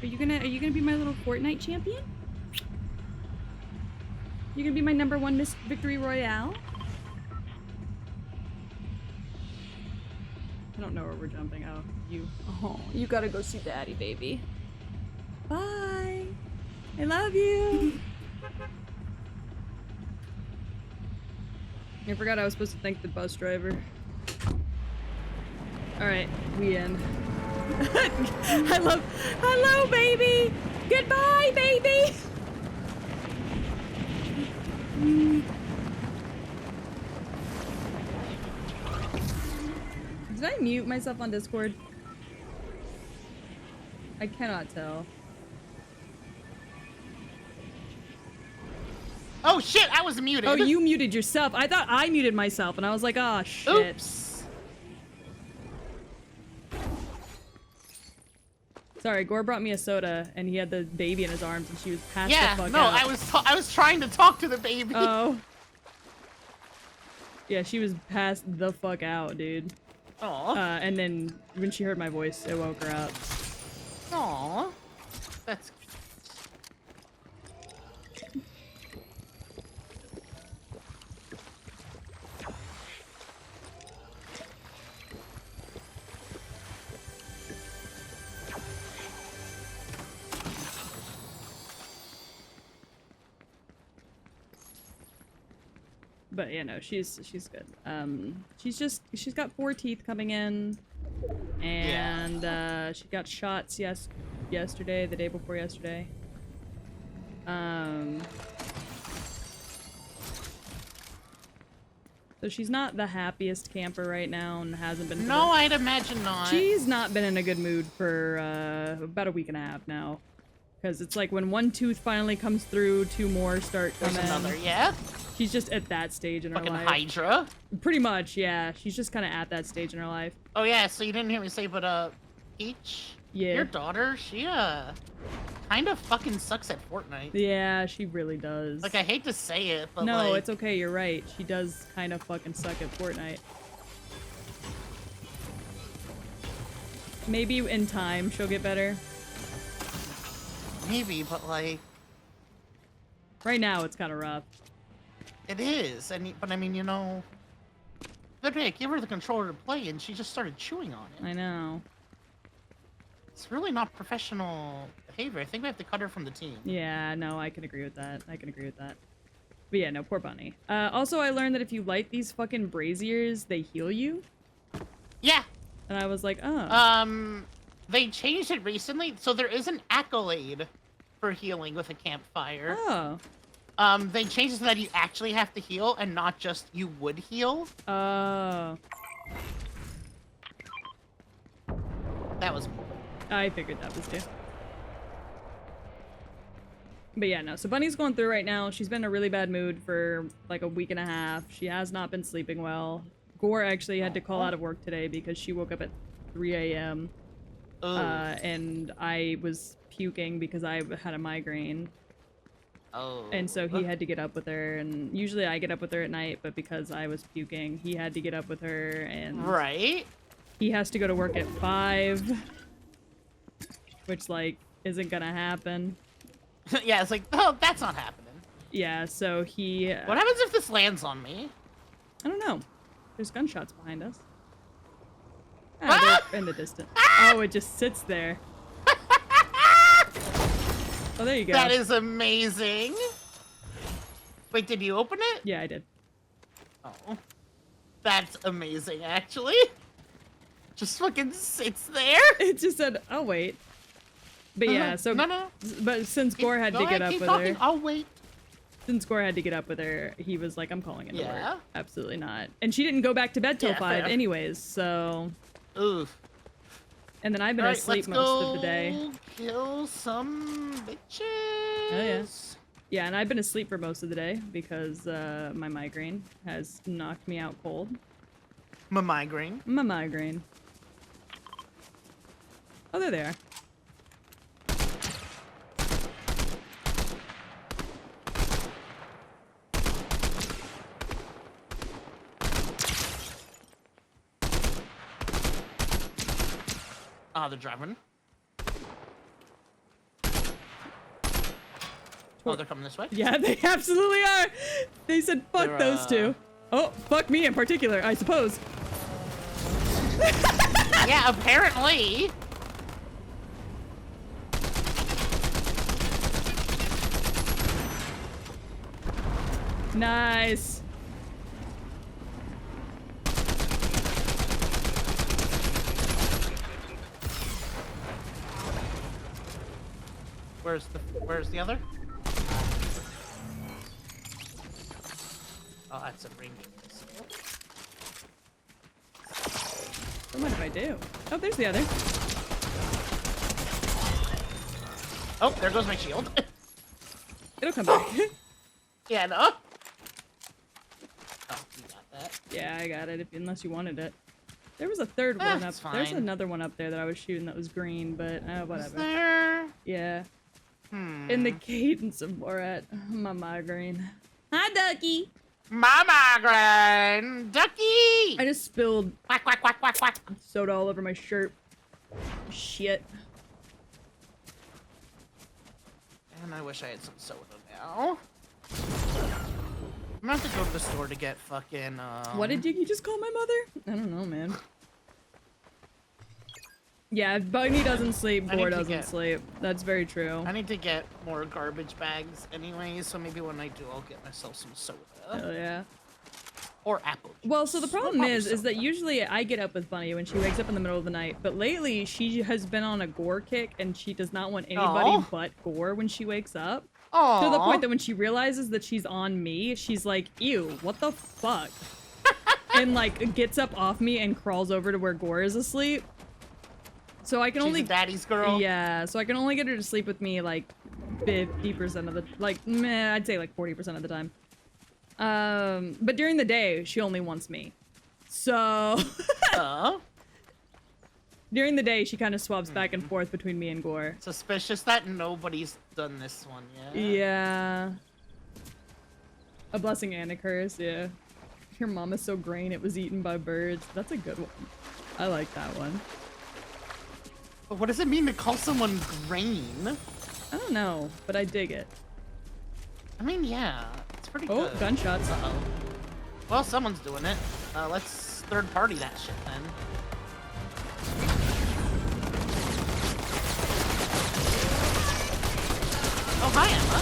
Are you gonna be my little Fortnite champion? You gonna be my #1 Miss Victory Royale? I don't know where we're jumping. Oh, you gotta go see daddy, baby. Bye. I love you. I forgot I was supposed to thank the bus driver. Alright, we end. Hello, baby! Goodbye, baby! Did I mute myself on Discord? I cannot tell. Oh shit! I was muted. Oh, you muted yourself. I thought I muted myself, and I was like, ah, shit. Oops. Sorry, Gore brought me a soda, and he had the baby in his arms, and she was passed Yeah, the fuck no, out. I was trying to talk to the baby. Oh. Yeah, she was passed the fuck out, dude. Aw. And then when she heard my voice, it woke her up. Aw. That's. But yeah, no, she's good. She's got 4 teeth coming in, and she got shots yesterday, the day before yesterday. So she's not the happiest camper right now, and hasn't been. No, I'd imagine not. She's not been in a good mood for about a week and a half now, because it's like when one tooth finally comes through, 2 more start coming. There's another, yeah. She's just at that stage in her Fucking life. Hydra. Pretty much, yeah. She's just kind of at that stage in her life. Oh yeah, so you didn't hear me say, but Peach. Yeah. Your daughter, she kind of fucking sucks at Fortnite. Yeah, she really does. Like I hate to say it, but no, like, it's okay. You're right. She does kind of fucking suck at Fortnite. Maybe in time she'll get better. maybe, but like Right now it's kind of rough. it is, but I mean, you know, Literally, I gave her the controller to play, and she just started chewing on it. I know. It's really not professional behavior. I think we have to cut her from the team. Yeah, no, I can agree with that. But yeah, no, poor bunny. Also, I learned that if you light these fucking braziers, they heal you. Yeah. And I was like, oh. They changed it recently, so there is an accolade for healing with a campfire. Oh. They changed it so that you actually have to heal and not just you would heal. Oh. That was... I figured that was too. But yeah, no. So Bunny's going through right now. She's been in a really bad mood for like a week and a half. She has not been sleeping well. Gore actually had to call out of work today because she woke up at 3 a.m. And I was puking because I had a migraine. Oh. And so he had to get up with her, and usually I get up with her at night, but because I was puking, he had to get up with her, and... Right. He has to go to work at 5. Which, like, isn't gonna happen. Yeah, it's like, oh, that's not happening. Yeah, so he... What happens if this lands on me? I don't know. There's gunshots behind us. Ah! They're in the distance. Oh, it just sits there. Oh, there you go. That is amazing. Wait, did you open it? Yeah, I did. Oh. That's amazing, actually. Just fucking sits there. It just said, oh, wait. But yeah, so... No. But since Gore had to Go get ahead, up keep with talking. her... I'll wait. Since Gore had to get up with her, he was like, I'm calling into Yeah? work. Absolutely not. And she didn't go back to bed till Yeah, 5 fair. anyways, so... Oof. And then I've been Alright, asleep let's most of the go day. Kill some bitches. Oh, yeah. Yeah, and I've been asleep for most of the day because my migraine has knocked me out cold. My migraine. My migraine. Oh, there they are. Ah, they're driving. Oh, they're coming this way? Yeah, they absolutely are! They said fuck They're, those two. Oh, fuck me in particular, I suppose. Yeah, apparently. Nice. Where's the other? Oh, that's a ranged missile. So what if I do? Oh, there's the other. Oh, there goes my shield. It'll come back. Yeah, no. Oh, you got that. Yeah, I got it, unless you wanted it. There was a third Eh, one up. it's There's fine. another one up there that I was shooting that was green, but Is whatever. there? Yeah. Hmm. In the cadence of Borat. My migraine. Hi, Ducky! My migraine! Ducky! I just spilled Quack, quack, quack, quack, quack. soda all over my shirt. Shit. And I wish I had some soda now. I'm gonna have to go to the store to get fucking, What did you just call my mother? I don't know, man. Yeah, if Bunny doesn't sleep, I need Gore to doesn't get- sleep. That's very true. I need to get more garbage bags anyway, so maybe when I do, I'll get myself some soda. Oh, yeah. Or apple juice. Well, so the Or problem probably is that soda. usually I get up with Bunny when she wakes up in the middle of the night, but lately she has been on a Gore kick and she does not want anybody Aw. but Gore when she wakes up. Aww. To the point that when she realizes that she's on me, she's like, ew, what the fuck? And like gets up off me and crawls over to where Gore is asleep. So I can She's only a daddy's girl. Yeah, so I can only get her to sleep with me like 50% of the I'd say like 40% of the time. But during the day, she only wants me. So during the day, she kind of swaps back and forth between me and Gore. Suspicious that nobody's done this one yet. Yeah. A blessing and a curse, yeah. Your mama's so green it was eaten by birds. That's a good one. I like that one. But what does it mean to call someone green? I don't know, but I dig it. I mean, yeah, it's pretty Oh, good. gunshots. Uh-oh. Well, someone's doing it. Let's third party that shit then. Oh, hi, Emma.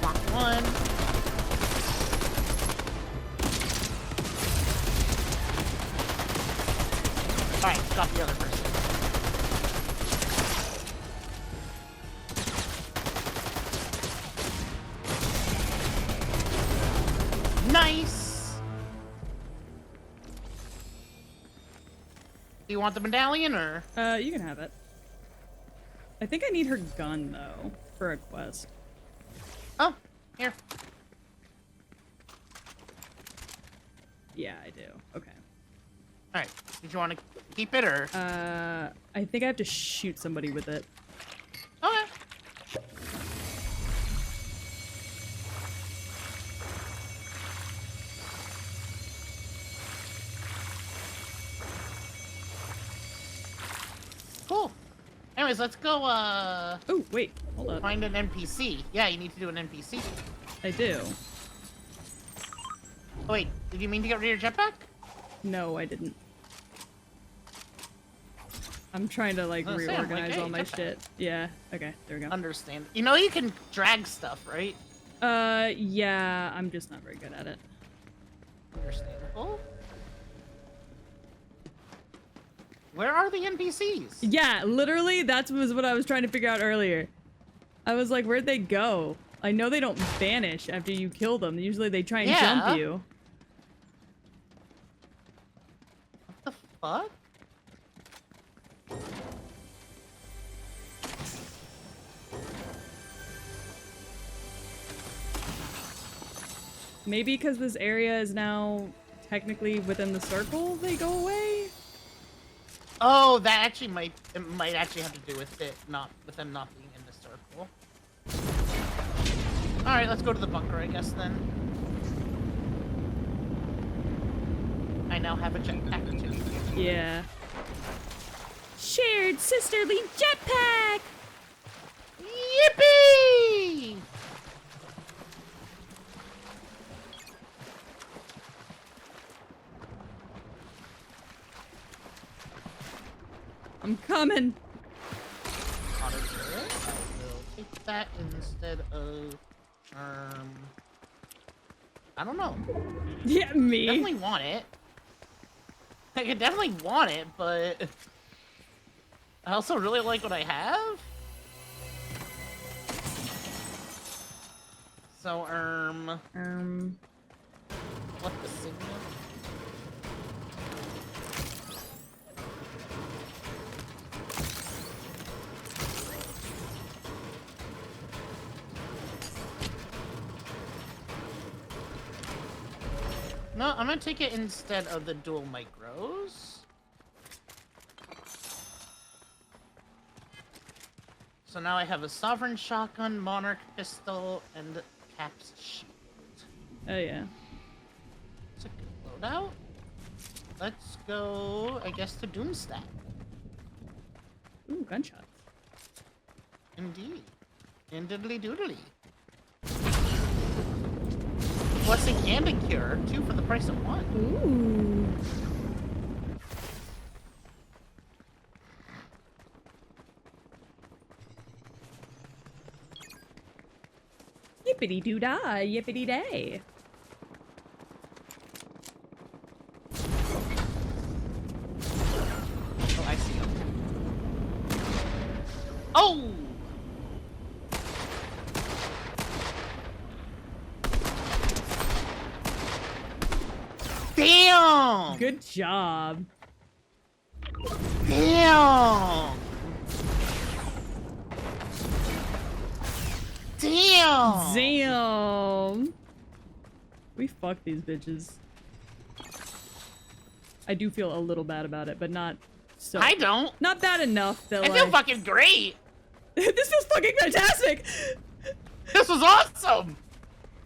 Lock one. Alright, got the other person. Nice! Do you want the medallion, or? You can have it. I think I need her gun, though, for a quest. Oh, here. Yeah, I do. Okay. Alright, did you want to keep it, or? I think I have to shoot somebody with it. Okay. Cool. Anyways, let's go, Oh, wait. Hold up. find an NPC. Yeah, you need to do an NPC. I do. Oh, wait, did you mean to get rid of your jetpack? No, I didn't. I'm trying to, like, I was gonna say, I'm like, reorganize hey, all my jetpack. shit. Yeah. Okay, there we go. Understand. You know you can drag stuff, right? Yeah, I'm just not very good at it. Understandable. Where are the NPCs? Yeah, literally, was what I was trying to figure out earlier. I was like, where'd they go? I know they don't vanish after you kill them. Usually they try and jump you. What the fuck? Maybe because this area is now technically within the circle, they go away? Oh, that actually might actually have to do with it, not with them not being in the circle. All right, let's go to the bunker, I guess then. I now have a jetpack too. Yeah. Shared sisterly jetpack! Yippee! I'm coming. I will take that instead of I don't know. Yeah, me. Definitely want it. I could definitely want it, but I also really like what I have. So, what the signal? No, I'm gonna take it instead of the dual micros. So now I have a Sovereign Shotgun, Monarch Pistol, and Cap's Shield. Oh, yeah. It's a good loadout. Let's go, I guess, to Doomstack. Ooh, gunshots. Indeed. And diddly doodly. Blessing and a cure, 2 for the price of 1. Ooh. Yippity doo dah, yippity day. Oh, I see him. Oh! Damn! Good job. Damn! Damn! Damn. We fucked these bitches. I do feel a little bad about it, but not so. I don't. Not bad enough that I feel fucking great. This feels fucking fantastic. This was awesome.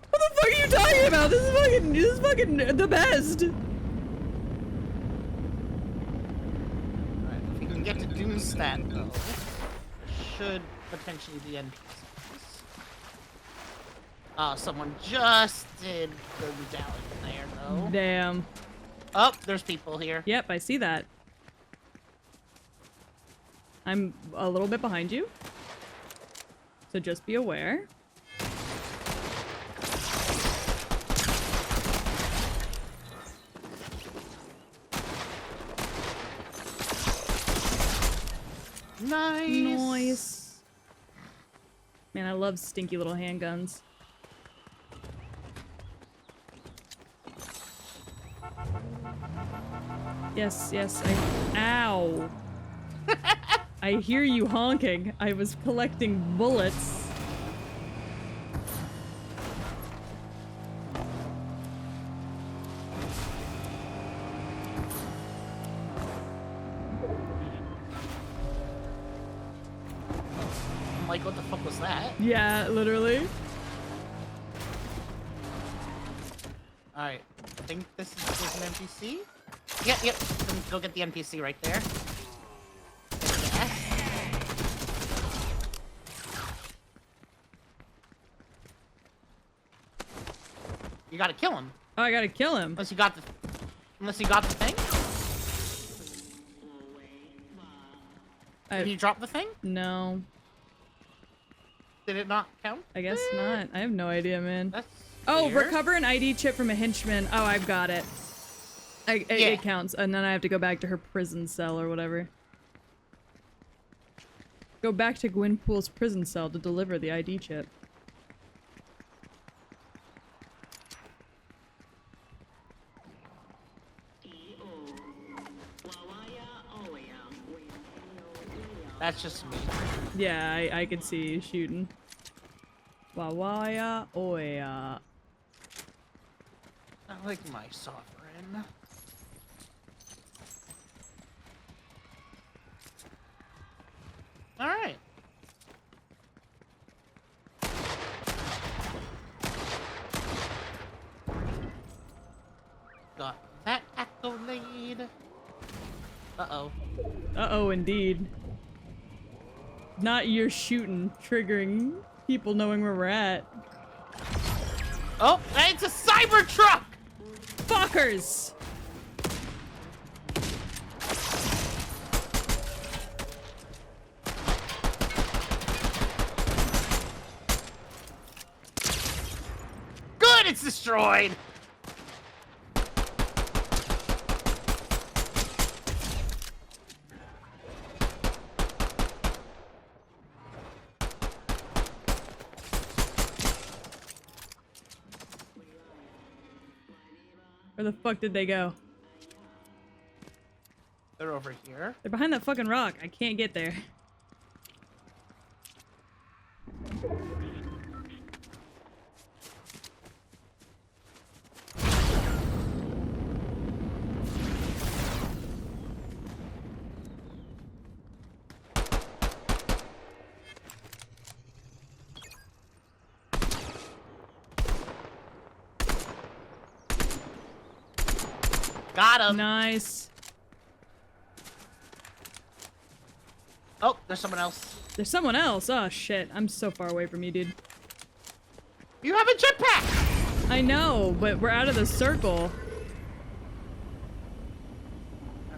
What the fuck are you talking about? This is fucking the best. Alright, if we can get to Doomstat though, should potentially be NPCs. Someone just did the medallion there, though. Damn. Oh, there's people here. Yep, I see that. I'm a little bit behind you. So just be aware. Nice. Nice. Man, I love stinky little handguns. Yes, yes, ow. I hear you honking. I was collecting bullets. I'm like, what the fuck was that? Yeah, literally. Alright, I think this is an NPC. Yep, yep. Go get the NPC right there. Yeah. You gotta kill him. Oh, I gotta kill him. Unless you got the thing. Did you drop the thing? No. Did it not count? I guess not. I have no idea, man. That's Oh, weird. recover an ID chip from a henchman. Oh, I've got it. It counts. And then I have to go back to her prison cell or whatever. Go back to Gwynpool's prison cell to deliver the ID chip. That's just me. Yeah, I could see you shooting. Wawaya oya. I like my sovereign. Alright. Got that accolade. Uh-oh. Uh-oh, indeed. Not your shooting triggering people knowing where we're at. Oh, it's a cyber truck! Fuckers! Good, it's destroyed! Where the fuck did they go? They're over here. They're behind that fucking rock. I can't get there. Got him! Nice. Oh, there's someone else. There's someone else. Oh shit. I'm so far away from you, dude. You have a jetpack! I know, but we're out of the circle.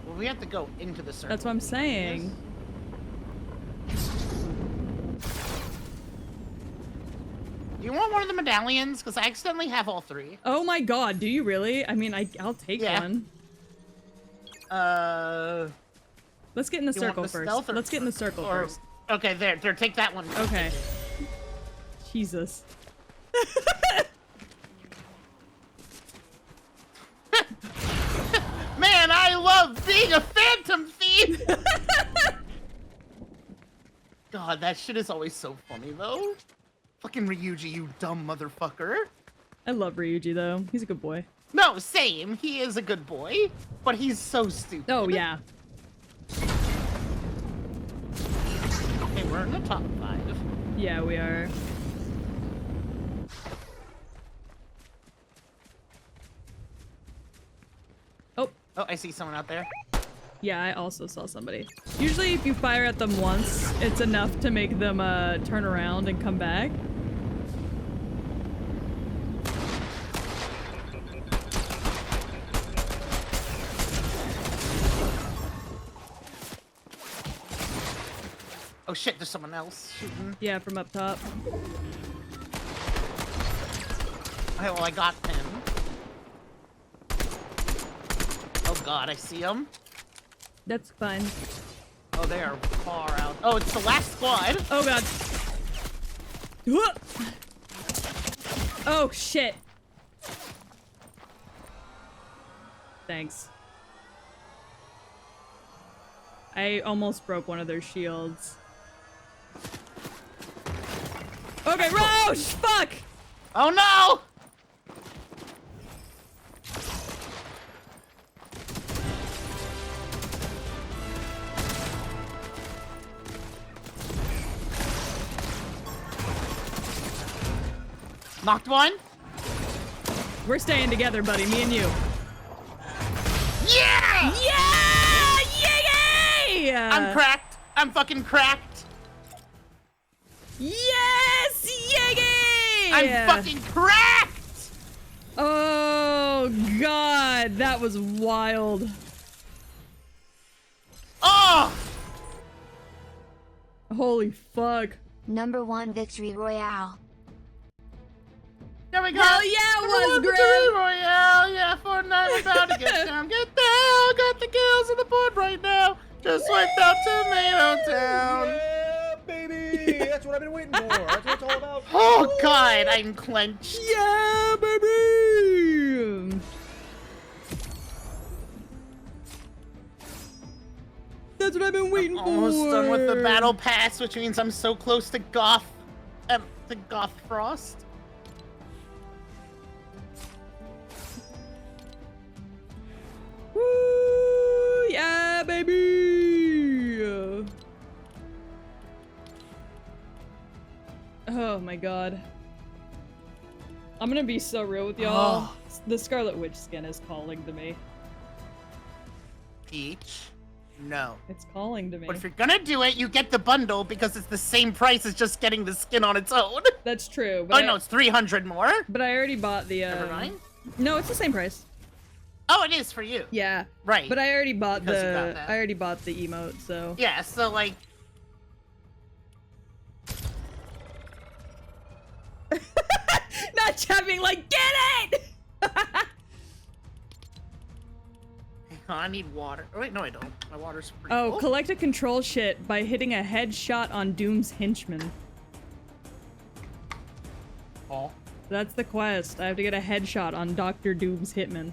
Well, we have to go into the circle. That's what I'm saying. Do you want one of the medallions? Because I accidentally have all three. Oh my god, do you really? I mean, I'll take one. Let's get in the You want circle the first. stealth or- Let's get in the circle first. Okay, there, take that one. Okay. Jesus. Man, I love being a phantom thief! God, that shit is always so funny, though. Fucking Ryuji, you dumb motherfucker. I love Ryuji, though. He's a good boy. No, same. He is a good boy, but he's so stupid. Oh, yeah. Okay, we're in the top 5. Yeah, we are. Oh. Oh, I see someone out there. Yeah, I also saw somebody. Usually if you fire at them once, it's enough to make them turn around and come back. Oh shit, there's someone else shooting. Yeah, from up top. Okay, well, I got him. Oh god, I see him. That's fine. Oh, they are far out. Oh, it's the last squad. Oh god. Oh shit. Thanks. I almost broke one of their shields. Okay, Roche! Fuck! Oh no! Knocked one. We're staying together, buddy. Me and you. Yeah! Yeah! Yay! I'm cracked. I'm fucking cracked. Yes! Yay! I'm fucking cracked! Oh god, that was wild. Oh! Holy fuck. #1 victory royale. There we go. Hell yeah, it was, Victory Grim. Royale, yeah, Fortnite about to get down, get down, got the kills on the board right now. Just wiped out Tomato Town. Yeah, baby! That's what I've been waiting for. That's what it's all about. Oh god, I'm clenched. Yeah, baby! That's what I've been waiting for. Almost done with the battle pass, which means I'm so close to Goth Frost. Woo! Yeah, baby! Oh my god. I'm gonna be so real with y'all. The Scarlet Witch skin is calling to me. Peach, no. It's calling to me. But if you're gonna do it, you get the bundle because it's the same price as just getting the skin on its own. That's true. Oh But no, it's 300 more. But I already bought the. Never mind. No, it's the same price. Oh, it is for you. Yeah. Right. But I already bought Because you got the. that. I already bought the emote, so. Yeah, so like. Not chapping like get it. I need water. Oh, wait, no, I don't. My water's pretty Oh, full. collect a control shit by hitting a headshot on Doom's henchman. Oh. That's the quest. I have to get a headshot on Dr. Doom's hitman.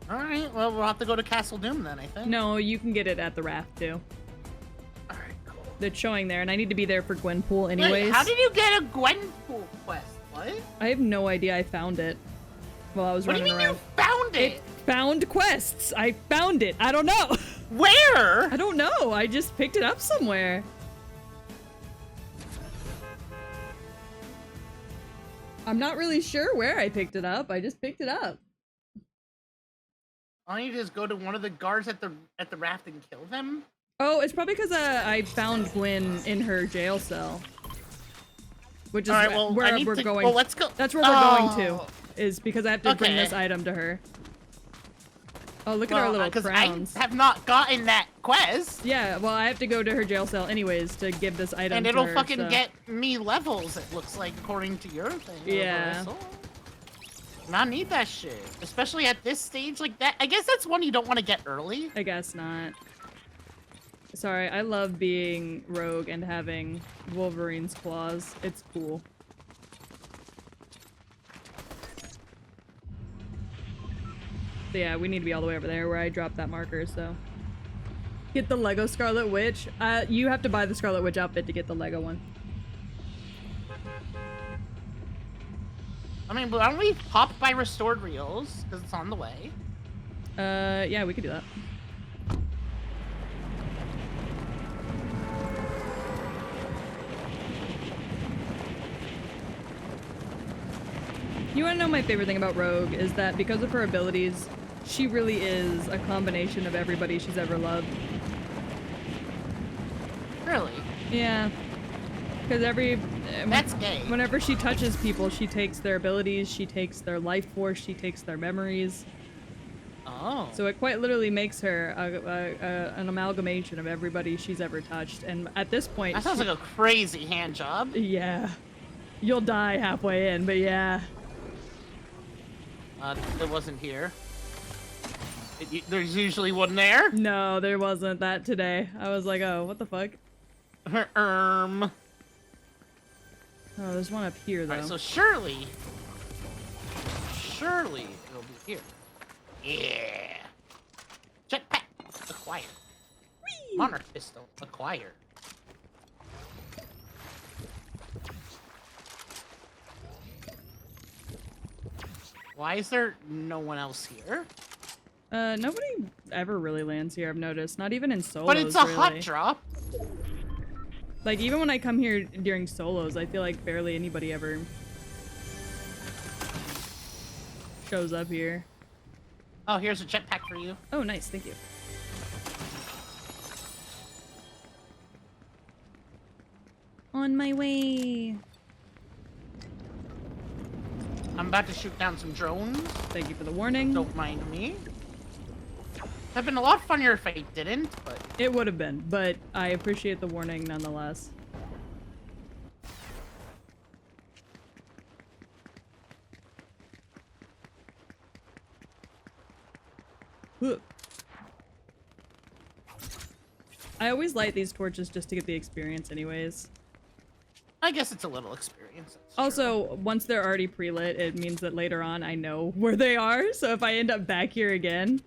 Alright, well, we'll have to go to Castle Doom then, I think. No, you can get it at the raft too. Alright, cool. They're showing there, and I need to be there for Gwenpool anyways. Wait, how did you get a Gwenpool quest? What? I have no idea. I found it while I was What do running you mean around. you found it? It found quests. I found it. I don't know. Where? I don't know. I just picked it up somewhere. I'm not really sure where I picked it up. I just picked it up. All you do is go to one of the guards at the raft and kill them? Oh, it's probably because I found Gwen in her jail cell. Which is All right, well, where I need we're to, going. Well, let's go. That's where we're going to. Oh. Is because I have to bring Okay. this item to her. Oh, look at our little crowns. I have not gotten that quest. Yeah, well, I have to go to her jail cell anyways to give this item And to it'll her, fucking so. get me levels, it looks like, according to your thing. Yeah. And I need that shit. Especially at this stage like that. I guess that's one you don't want to get early. I guess not. Sorry, I love being rogue and having Wolverine's claws. It's cool. But yeah, we need to be all the way over there where I dropped that marker, so. Get the Lego Scarlet Witch. You have to buy the Scarlet Witch outfit to get the Lego one. I mean, why don't we pop by Restored Reels? Because it's on the way. Yeah, we could do that. You wanna know my favorite thing about Rogue is that because of her abilities, she really is a combination of everybody she's ever loved. Really? Yeah. Because That's gay. whenever she touches people, she takes their abilities, she takes their life force, she takes their memories. Oh. So it quite literally makes her an amalgamation of everybody she's ever touched. And at this point, That sounds like a crazy hand job. yeah, you'll die halfway in, but yeah. It wasn't here. There's usually one there. No, there wasn't that today. I was like, oh, what the fuck? Oh, there's one up here though. Alright, so surely it'll be here. Yeah. Jetpack acquired. Monarch pistol acquired. Why is there no one else here? Nobody ever really lands here, I've noticed. Not even in solos, But it's a really. hot drop. Like, even when I come here during solos, I feel like barely anybody ever shows up here. Oh, here's a jetpack for you. Oh, nice, thank you. On my way. I'm about to shoot down some drones. Thank you for the warning. Don't mind me. That'd been a lot funnier if I didn't, but... It would have been, but I appreciate the warning nonetheless. Ugh. I always light these torches just to get the experience anyways. I guess it's a little experience. That's Also, true. once they're already pre-lit, it means that later on I know where they are, so if I end up back here again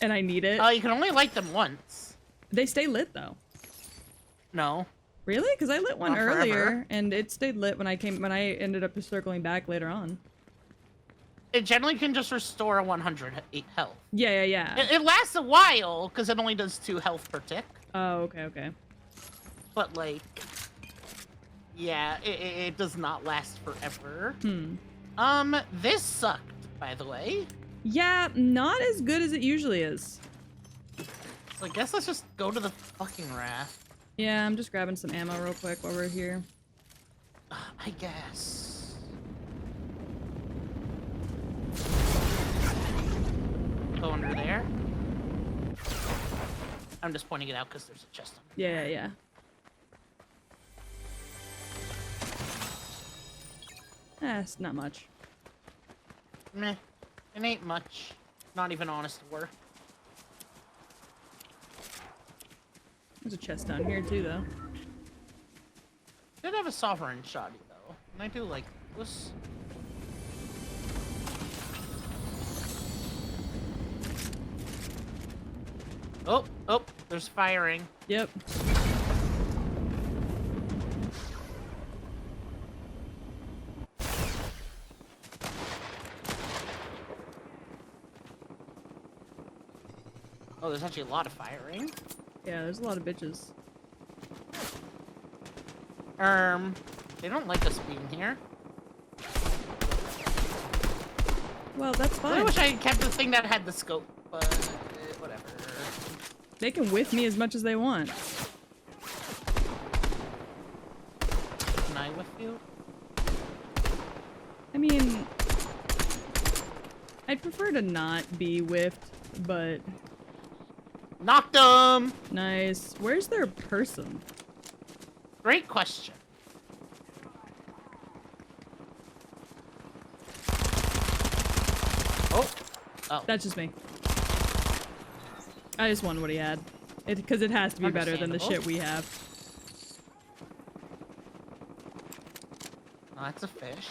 and I need it... You can only light them once. They stay lit though. No. Really? Because I lit one Not forever. earlier and it stayed lit when I ended up circling back later on. It generally can just restore 108 health. Yeah. It lasts a while, because it only does 2 health per tick. Oh, okay. But, like... Yeah, it does not last forever. This sucked, by the way. Yeah, not as good as it usually is. So I guess let's just go to the fucking raft. Yeah, I'm just grabbing some ammo real quick while we're here. I guess. Go under there. I'm just pointing it out because there's a chest under there. Yeah. It's not much. Meh. It ain't much. Not even honest to work. There's a chest down here too, though. Did have a sovereign shoddy though, and I do like this. Oh, there's firing. Yep. Oh, there's actually a lot of firing. Yeah, there's a lot of bitches. They don't like us being here. Well, that's I fine. wish I had kept the thing that had the scope, but whatever. They can whiff me as much as they want. Can I with you? I mean, I'd prefer to not be whiffed, but... Knocked him! Nice. Where's their person? Great question. Oh. That's just me. I just wanted what he had. Because it has to be better than the shit we have. Oh, that's a fish.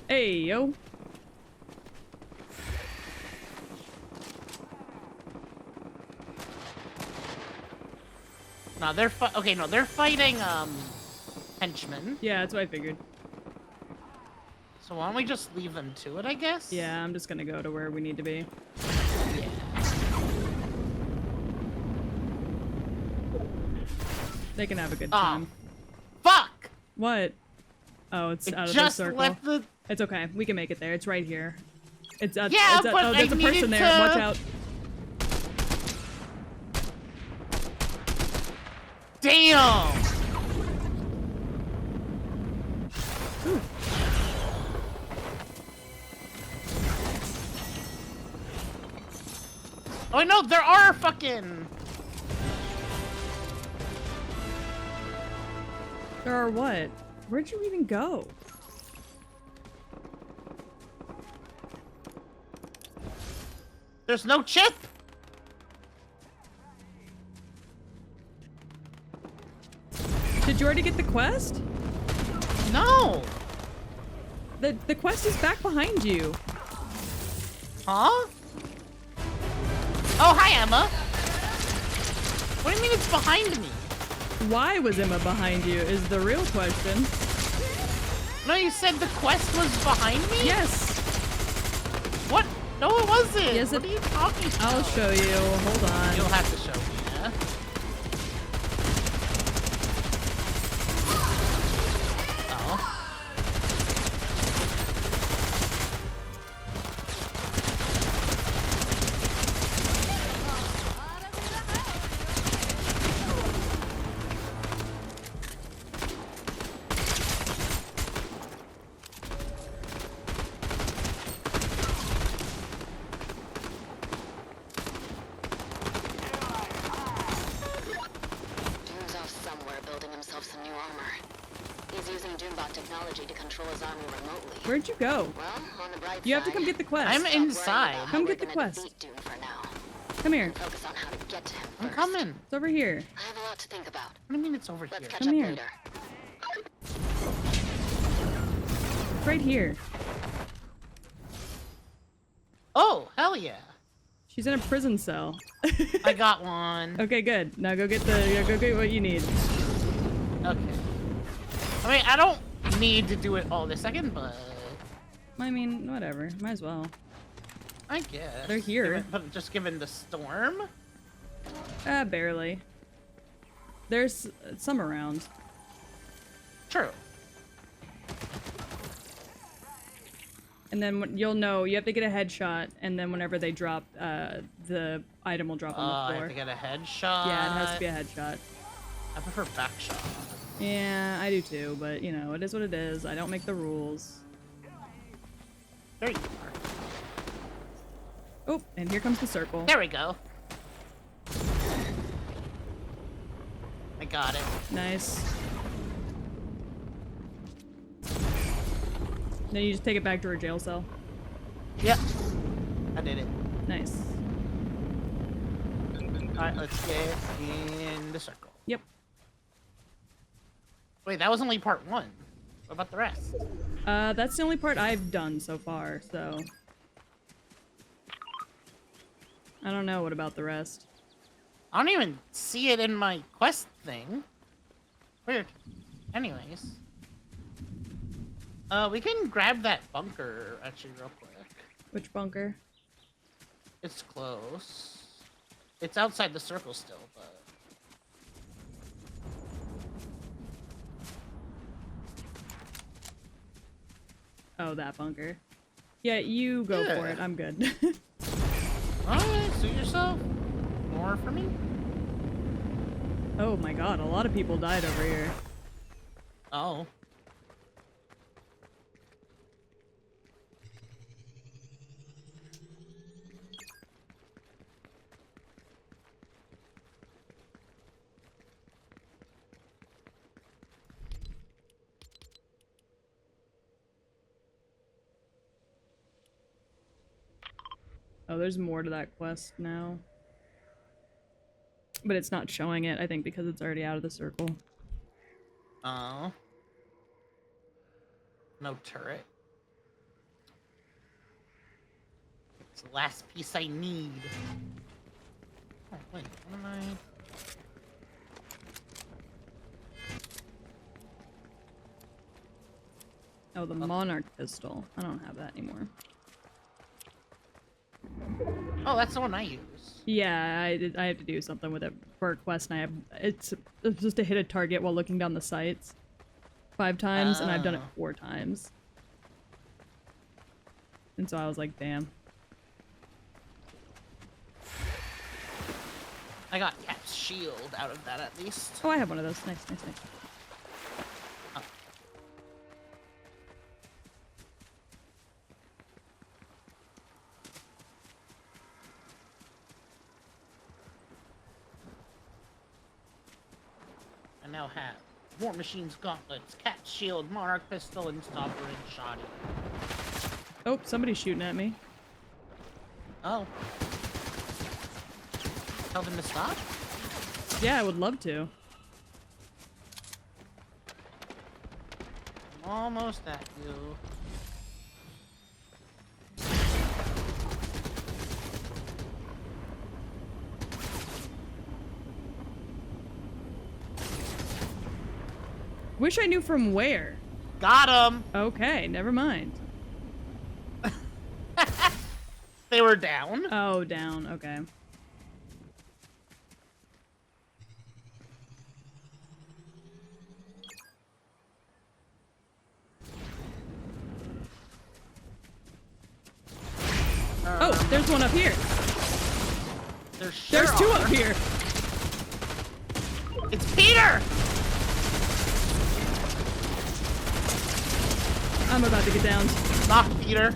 Hey, yo. No, they're they're fighting henchmen. Yeah, that's what I figured. So why don't we just leave them to it, I guess? Yeah, I'm just gonna go to where we need to be. Yeah. They can have a good Oh, time. fuck! What? Oh, it's It out of the just circle. left the... It's okay. We can make it there. It's right here. It's a, Yeah, it's a, but oh, there's I a person needed there. to- Watch out. Damn! Oh no, there are fucking... There are what? Where'd you even go? There's no chip! Did you already get the quest? No! The quest is back behind you. Huh? Oh, hi, Emma. What do you mean it's behind me? Why was Emma behind you is the real question. No, you said the quest was behind me? Yes. What? No, it wasn't. Yes, what are you talking about? I'll show you. Hold on. You'll have to show me, yeah? Oh. Doom's off somewhere building himself some new armor. He's using Doombot technology to control his army remotely. Where'd you go? Well, on the bright You have to side, come get the quest. I'm stop worrying inside. about how Come we're get the gonna quest. defeat Doom for now. Come here. Focus on how to get to him I'm first. coming. It's over here. I have a lot to think about. What do you mean it's over Let's here? catch Come up here. later. It's right here. Oh, hell yeah. She's in a prison cell. I got one. Okay, good. Now go get go get what you need. Okay. I mean, I don't need to do it all this second, but I mean, whatever. Might as well. I guess. They're here. But just given the storm? Barely. There's some around. True. And then you'll know, you have to get a headshot, and then whenever they drop, the item will drop on I the have floor. to get a headshot. Yeah, it has to be a headshot. I prefer back shot. Yeah, I do too, but you know, it is what it is. I don't make the rules. There you are. Oh, and here comes the circle. There we go. I got it. Nice. Then you just take it back to her jail cell. Yep. I did it. Nice. Alright, let's get in the circle. Yep. Wait, that was only part 1. What about the rest? That's the only part I've done so far, so... I don't know what about the rest. I don't even see it in my quest thing. Weird. Anyways. We can grab that bunker, actually, real quick. Which bunker? It's close. It's outside the circle still, but... Oh, that bunker. Yeah, you go for Yeah. it. I'm good. Alright, suit yourself. More for me? Oh my god, a lot of people died over here. Oh. Oh, there's more to that quest now. But it's not showing it, I think, because it's already out of the circle. Oh. No turret. It's the last piece I need. Oh, wait, what am I... Oh, the Monarch pistol. I don't have that anymore. Oh, that's the one I use. Yeah, I have to do something with it for a quest, and it's just to hit a target while looking down the sights 5 times, and I've done it Oh. 4 times. And so I was like, damn. I got Cap's shield out of that at least. Oh, I have one of those. Nice, nice, nice. Oh. I now have War Machine's gauntlets, Cat's shield, Monarch pistol, and Stopper and Shoddy. Oh, somebody's shooting at me. Oh. Tell them to stop? Yeah, I would love to. I'm almost at you. Wish I knew from where. Got him! Okay, never mind. They were down. Oh, down. Okay. Oh, there's one up here. There's two up here. It's Peter! I'm about to get down. Knock Peter.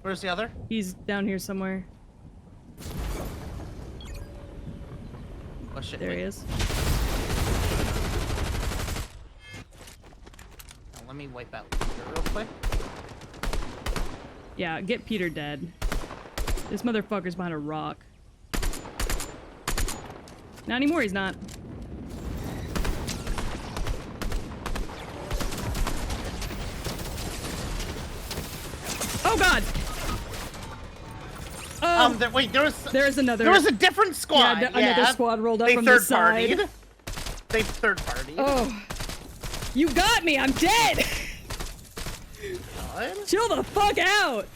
Where's the other? He's down here somewhere. Oh shit. There wait. he is. Now, let me wipe out Peter real quick. Yeah, get Peter dead. This motherfucker's behind a rock. Not anymore, he's not. Oh god! Oh, Wait, there was another. There was a different squad. Yeah, another squad rolled up they from the side. third-partied. They third-partied. Oh. You got me, I'm dead! God. Chill the fuck out!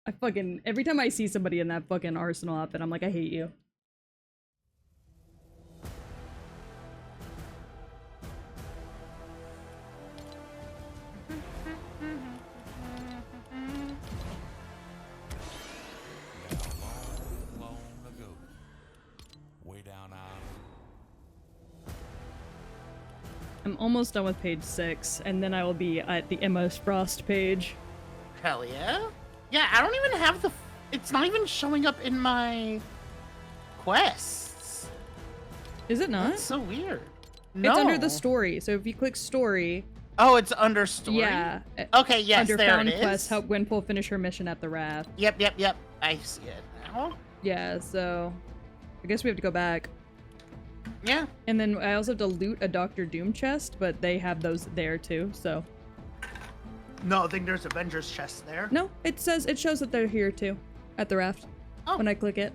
I fucking, every time I see somebody in that fucking Arsenal outfit, I'm like, I hate you. Long ago, way down island. I'm almost done with page 6, and then I will be at the Emma Frost page. Hell yeah. Yeah, I don't even have the... It's not even showing up in my quests. Is it not? That's so weird. No. It's under the story, so if you click story... Oh, it's under story? Yeah. Okay, yes, under there found it is. quest, help Gwenpool finish her mission at the raft. Yep. I see it now. Yeah, so... I guess we have to go back. Yeah. And then I also have to loot a Dr. Doom chest, but they have those there too, so... No, I think there's Avengers chest there. No, it shows that they're here too, at the raft. Oh. When I click it.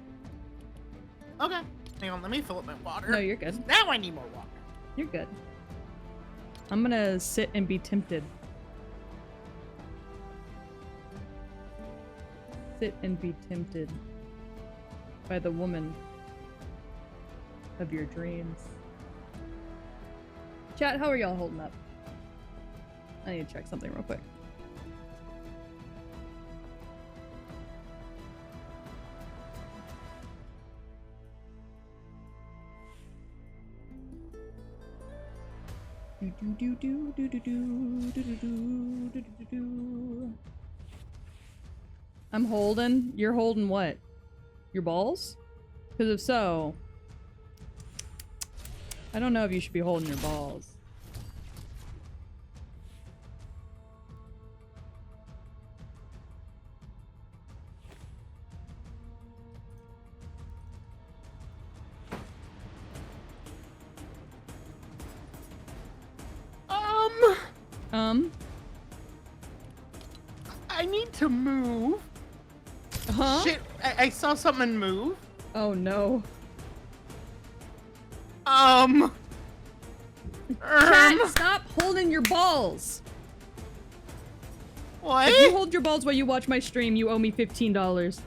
Okay. Hang on, let me fill up my water. No, you're good. Now I need more water. You're good. I'm gonna sit and be tempted. Sit and be tempted by the woman of your dreams. Chat, how are y'all holding up? I need to check something real quick. I'm holding. You're holding what? Your balls? Because if so, I don't know if you should be holding your balls. I need to move. Huh? Shit, I saw something move. Oh no. Chat, stop holding your balls. What? If you hold your balls while you watch my stream, you owe me $15.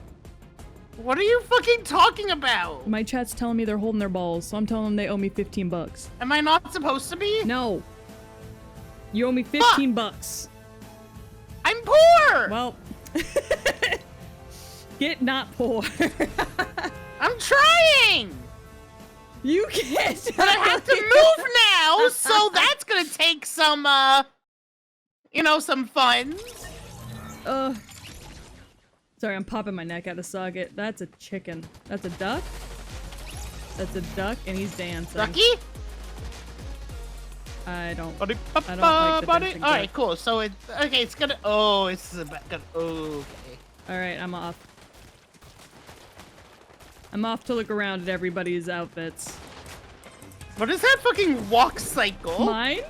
What are you fucking talking about? My chat's telling me they're holding their balls, so I'm telling them they owe me 15 bucks. Am I not supposed to be? No. You owe me 15 bucks. I'm poor! Well, get not poor. I'm trying! You can't. But I have to move now, so that's gonna take some, you know, some funds. Sorry, I'm popping my neck out of socket. That's a chicken. That's a duck? That's a duck, and he's dancing. Ducky? I don't Buddy, like the dancing duck. Alright, cool. So it's okay, it's gonna okay. Alright, I'm off. I'm off to look around at everybody's outfits. What is that fucking walk cycle? Mine?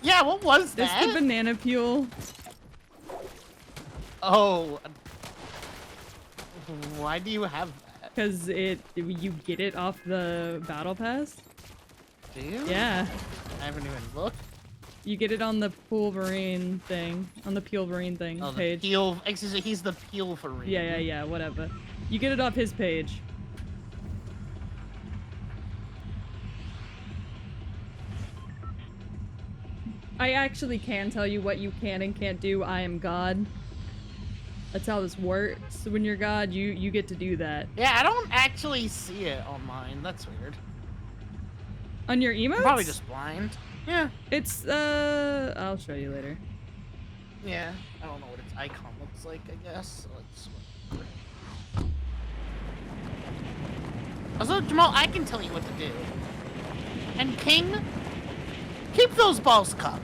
Yeah, what was This that? the banana peel. Oh. Why do you have that? Because you get it off the battle pass. Do you? Yeah. I haven't even looked. You get it on the Pulverine thing. On the Peelverine thing Oh, the page. peel. Excuse me, he's the peel for real. Yeah, whatever. You get it off his page. I actually can tell you what you can and can't do. I am God. That's how this works. When you're God, you get to do that. Yeah, I don't actually see it on mine. That's weird. On your emotes? I'm probably just blind. Yeah. It's, I'll show you later. Yeah. I don't know what its icon looks like, I guess. So let's... Also, Jamal, I can tell you what to do. And King, keep those balls cupped.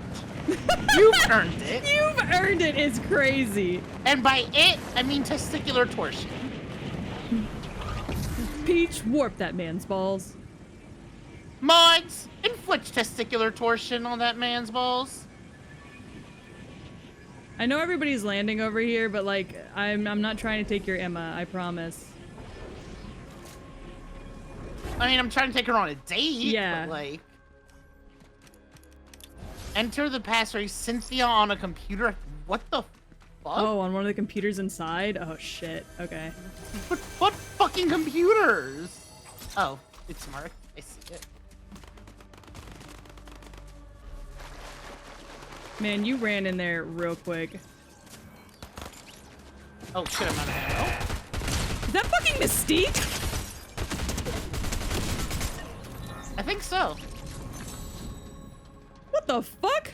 You've earned it. You've earned it is crazy. And by it, I mean testicular torsion. Peach, warp that man's balls. Mods, inflict testicular torsion on that man's balls. I know everybody's landing over here, but like, I'm not trying to take your Emma, I promise. I mean, I'm trying to take her on a date, Yeah. but like... Enter the password Cynthia on a computer. What the fuck? Oh, on one of the computers inside? Oh shit, okay. What fucking computers? Oh, it's marked. I see it. Man, you ran in there real quick. Oh shit, I'm out of ammo. Is that fucking Mystique? I think so. What the fuck?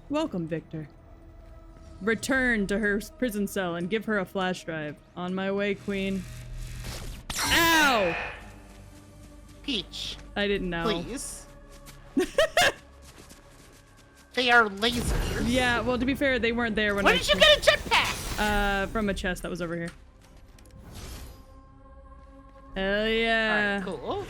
Welcome, Victor. Return to her prison cell and give her a flash drive. On my way, Queen. Ow! Peach, I didn't know. please. They are lasers. Yeah, well, to be fair, they weren't there when Where I... did you get a jetpack? From a chest that was over here. Hell yeah. Alright, cool.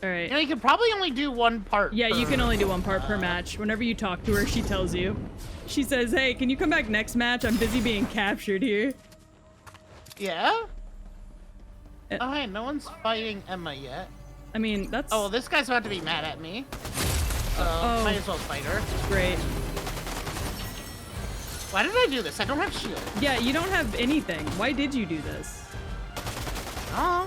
Alright. You know, you can probably only do one part. Yeah, you per- can only do one part per match. Whenever you talk to her, she tells you. She says, hey, can you come back next match? I'm busy being captured here. Yeah? Oh, hey, no one's fighting Emma yet. I mean, that's... Oh, this guy's about to be mad at me. So, might as well fight her. Great. Why did I do this? I don't have shield. Yeah, you don't have anything. Why did you do this? Oh.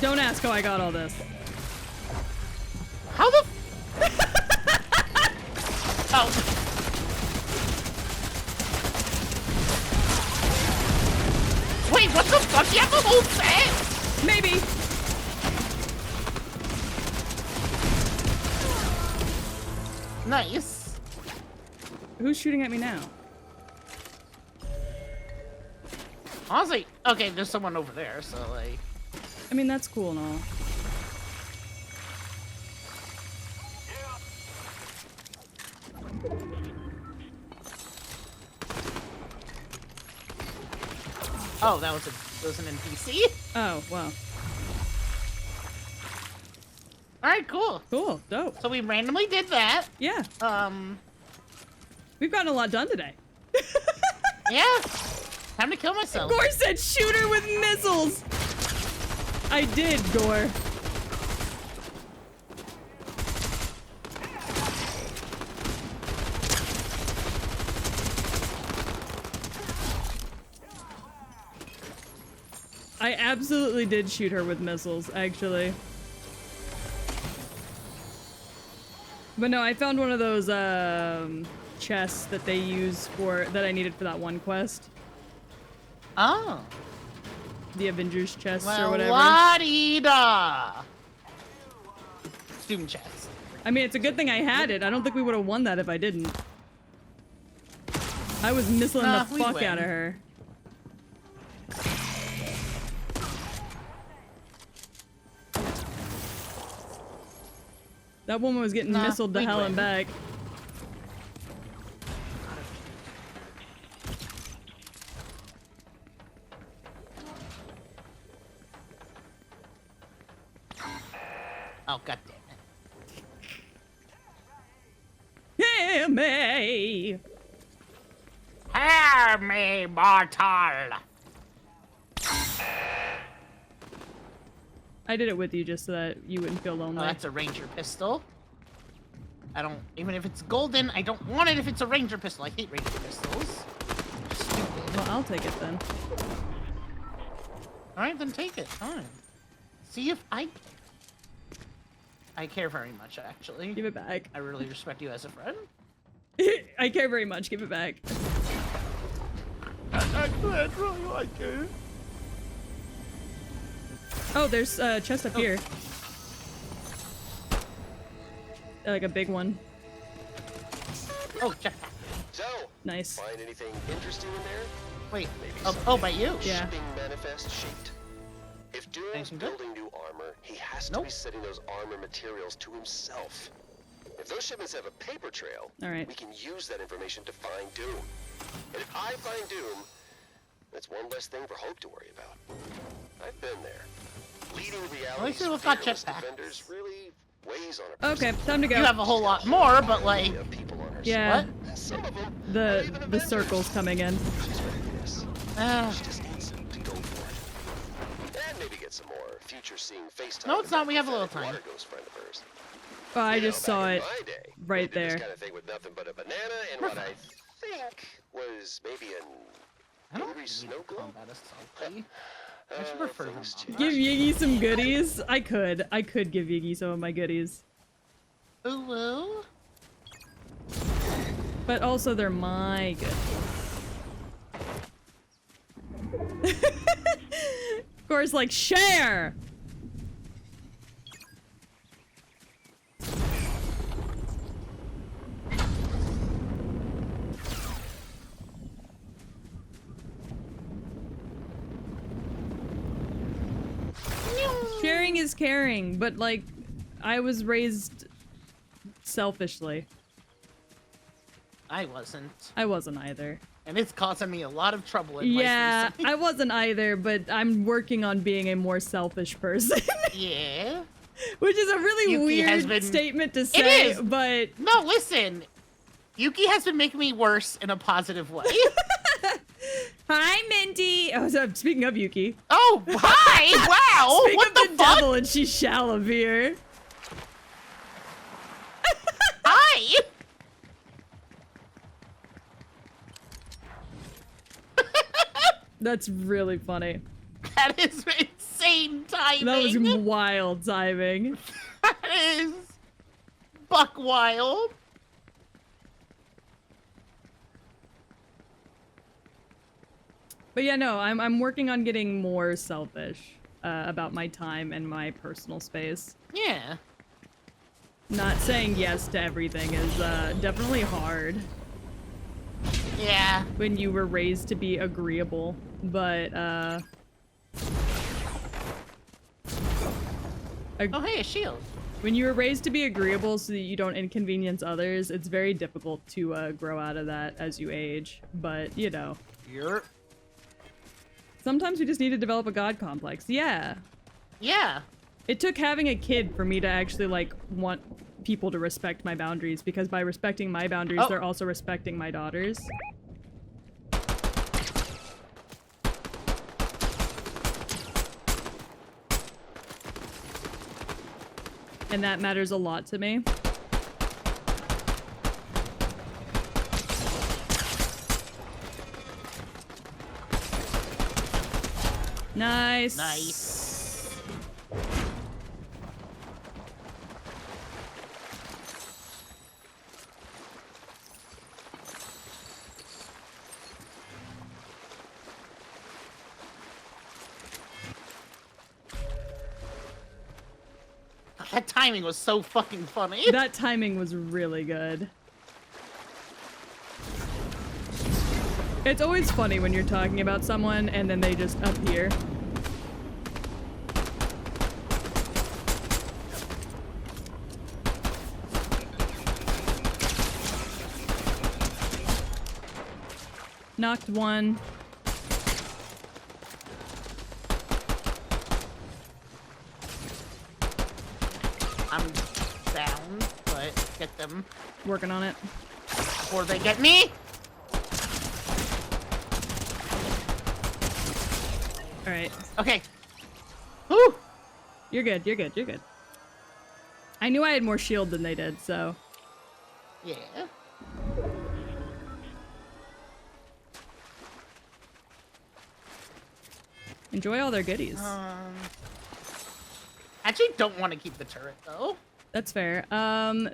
Don't ask how I got all this. How the... Oh. Wait, what the fuck? You have the whole set? Maybe. Nice. Who's shooting at me now? Honestly, okay, there's someone over there, so like... I mean, that's cool and all. Oh, that was an NPC? Oh, wow. right, cool. Cool, dope. So we randomly did that. Yeah. We've gotten a lot done today. Yeah. Time to kill myself. Gore said shoot her with missiles. I did, Gore. I absolutely did shoot her with missiles, actually. But no, I found one of those chests that they use that I needed for that one quest. Oh. The Avengers chests or Well, whatever. la-dee-da. Student chest. I mean, it's a good thing I had it. I don't think we would have won that if I didn't. I was missiling the we fuck win. out of her. That woman was getting missiled to we hell win. and back. Oh, god damn it. Hear me! Hear me, mortal. I did it with you just so that you wouldn't feel Oh, lonely. that's a ranger pistol. I don't, even if it's golden, I don't want it if it's a ranger pistol. I hate ranger pistols. Stupid. Well, I'll take it then. Alright, then take it. Fine. See if I care very much, actually. Give it back. I really respect you as a friend. I care very much. Give it back. Actually, I really like it. Oh, there's a chest up here. Like a big one. Oh, check. So, Nice. find anything interesting in there? Wait. Maybe Oh, something by you? Yeah. Shipping manifest sheet. If Doom's Anything good? building new armor, he has to Nope. be sending those armor materials to himself. If those shipments have a paper trail, All right. we can use that information to find Doom. And if I find Doom, that's one less thing for Hope to worry about. I've been there. Leading reality's we've got fearless jetpacks. defenders really weighs on a Okay, person. time to go. You have a whole lot more, but like, Of people on her Yeah. side. Some of them are even The Avengers. circle's coming in. She's ready for this. uh, She just needs to go for it. And maybe get some more future-seeing FaceTime. No, it's not. We have a little with that time. Water Ghost friend of hers. Oh, I You know, just saw back in it my day, right we did there. This kind of thing with nothing but a banana and what I think was maybe an I don't angry need snow to globe. combat assaultly. I should prefer them things not. change. Give Yggy some goodies. I could give Yggy some of my goodies. Ooh, ooh. But also they're my goodies. Of course, like, share! Sharing is caring, but like, I was raised selfishly. I wasn't. I wasn't either. And it's causing me a lot of trouble in Yeah, life recently. I wasn't either, but I'm working on being a more selfish person. Yeah. Which is a really Yuki has weird been- statement to say, is. but No, listen. Yuki has been making me worse in a positive way. hi, Minty. Oh, so speaking of Yuki, Oh, hi! Wow! speak What of the the fuck? devil, and she shall appear. Hi! That's really funny. That is insane timing. That was wild timing. That is buck wild. But yeah, no, I'm working on getting more selfish about my time and my personal space. Yeah. Not saying yes to everything is definitely hard Yeah. when you were raised to be agreeable, but Oh, hey, a shield. when you were raised to be agreeable so that you don't inconvenience others, it's very difficult to grow out of that as you age. But, you know, You're... sometimes we just need to develop a god complex. Yeah. Yeah. It took having a kid for me to actually, like, want people to respect my boundaries, because by respecting my boundaries, they're also respecting my daughter's. And that matters a lot to me. Nice. Nice. That timing was so fucking funny. That timing was really good. It's always funny when you're talking about someone and then they just appear. Knocked one. I'm down, but get them Working on it. before they get me. Alright. Okay. Whew. You're good, you're good, you're good. I knew I had more shield than they did, so. Yeah. Enjoy all their goodies. Actually don't want to keep the turret though. That's fair.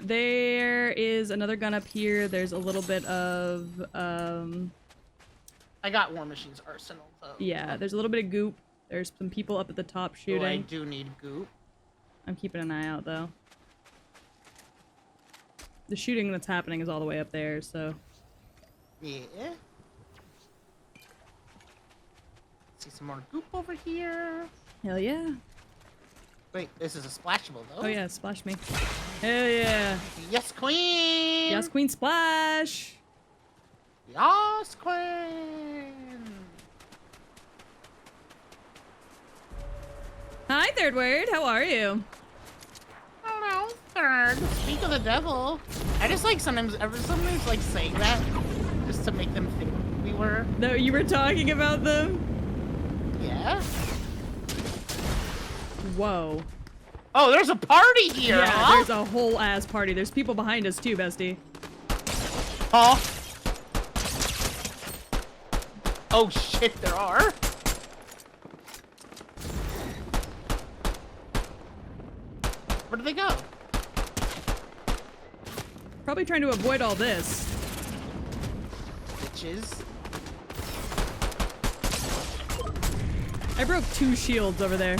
There is another gun up here. There's a little bit of, I got War Machine's arsenal though. yeah, there's a little bit of goop. There's some people up at the top shooting. Oh, I do need goop. I'm keeping an eye out, though. The shooting that's happening is all the way up there, so... Yeah. See some more goop over here. Hell yeah. Wait, this is a splashable though. Oh yeah, splash me. Hell yeah. Yes, queen. Yes, queen, splash! Yes, queen. Hi, Third Word. How are you? Hello, third. Speak of the devil. I just like sometimes like saying that just to make them think we were. No, you were talking about them? Yeah. Whoa. Oh, there's a party here, Yeah, huh? there's a whole ass party. There's people behind us too, bestie. Huh? Oh shit, there are. Where do they go? Probably trying to avoid all this. Bitches. I broke 2 shields over there.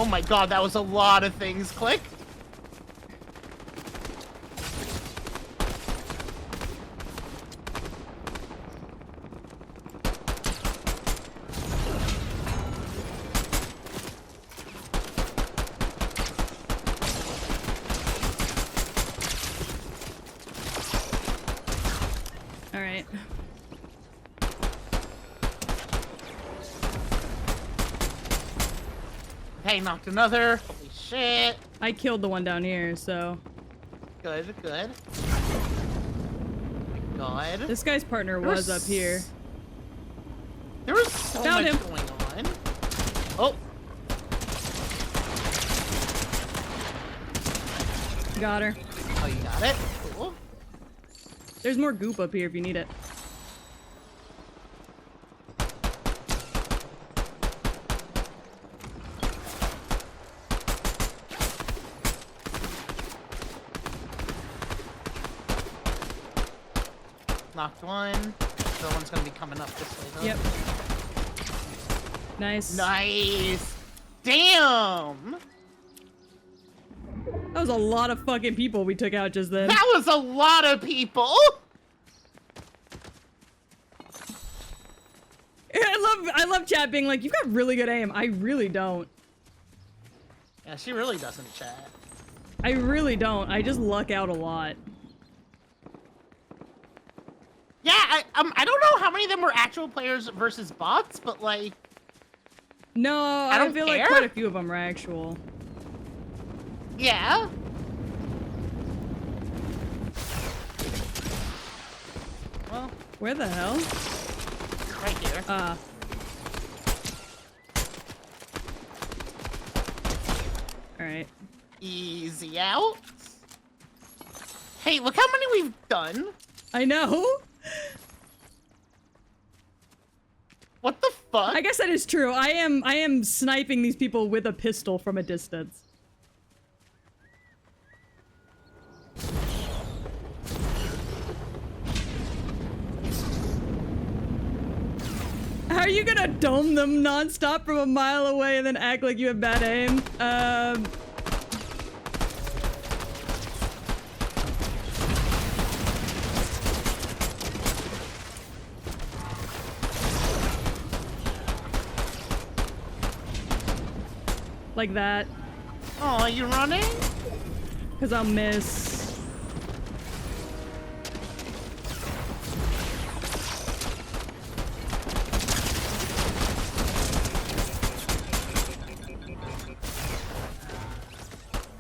Oh my god, that was a lot of things. Click. Alright. Hey, knocked another. Holy shit. I killed the one down here, so... Good, good. Oh my god. This guy's partner was up here. There was so Found much him. going on. Oh. Got her. Oh, you got it? Cool. There's more goop up here if you need it. Knocked one. The one's gonna be coming up this way though. Yep. Nice. Nice. Damn. That was a lot of fucking people we took out just then. That was a lot of people. I love chat being like, you've got really good aim. I really don't. Yeah, she really doesn't chat. I really don't. I just luck out a lot. Yeah, I don't know how many of them were actual players versus bots, but like... No, I don't feel like care. quite a few of them are actual. Yeah. Well, Where the hell? right here. Alright. Easy out. Hey, look how many we've done. I know! What the fuck? I guess that is true. I am sniping these people with a pistol from a distance. How are you gonna dome them nonstop from a mile away and then act like you have bad aim? Like that. Oh, are you running? Because I'll miss.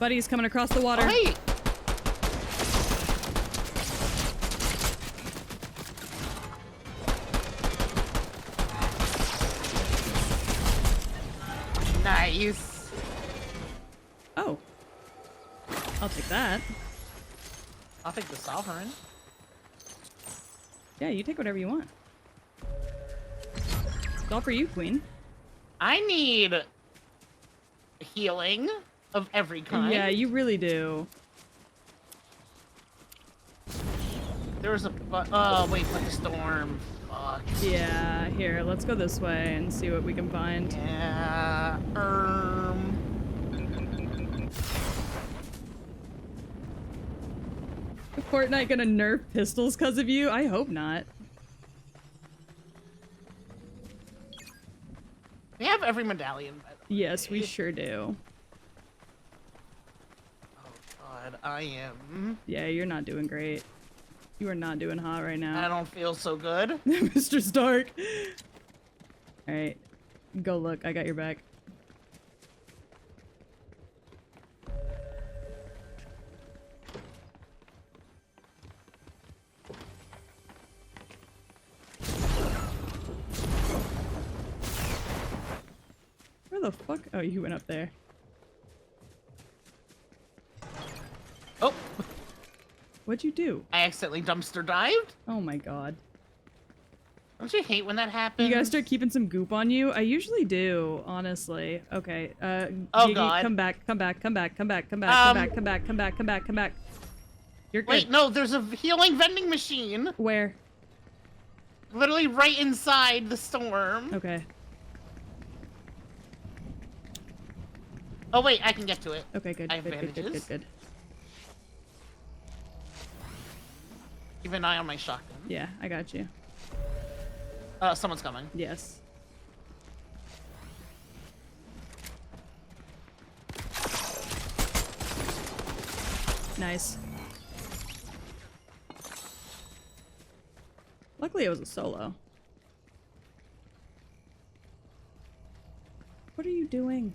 Buddy's coming across the water. Oh, hey. Nice. Oh. I'll take that. I'll take the sovereign. Yeah, you take whatever you want. It's all for you, Queen. I need healing of every kind. Yeah, you really do. There was a oh wait, but the storm. Fuck. Yeah, here, let's go this way and see what we can find. Yeah. Is Fortnite gonna nerf pistols because of you? I hope not. We have every medallion, by the way. Yes, we sure do. Oh god, I am. Yeah, you're not doing great. You are not doing hot right now. I don't feel so good. Mr. Stark. Alright. Go look, I got your back. Where the fuck? Oh, you went up there. Oh! What'd you do? I accidentally dumpster dived? Oh my god. Don't you hate when that happens? You gotta start keeping some goop on you? I usually do, honestly. Okay, Oh Yggy, god. come back, come back, come back, come back, come back, come back, come back, come back, come back, come back. You're good. Wait, no, there's a healing vending machine. Where? Literally right inside the storm. Okay. Oh wait, I can get to it. Okay, good, I have good, good, good, good, bandages. good. Keep an eye on my shotgun. Yeah, I got you. Someone's coming. Yes. Nice. Luckily it was a solo. What are you doing?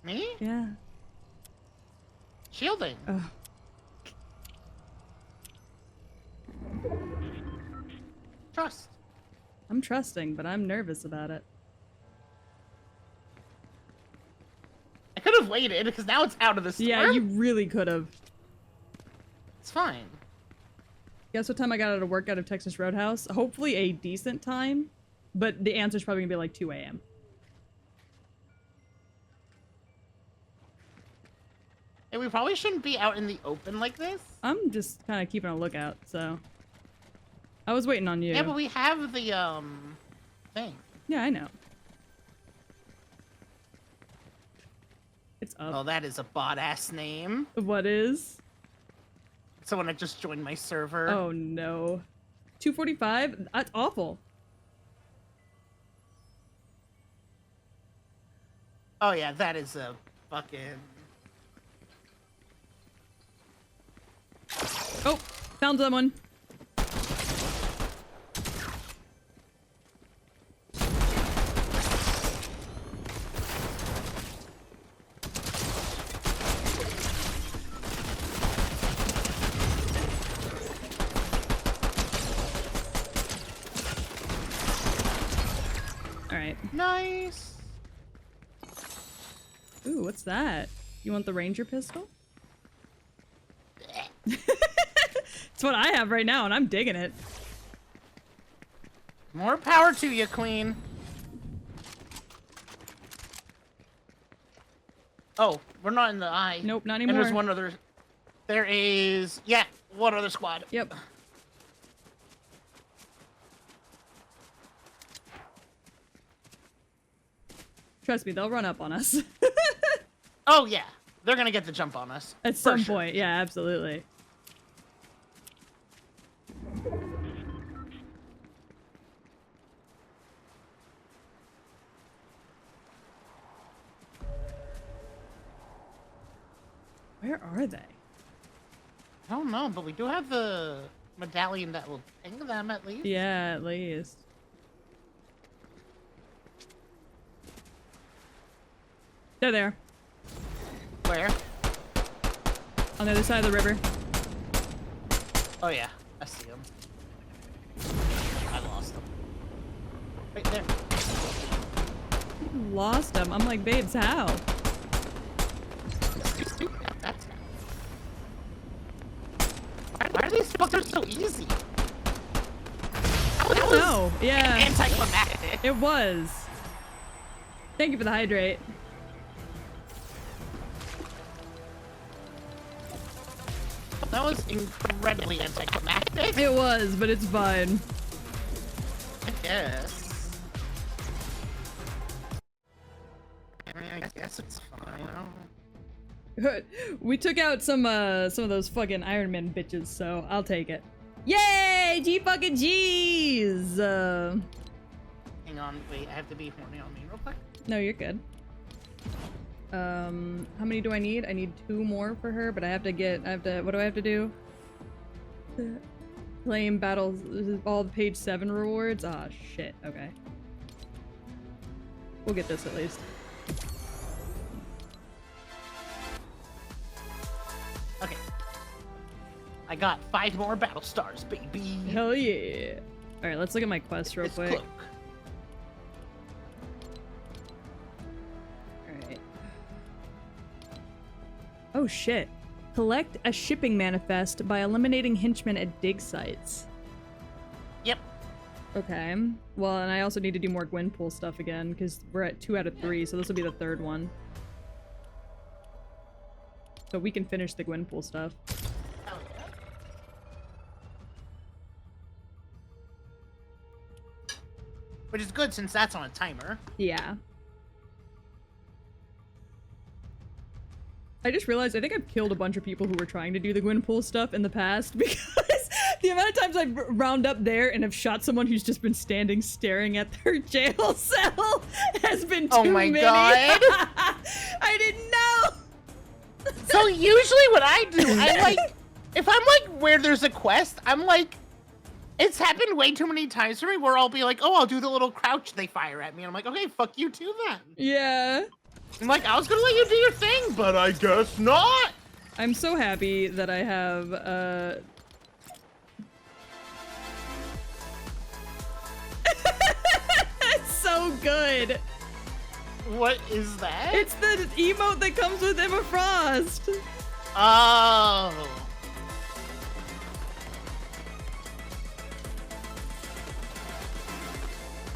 Me? Yeah. Shielding. Ugh. Trust. I'm trusting, but I'm nervous about it. I could have waited, because now it's out of the storm. Yeah, you really could have. It's fine. Guess what time I got out of work out of Texas Roadhouse? Hopefully a decent time, but the answer's probably gonna be like 2 a.m. Hey, we probably shouldn't be out in the open like this. I'm just kind of keeping a lookout, so. I was waiting on you. Yeah, but we have the, thing. Yeah, I know. It's up. Oh, that is a bot-ass name. What is? Someone that just joined my server. Oh no. 245? That's awful. Oh yeah, that is a fucking... Oh, found someone. Ooh, what's that? You want the Ranger pistol? It's what I have right now, and I'm digging it. More power to you, Queen. Oh, we're not in the eye. Nope, not And anymore. there's one other. There is, yeah, one other squad. Yep. Trust me, they'll run up on us. Oh yeah, they're gonna get the jump on us. At some point, yeah, absolutely. Where are they? I don't know, but we do have the medallion that will ping them at least. Yeah, at least. They're there. Where? On the other side of the river. Oh yeah, I see them. I lost them. Right there. Lost them. I'm like, babes, how? That's why are these fuckers so easy? I don't know. Yeah. Anticlimactic. It was. Thank you for the hydrate. That was incredibly anticlimactic. It was, but it's fine. I guess. I mean, I guess it's fine. I don't... We took out some of those fucking Iron Man bitches, so I'll take it. Yay! G fucking G's! Hang on, wait, I have to be horny on me real quick. No, you're good. How many do I need? I need 2 more for her, but what do I have to do? Claim battles, all the page 7 rewards? Ah, shit, okay. We'll get this at least. Okay. I got 5 more battle stars, baby. Hell yeah. Alright, let's look at my quest real quick. Cloak. Alright. Oh shit. Collect a shipping manifest by eliminating henchmen at dig sites. Yep. Okay. Well, and I also need to do more Gwenpool stuff again, because we're at 2 out of 3, so this will be the 3rd one. So we can finish the Gwenpool stuff. Hell yeah. Which is good since that's on a timer. Yeah. I just realized I think I've killed a bunch of people who were trying to do the Gwenpool stuff in the past because the amount of times I've round up there and have shot someone who's just been standing staring at their jail cell has been too many. Oh my god. I didn't know. So usually what I do, I like, if I'm like where there's a quest, I'm like, it's happened way too many times for me where I'll be like, oh, I'll do the little crouch they fire at me. And I'm like, okay, fuck you too then. Yeah. I'm like, I was gonna let you do your thing, but I guess not. I'm so happy that I have, It's so good. What is that? It's the emote that comes with Emma Frost. Oh.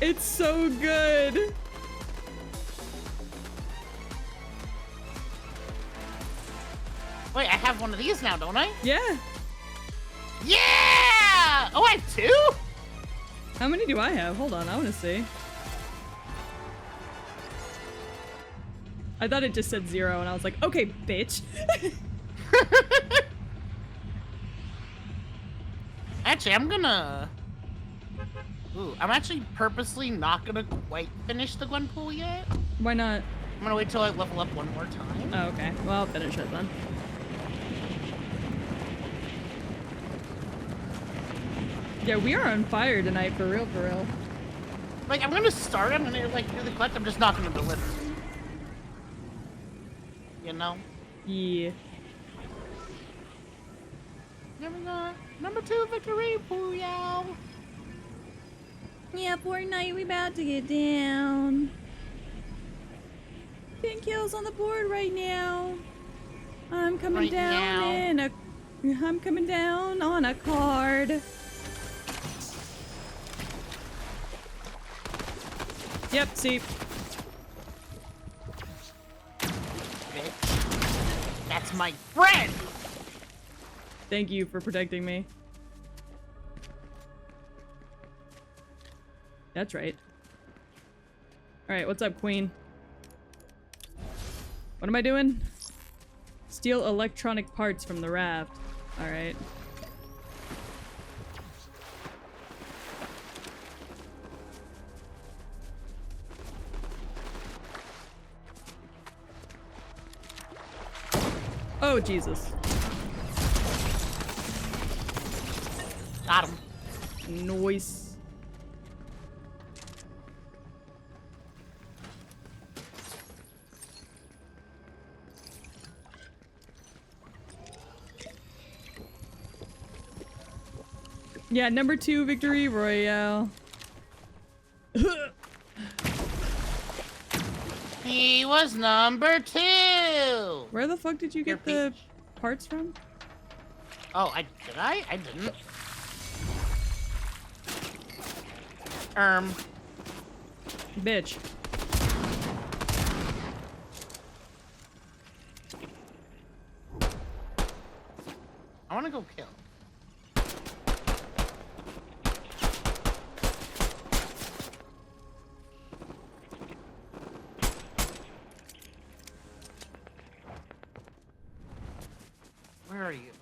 It's so good. Wait, I have one of these now, don't I? Yeah. Yeah! Oh, I have 2? How many do I have? Hold on, I want to see. I thought it just said 0, and I was like, okay, bitch. Actually, I'm gonna... Ooh, I'm actually purposely not gonna quite finish the Gwenpool yet. Why not? I'm gonna wait till I level up one more time. Oh, okay. Well, I'll finish it then. Yeah, we are on fire tonight, for real, for real. Like, I'm gonna start, I'm gonna, like, do the quest, I'm just not gonna deliver. You know? Yeah. There we go. Number 2 victory, booyah! Yeah, Fortnite, we about to get down. million kills on the board right now. I'm coming Right down now. I'm coming down on a card. Yep, see. Bitch. That's my friend! Thank you for protecting me. That's right. Alright, what's up, Queen? What am I doing? Steal electronic parts from the raft. Alright. Oh, Jesus. Got him. Noise. Yeah, number 2 victory royale. He was number 2! Where the fuck did you Your get the parts from? Oh, did I? I didn't. Bitch. I wanna go kill. Where are you?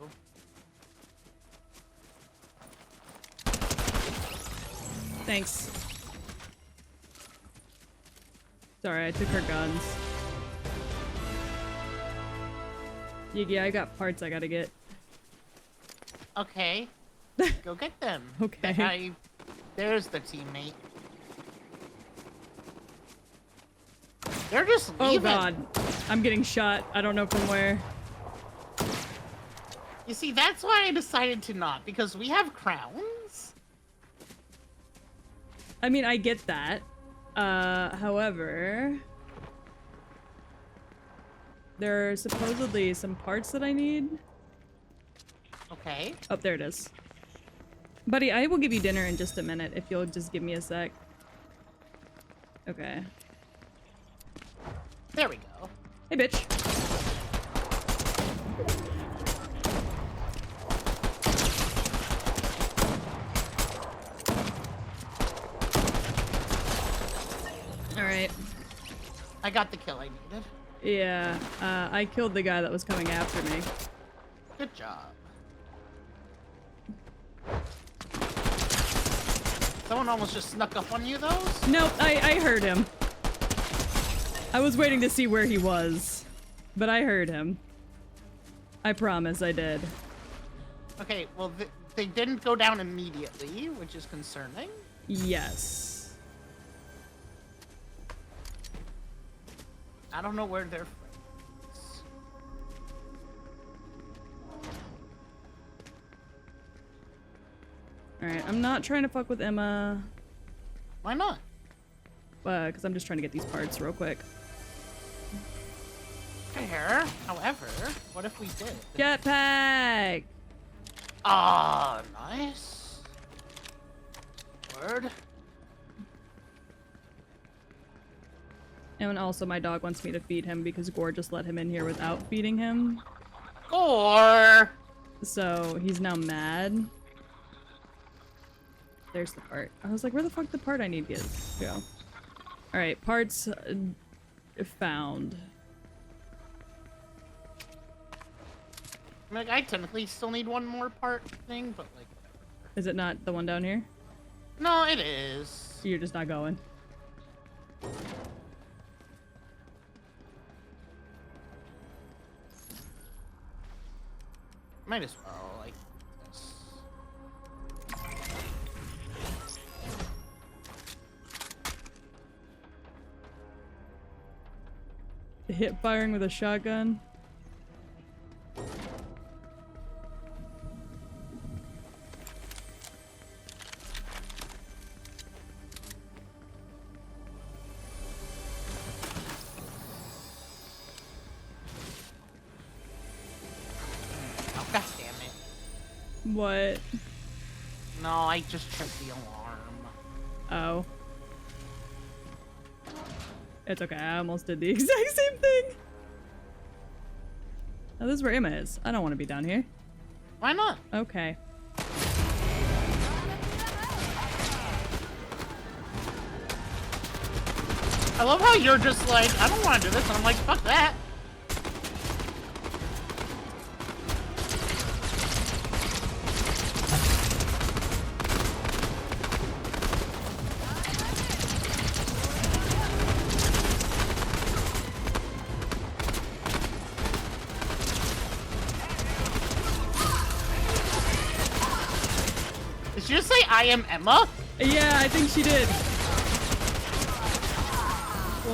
Thanks. Sorry, I took her guns. Yggy, I got parts I gotta get. Okay. Go get them. Okay. There's the teammate. They're just Oh leaving. god. I'm getting shot. I don't know from where. You see, that's why I decided to not, because we have crowns. I mean, I get that. However... there are supposedly some parts that I need. Okay. Oh, there it is. Buddy, I will give you dinner in just a minute if you'll just give me a sec. Okay. There we go. Hey, bitch. Alright. I got the kill I needed. Yeah, I killed the guy that was coming after me. Good job. Someone almost just snuck up on you, though? Nope, I heard him. I was waiting to see where he was, but I heard him. I promise I did. Okay, well, they didn't go down immediately, which is concerning. Yes. I don't know where they're from. Alright, I'm not trying to fuck with Emma. Why not? Because I'm just trying to get these parts real quick. Fair. However, what if we did? Jetpack! Ah, nice. Word. And also my dog wants me to feed him because Gore just let him in here without feeding him. Gore! So he's now mad. There's the part. I was like, where the fuck the part I need to go? Alright, parts found. Like, I technically still need one more part thing, but like, whatever. Is it not the one down here? No, it is. You're just not going. Might as well, like this. Hip firing with a shotgun. What? No, I just tripped the alarm. Oh. It's okay, I almost did the exact same thing. Oh, this is where Emma is. I don't want to be down here. Why not? Okay. I love how you're just like, I don't want to do this, and I'm like, fuck that. Did she just say I am Emma? Yeah, I think she did.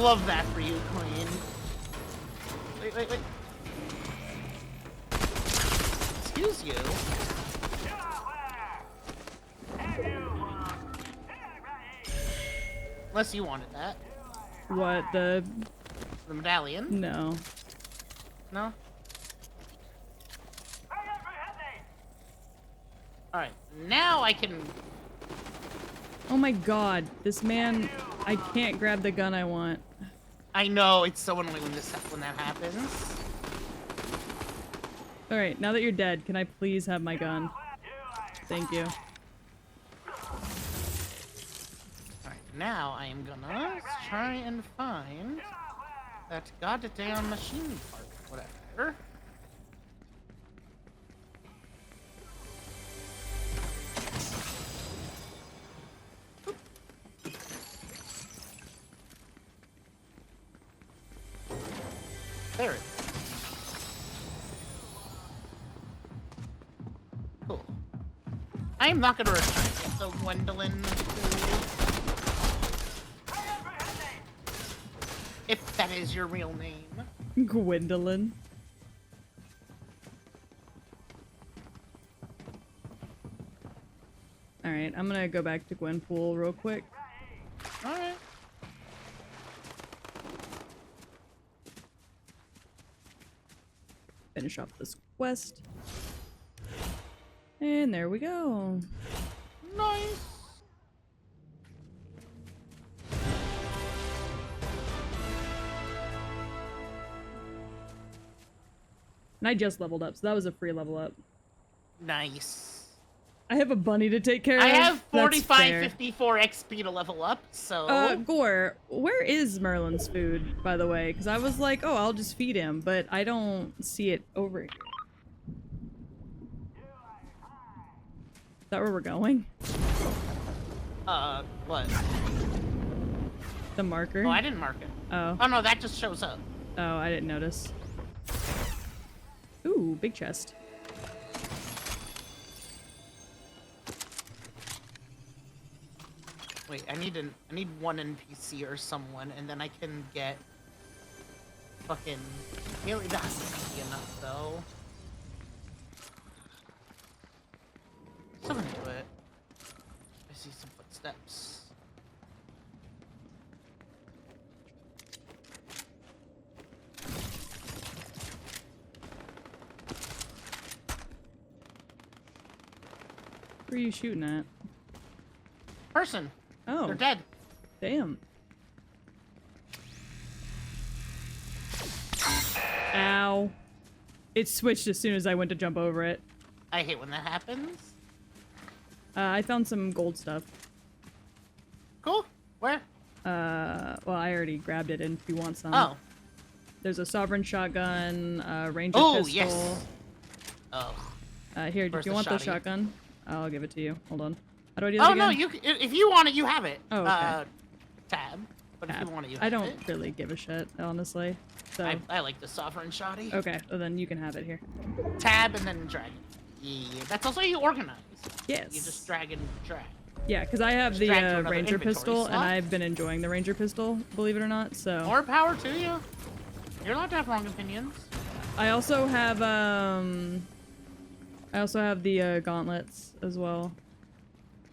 Love that for you, Queen. Wait. Excuse you. Unless you wanted that. What, the medallion? No. No? Alright, now I can... Oh my god, this man, I can't grab the gun I want. I know, it's so annoying when that happens. Alright, now that you're dead, can I please have my gun? Thank you. Alright, now I am gonna try and find that goddamn machine part, whatever. There it is. Cool. I am not gonna return it, so Gwendolyn. If that is your real name. Gwendolyn. Alright, I'm gonna go back to Gwenpool real quick. Alright. Finish off this quest. And there we go. Nice. And I just leveled up, so that was a free level up. Nice. I have a bunny to take care of. I have That's fair. 4554 XP to level up, so... Gore, where is Merlin's food, by the way? Because I was like, oh, I'll just feed him, but I don't see it over here. Is that where we're going? What? The marker? Oh, I didn't mark it. Oh. Oh, no, that just shows up. Oh, I didn't notice. Ooh, big chest. Wait, I need one NPC or someone, and then I can get fucking... Really, that doesn't be enough, though. Someone do it. I see some footsteps. Where are you shooting at? Person. Oh. They're dead. Damn. Ow. It switched as soon as I went to jump over it. I hate when that happens. I found some gold stuff. Cool. Where? Well, I already grabbed it, and if you want some. Oh. There's a sovereign shotgun, ranger Oh, pistol. yes. Oh. Here, Where's if you the want the shotty? shotgun, I'll give it to you. Hold on. How do I do that Oh, again? no, if you want it, you have it. Oh, okay. Tab. But if you want it, you have I it. don't really give a shit, honestly. So. I like the sovereign shoddy. Okay, well then you can have it here. Tab and then drag. Yeah, that's also how you organize. Yes. You just drag and drag. Yeah, because I have Just the drag to another ranger inventory pistol, and slot. I've been enjoying the ranger pistol, believe it or not. So. More power to you. You're allowed to have wrong opinions. I also have the gauntlets as well.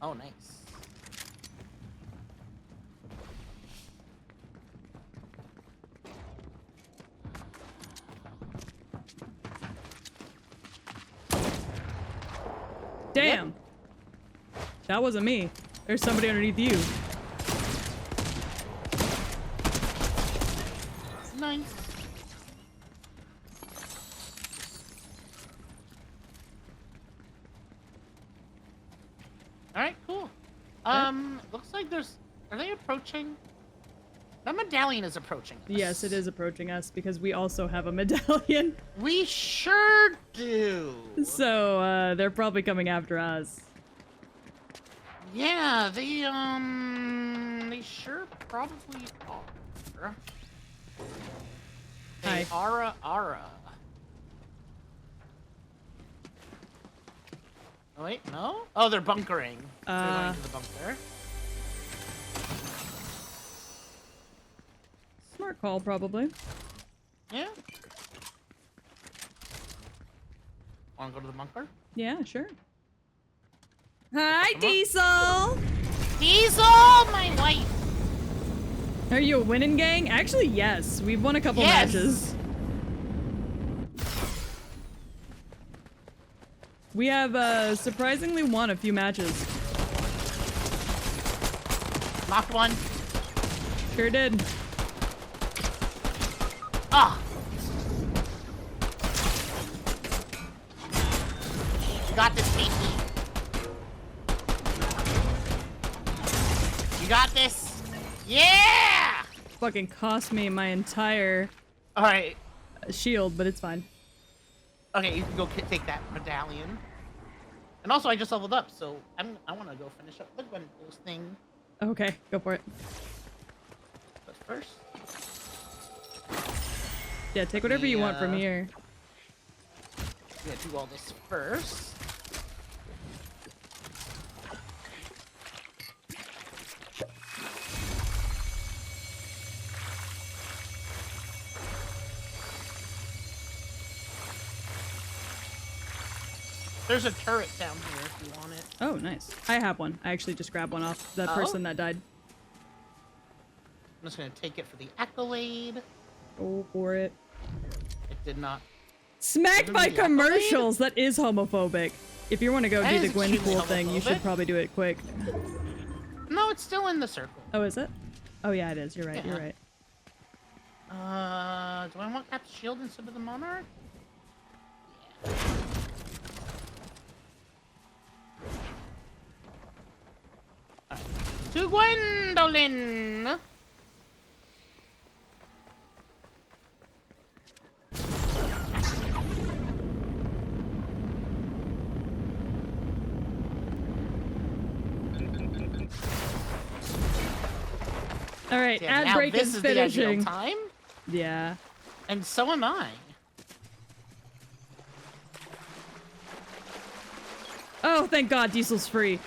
Oh, nice. Damn. That wasn't me. There's somebody underneath you. Nice. All right, cool. Looks like there's. Are they approaching? That medallion is approaching us. Yes, it is approaching us because we also have a medallion. We sure do. So, they're probably coming after us. Yeah, they sure probably are. Hey, Hi. Ara. Oh, wait, no? Oh, they're bunkering. They're going to the bunker. Smart call, probably. Yeah. Want to go to the bunker? Yeah, sure. Hi, Diesel! Diesel, my wife! Are you a winning gang? Actually, yes. We've won a couple matches. We have, surprisingly won a few matches. Knocked one. Sure did. Ah! You got this, Pinky. You got this. Yeah! Fucking cost me my entire Alright. shield, but it's fine. Okay, you can go take that medallion. And also, I just leveled up, so I want to go finish up the Gwenpool's thing. Okay, go for it. But first... Yeah, take whatever you want from here. I'm gonna do all this first. There's a turret down here if you want it. Oh, nice. I have one. I actually just grabbed one off the person that died. I'm just gonna take it for the accolade. Go for it. It did not. Smacked by commercials! That is homophobic. If you want to go That do is the extremely Gwenpool thing, you should homophobic. probably do it quick. No, it's still in the circle. Oh, is it? Oh, yeah, it is. You're right. Yeah. You're right. Do I want Cap's shield instead of the Monarch? Yeah. Alright. To Gwendolyn! All right, Yeah, ad now break this is is the ideal finishing. time, Yeah. and so am I. Oh, thank God, Diesel's free.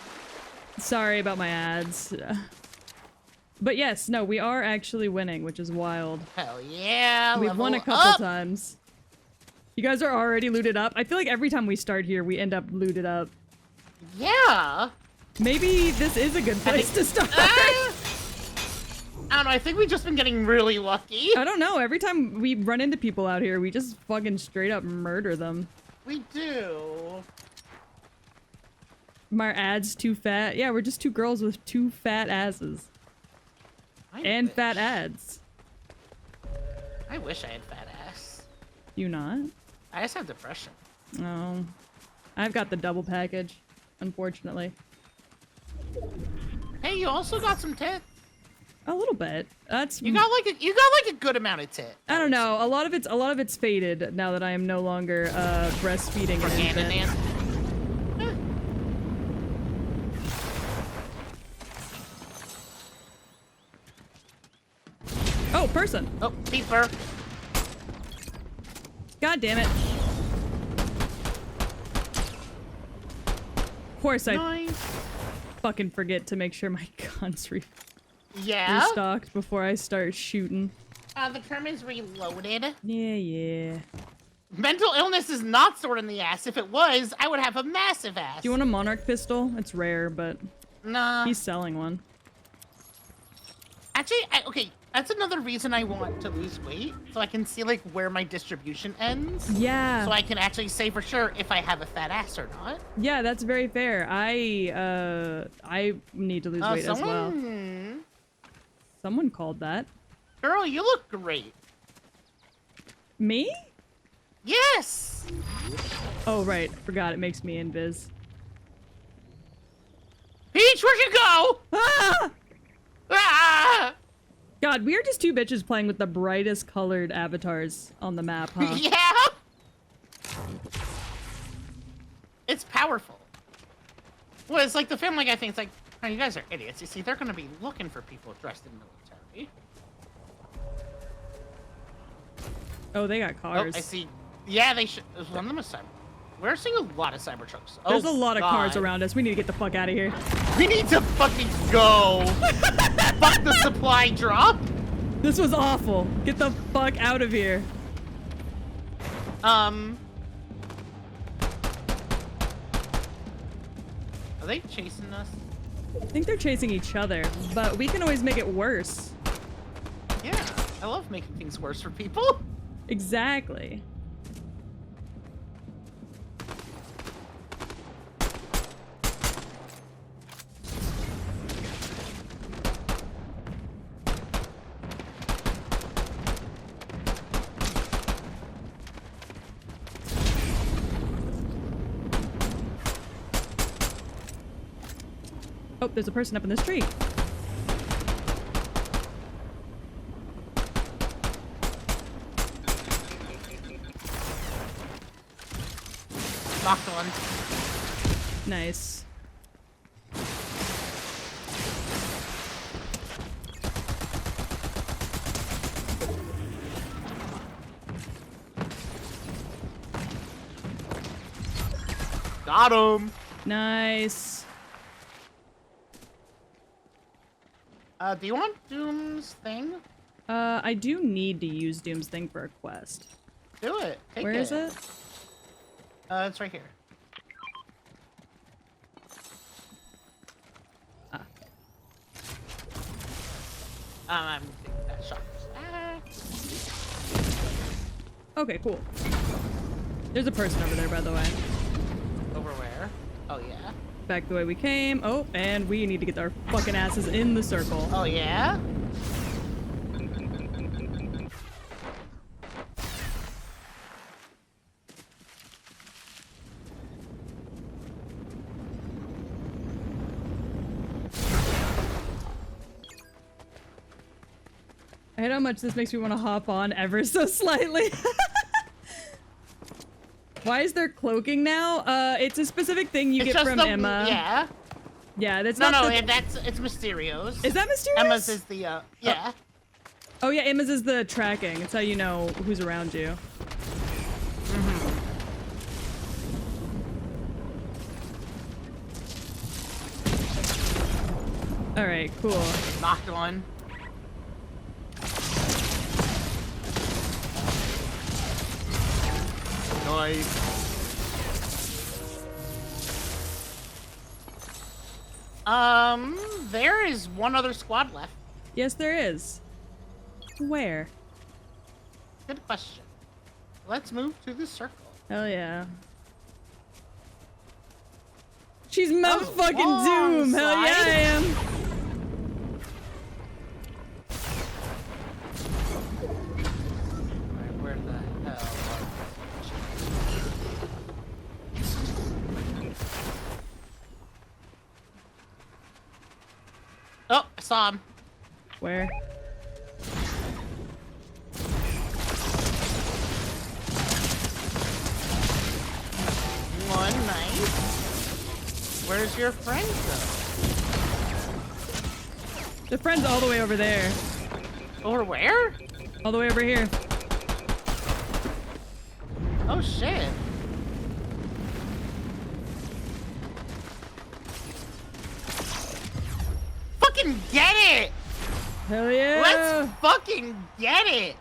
Sorry about my ads. But yes, no, we are actually winning, which is wild. Hell yeah! We've won a level couple up. times. You guys are already looted up. I feel like every time we start here, we end up looted up. Yeah! Maybe this is a good place to start. I don't know, I think we've just been getting really lucky. I don't know. Every time we run into people out here, we just fucking straight up murder them. We do. Our ads too fat. Yeah, we're just two girls with two fat asses. And wish. fat ads. I wish I had fat ass. You not? I just have depression. No. I've got the double package, unfortunately. Hey, you also got some tits. A little bit. That's You got like a good amount of tit. I don't know. A lot of it's faded now that I am no longer breastfeeding an infant. Oh, person. Oh, peeper. God damn it. Of course I fucking forget to make sure my guns Yeah? restocked before I start shooting. The term is reloaded. Yeah. Mental illness is not sword in the ass. If it was, I would have a massive ass. Do you want a Monarch pistol? It's rare, but Nah. he's selling one. Actually, okay. That's another reason I want to lose weight, so I can see like where my distribution ends. Yeah. So I can actually say for sure if I have a fat ass or not. Yeah, that's very fair. I need to lose weight as well. Someone called that. Girl, you look great. Me? Yes. Oh right, forgot it makes me invis. Peach, where'd you go? Ah! Ah! God, we are just two bitches playing with the brightest colored avatars on the map, huh? Yeah. It's powerful. Well, it's like the Family Guy thing. It's like, oh, you guys are idiots. You see, they're gonna be looking for people dressed in military. Oh, they got cars. Oh, I see. Yeah, they should. One of them is cyber. We're seeing a lot of Cybertrucks. There's Oh, a lot of God. cars around us. We need to get the fuck out of here. We need to fucking go. Fuck the supply drop. This was awful. Get the fuck out of here. Are they chasing us? I think they're chasing each other, but we can always make it worse. Yeah, I love making things worse for people. Exactly. Oh, there's a person up in this tree. Knocked one. Nice. Got him. Nice. Do you want Doom's thing? I do need to use Doom's thing for a quest. Do it. Take Where is it? It's right here. Ah. I'm taking that shot. Okay, cool. There's a person over there, by the way. Over where? Oh, yeah. Back the way we came. Oh, and we need to get our fucking asses in the circle. Oh, yeah? I hate how much this makes me want to hop on ever so slightly. Why is there cloaking now? It's a specific thing you It's get just from the, Emma. Yeah. Yeah, that's No, not no, the... it's Mysterio's. Is that Mysterious? Emma's is the, yeah. Oh yeah, Emma's is the tracking. It's how you know who's around you. Alright, cool. Knocked one. Nice. There is one other squad left. Yes, there is. Where? Good question. Let's move to the circle. Hell yeah. She's That was a motherfucking long Doom! Hell yeah, I slide. am! Alright, where the hell Oh, I saw him. Where? One, nice. Where's your friend, though? The friend's all the way over there. Over where? All the way over here. Oh, shit. Fucking get it! Hell yeah! Let's fucking get it!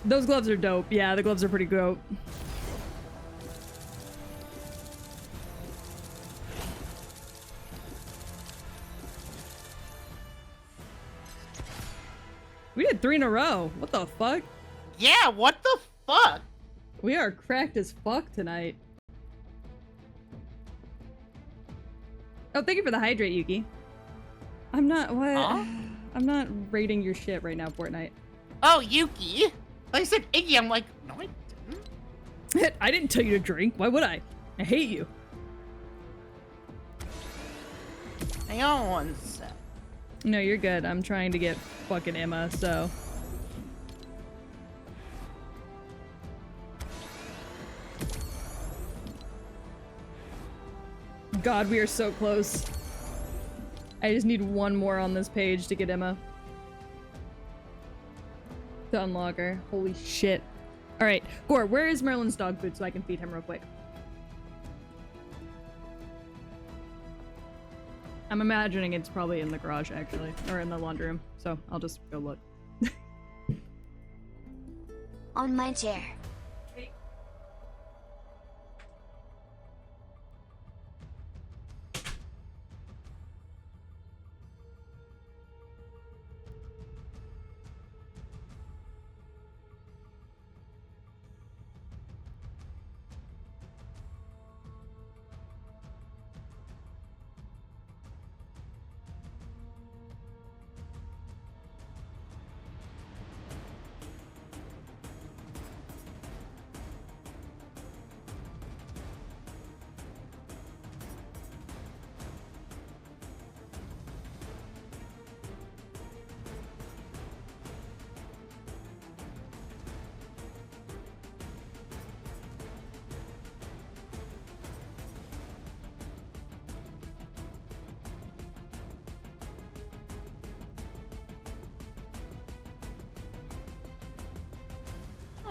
Those gloves are dope. Yeah, the gloves are pretty dope. We did 3 in a row. What the fuck? Yeah, what the fuck? We are cracked as fuck tonight. Oh, thank you for the hydrate, Yuki. I'm not, what? Huh? I'm not rating your shit right now, Fortnite. Oh, Yuki. I said Iggy. I'm like, no, I didn't. I didn't tell you to drink. Why would I? I hate you. Hang on one sec. No, you're good. I'm trying to get fucking Emma, so. God, we are so close. I just need one more on this page to get Emma. To unlock her. Holy shit. Alright, Gore, where is Merlin's dog food so I can feed him real quick? I'm imagining it's probably in the garage, actually. Or in the laundry room. So, I'll just go look. On my chair.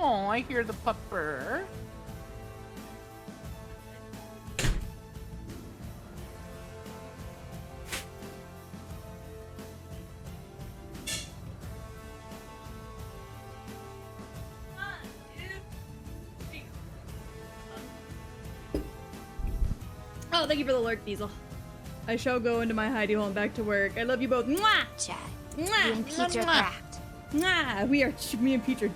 Oh, I hear the pupper. Oh, thank you for the lurk, Diesel. I shall go into my hidey hole and back to work. I love you both. Mwah! Chat. Mwah! You and Peach are Mwah. cracked. Mwah! Me and Peach are...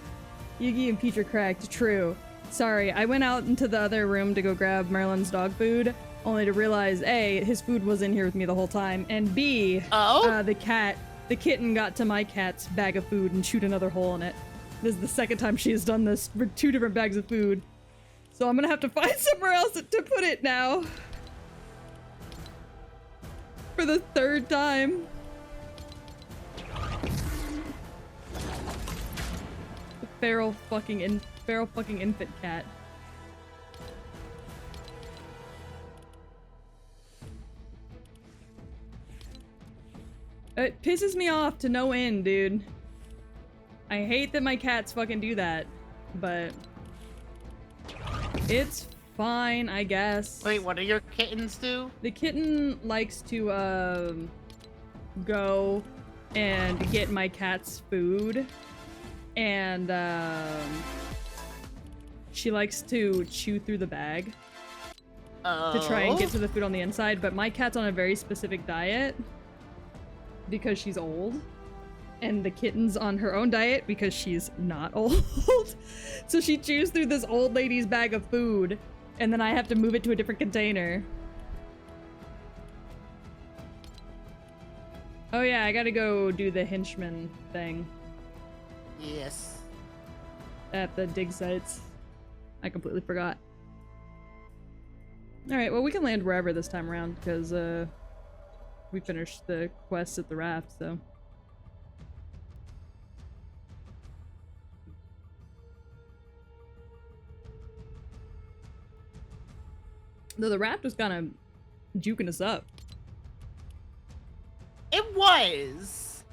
Yggy and Peach are cracked. True. Sorry, I went out into the other room to go grab Merlin's dog food, only to realize, A, his food was in here with me the whole time, and B, the kitten got to my cat's bag of food and chewed another hole in it. This is the second time she has done this for 2 different bags of food. So I'm gonna have to find somewhere else to put it now. For the 3rd time. The feral fucking infant cat. It pisses me off to no end, dude. I hate that my cats fucking do that, but it's fine, I guess. Wait, what do your kittens do? The kitten likes to, go and get my cat's food. And, she likes to chew through the bag to try and get to the food on the inside, but my cat's on a very specific diet because she's old. And the kitten's on her own diet because she's not old. So she chews through this old lady's bag of food, and then I have to move it to a different container. Oh yeah, I gotta go do the henchman thing Yes. at the dig sites. I completely forgot. Alright, well we can land wherever this time around, because we finished the quest at the raft, so... Though the raft was kind of juking us up. It was.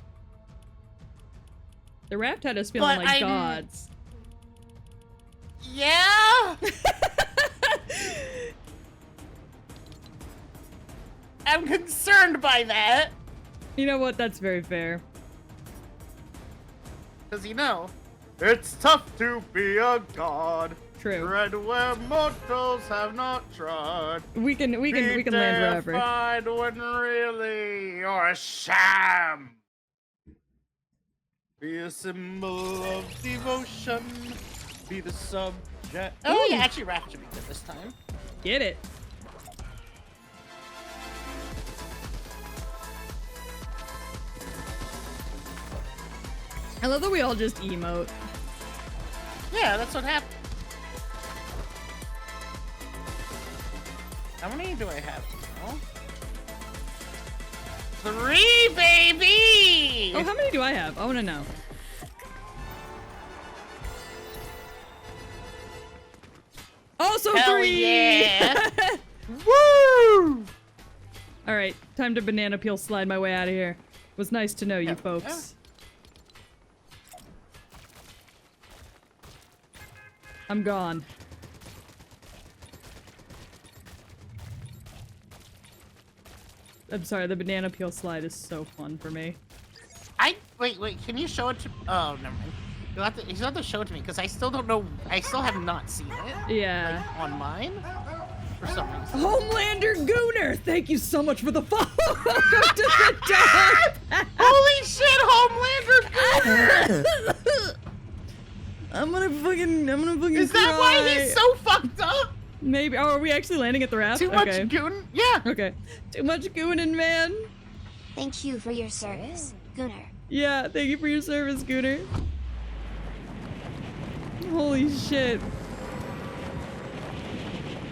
The raft had us feeling But like gods. Yeah. I'm concerned by that. You know what? That's very fair. Because it's tough to be a god. True. Tread where mortals have not trod. We can land wherever. Terrified when really you're a sham. Be a symbol of devotion. Be the subject. Oh, yeah, actually, Raph should be good this time. Get it. I love that we all just emote. Yeah, that's what happened. How many do I have now? 3, baby! Oh, how many do I have? I want to know. Also Hell 3! yeah! Woo! All right, time to banana peel slide my way out of here. It was nice to know you folks. I'm gone. I'm sorry, the banana peel slide is so fun for me. Wait, can you show it to... Oh, never mind. You'll have to show it to me, because I still don't know... I still have not seen it. Yeah. Like, on mine. For some reason. Homelander Gooner! Thank you so much for the follow! Welcome to the dog! Holy shit, Homelander Gooner! I'm gonna fucking Is that cry. why he's so fucked up? Maybe. Oh, are we actually landing at the raft? Too much goon? Yeah. Okay. Too much gooning, man. Thank you for your service, Gunnar. Yeah, thank you for your service, Gooner. Holy shit.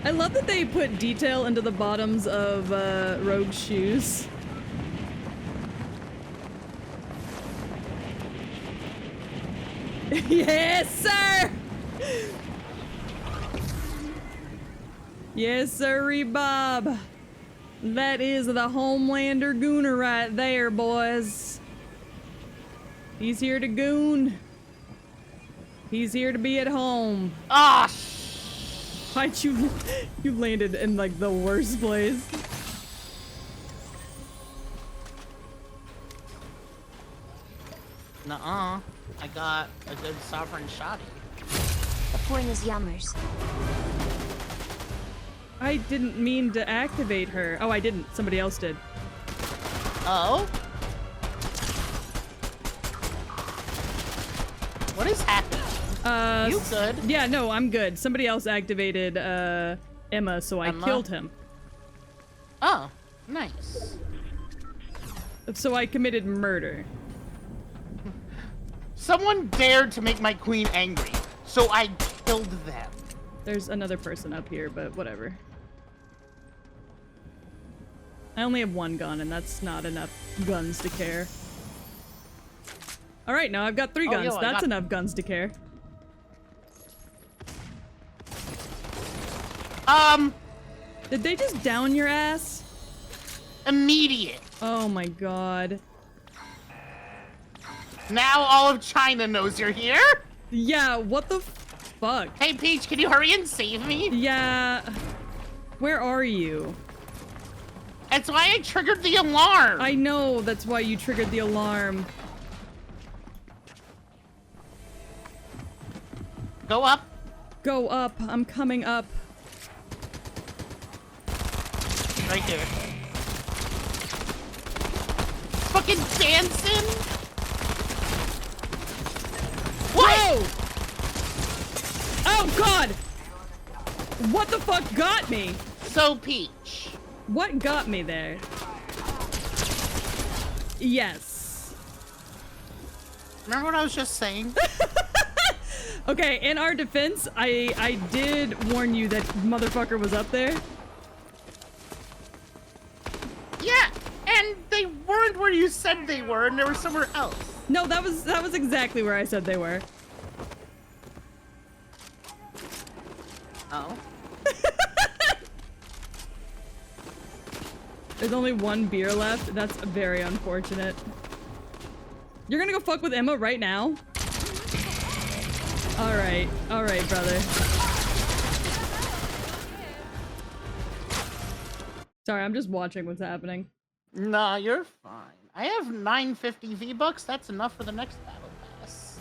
I love that they put detail into the bottoms of Rogue's shoes. Yes, sir! Yes, sirree, Bob. That is the Homelander Gooner right there, boys. He's here to goon. He's here to be at home. Ah, Why'd you landed in like the worst place? Nuh-uh. I got a good sovereign shotty. The point is yummers. I didn't mean to activate her. Oh, I didn't. Somebody else did. Oh? What is happening? You good? Yeah, no, I'm good. Somebody else activated Emma, so I killed him. Oh, nice. So I committed murder. Someone dared to make my queen angry, so I killed them. There's another person up here, but whatever. I only have one gun, and that's not enough guns to care. Alright, now I've got 3 guns. Yo, That's enough guns to care. Did they just down your ass? Immediate. Oh my god. Now all of China knows you're here? Yeah, what the fuck? Hey, Peach, can you hurry and save me? Yeah. Where are you? That's why I triggered the alarm. I know, that's why you triggered the alarm. Go up. Go up. I'm coming up. Right there. Fucking dancing. What? Whoa! Oh god! What the fuck got me? So, Peach. What got me there? Yes. Remember what I was just saying? Okay, in our defense, I did warn you that motherfucker was up there. Yeah, and they weren't where you said they were, and they were somewhere else. No, that was exactly where I said they were. Oh. There's only 1 beer left. That's very unfortunate. You're gonna go fuck with Emma right now? Alright, brother. Sorry, I'm just watching what's happening. Nah, you're fine. I have 950 V-Bucks. That's enough for the next battle pass.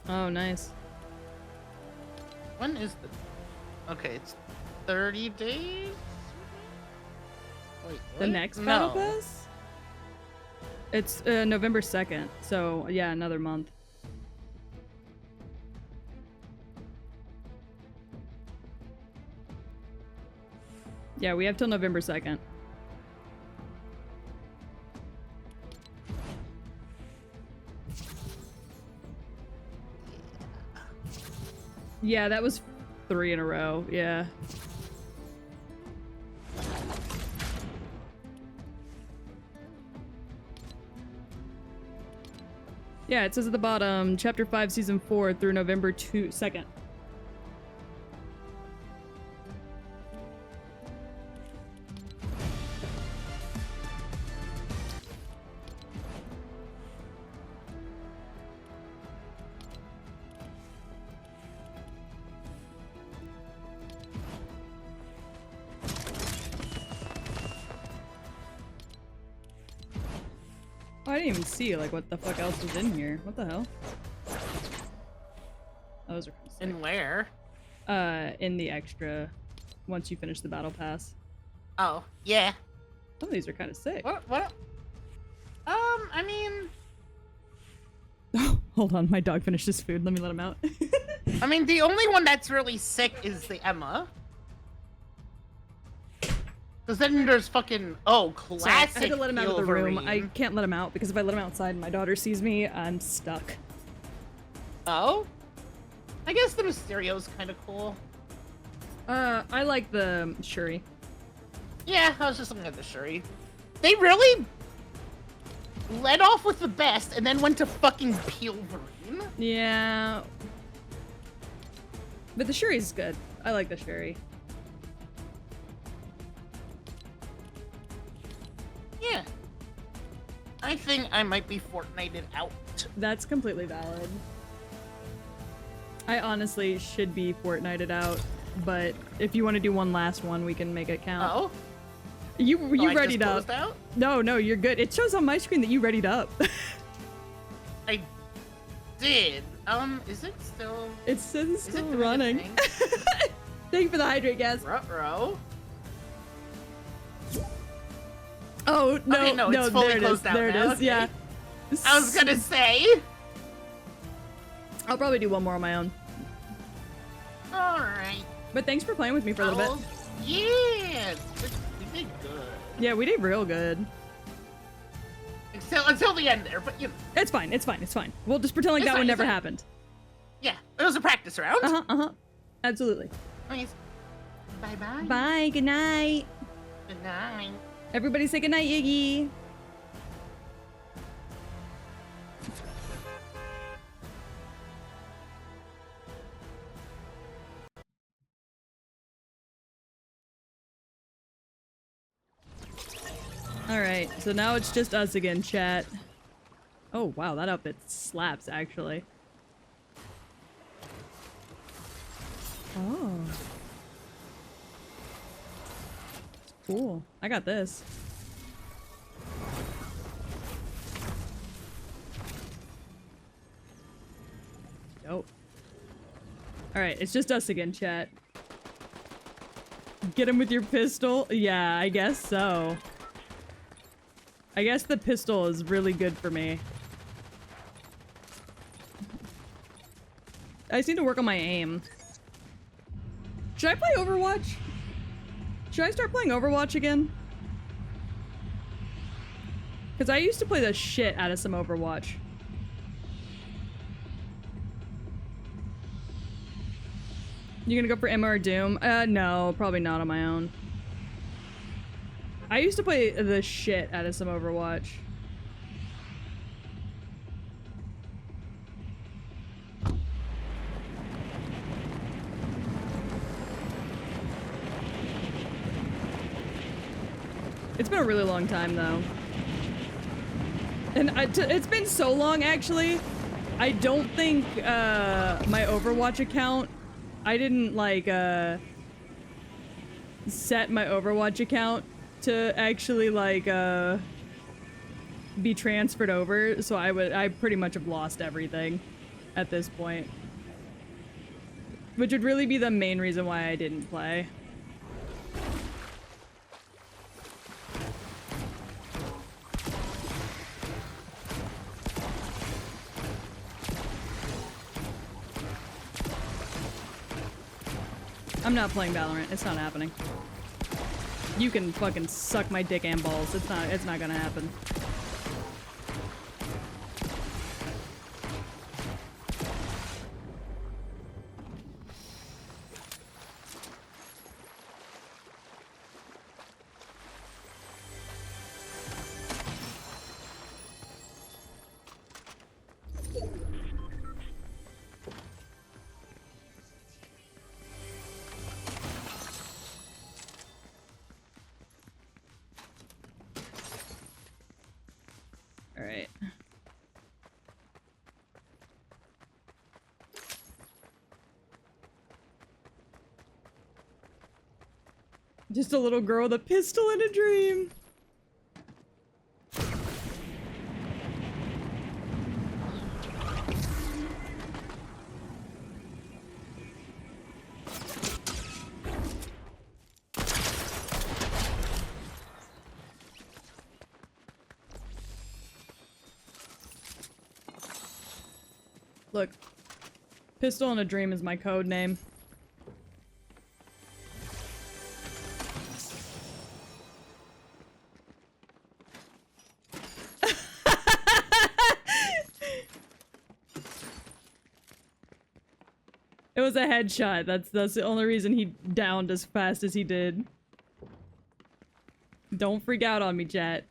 Oh, nice. When is the... Okay, it's 30 days? Wait, what? The next battle No. pass? It's November 2nd, so yeah, another month. Yeah, we have till November 2nd. Yeah, that was 3 in a row, yeah. Yeah, it says at the bottom, Chapter 5, Season 4 through November 2nd. Oh, I didn't even see, like, what the fuck else was in here. What the hell? Those are kind of sick. In where? In the extra, once you finish the battle pass. Oh, yeah. Some of these are kind of sick. What? I mean... Hold on, my dog finished his food. Let me let him out. I mean, the only one that's really sick is the Emma. Because then there's fucking, classic. Sorry, I had to let him out of the room. Wolverine. I can't let him out because if I let him outside and my daughter sees me, I'm stuck. Oh? I guess the Mysterio's kind of cool. I like the Shuri. Yeah, I was just looking at the Shuri. They really led off with the best and then went to fucking Peelverine. Yeah. But the Shuri's good. I like the Shuri. Yeah. I think I might be Fortnited out. That's completely valid. I honestly should be Fortnited out, but if you want to do one last one, we can make it count. Oh? You I readied just up. closed out? No, you're good. It shows on my screen that you readied up. I did. Is it still... It says it's Is still it doing a running. thing? Thank you for the hydrate, guys. Ruh-roh. Oh, no, Okay, no, it's fully there it is. closed out There now, it is, okay. yeah. I was gonna say. I'll probably do one more on my own. Alright. But thanks for playing with me for a little bit. Yeah! We did good. Yeah, we did real good. Until the end there, but you know. It's fine, it's fine, it's fine. We'll just pretend like It's that fine, one it's never fine. happened. Yeah, it was a practice round. Uh-huh. Absolutely. Nice. Bye-bye. Bye, good night. Good night. Everybody say good night, Yggy. Alright, so now it's just us again, chat. Oh, wow, that outfit slaps, actually. Oh. Cool. I got this. Dope. Alright, it's just us again, chat. Get him with your pistol? Yeah, I guess so. I guess the pistol is really good for me. I just need to work on my aim. Should I play Overwatch? Should I start playing Overwatch again? Because I used to play the shit out of some Overwatch. You gonna go for Emma or Doom? No, probably not on my own. I used to play the shit out of some Overwatch. It's been a really long time, though. And it's been so long, actually. I don't think my Overwatch account... I didn't, like, set my Overwatch account to actually, like, be transferred over. So I pretty much have lost everything at this point. Which would really be the main reason why I didn't play. I'm not playing Valorant. It's not happening. You can fucking suck my dick and balls. It's not gonna happen. Alright. Just a little girl with a pistol in a dream. Look, pistol in a dream is my code name. It was a headshot. That's the only reason he downed as fast as he did. Don't freak out on me, chat.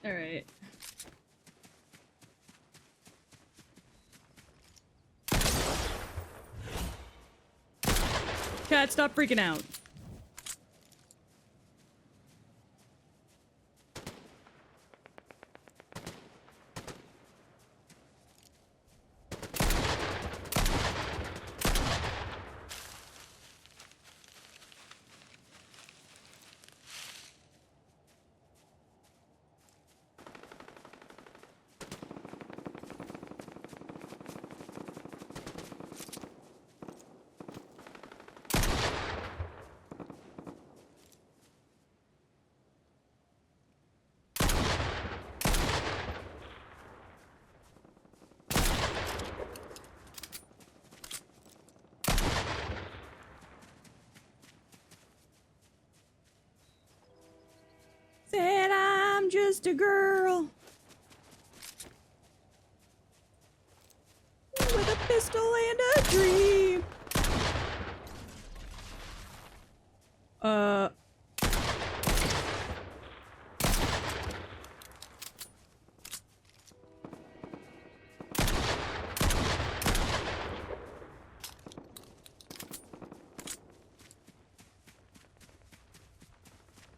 Alright. Cat, stop freaking out. Said I'm just a girl with a pistol and a dream.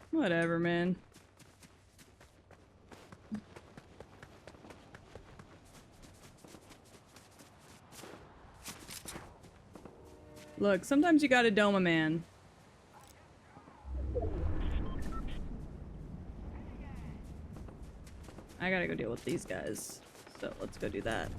Whatever, man. Look, sometimes you gotta dome a man. I gotta go deal with these guys. So let's go do that.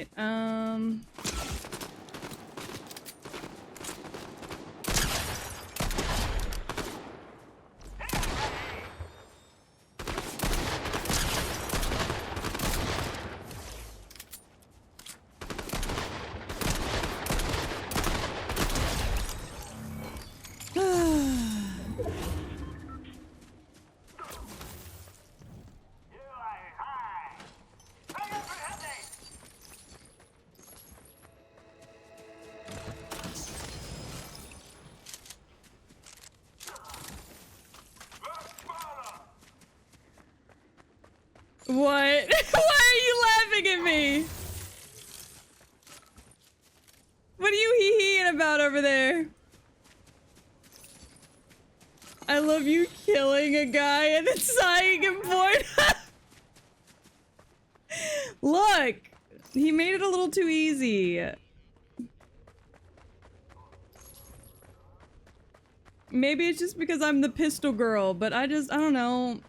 right. What? Why are you laughing at me? What are you hee-heeing about over there? I love you killing a guy and then sighing him bored. Look! He made it a little too easy. Maybe it's just because I'm the pistol girl, but I don't know.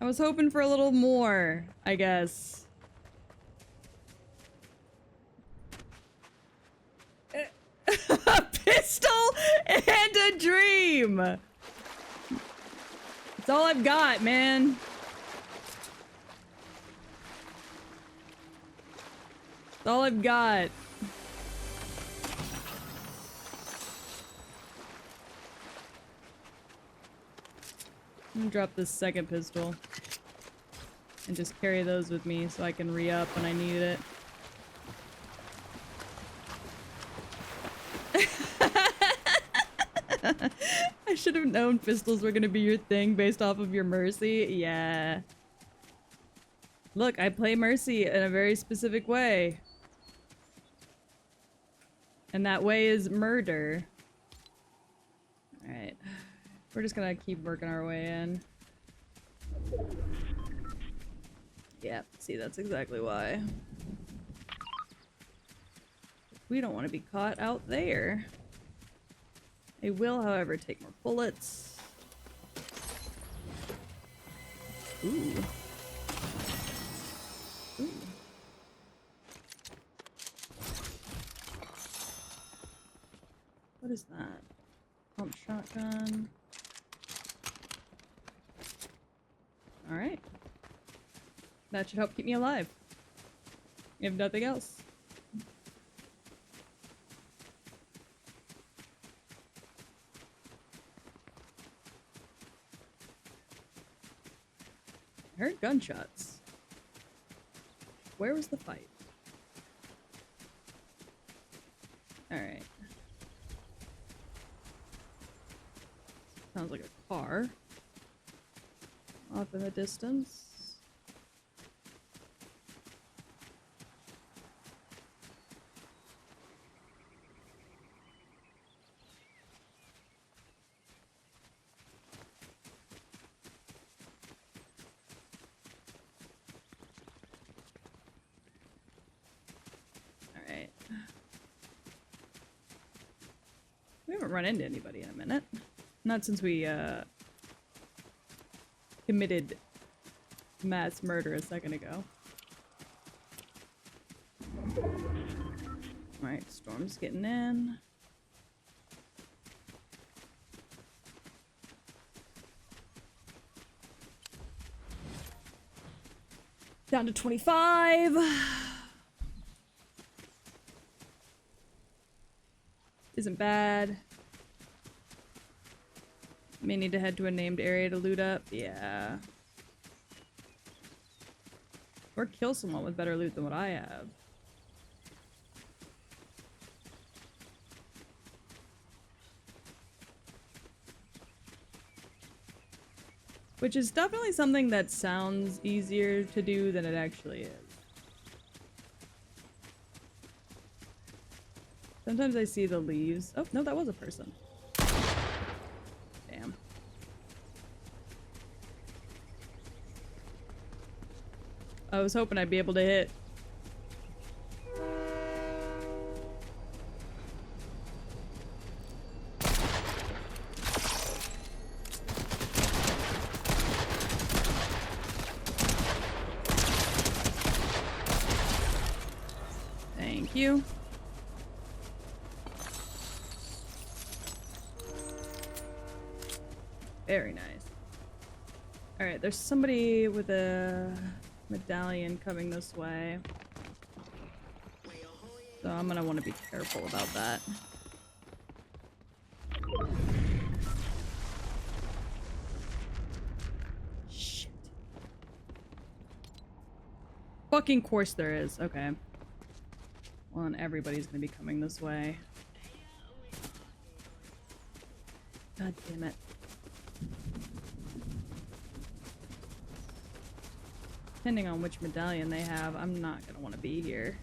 I was hoping for a little more, I guess. A pistol and a dream! That's all I've got, man. That's all I've got. I'm gonna drop this second pistol and just carry those with me so I can re-up when I need it. I should have known pistols were gonna be your thing based off of your Mercy. Yeah. Look, I play Mercy in a very specific way. And that way is murder. Alright. We're just gonna keep working our way in. Yeah, see, that's exactly why. We don't want to be caught out there. I will, however, take more bullets. Ooh. Ooh. What is that? Pump shotgun. Alright. That should help keep me alive. If nothing else. I heard gunshots. Where was the fight? Alright. Sounds like a car. Off in the distance. Alright. We haven't run into anybody in a minute. Not since we, committed mass murder a second ago. Alright, Storm's getting in. Down to 25. Isn't bad. May need to head to a named area to loot up. Yeah. Or kill someone with better loot than what I have. Which is definitely something that sounds easier to do than it actually is. Sometimes I see the leaves. Oh, no, that was a person. Damn. I was hoping I'd be able to hit. you. Very nice. Alright, there's somebody with a medallion coming this way. So I'm gonna want to be careful about that. Shit. Fucking course there is. Okay. Well, and everybody's gonna be coming this way. God damn it. Depending on which medallion they have, I'm not gonna want to be here.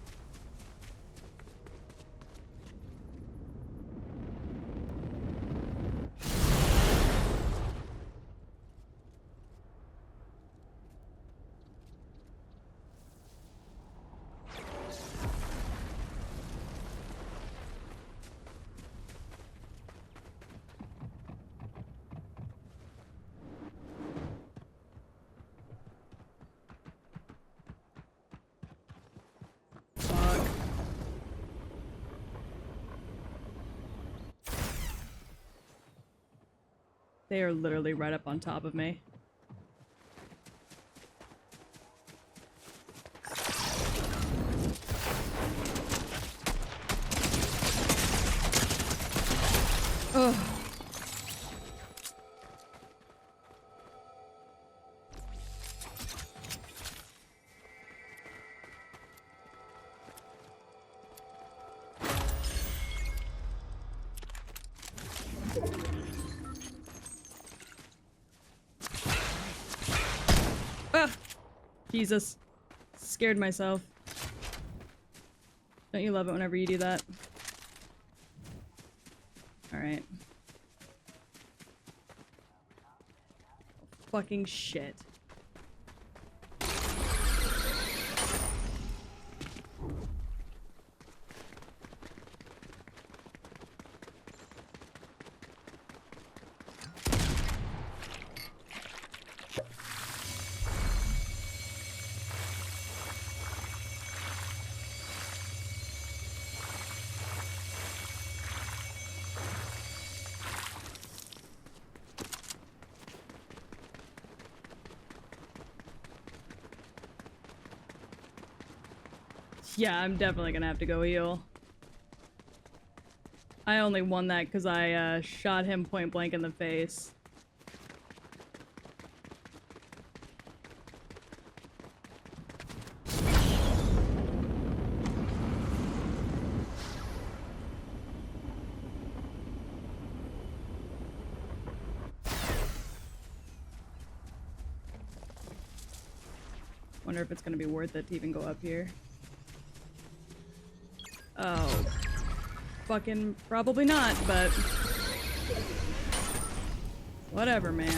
They are literally right up on top of me. Ugh. Ah! Jesus. Scared myself. Don't you love it whenever you do that? Alright. Fucking shit. Yeah, I'm definitely gonna have to go heal. I only won that because I shot him point blank in the face. Wonder if it's gonna be worth it to even go up here. Oh. Fucking probably not, but... whatever, man.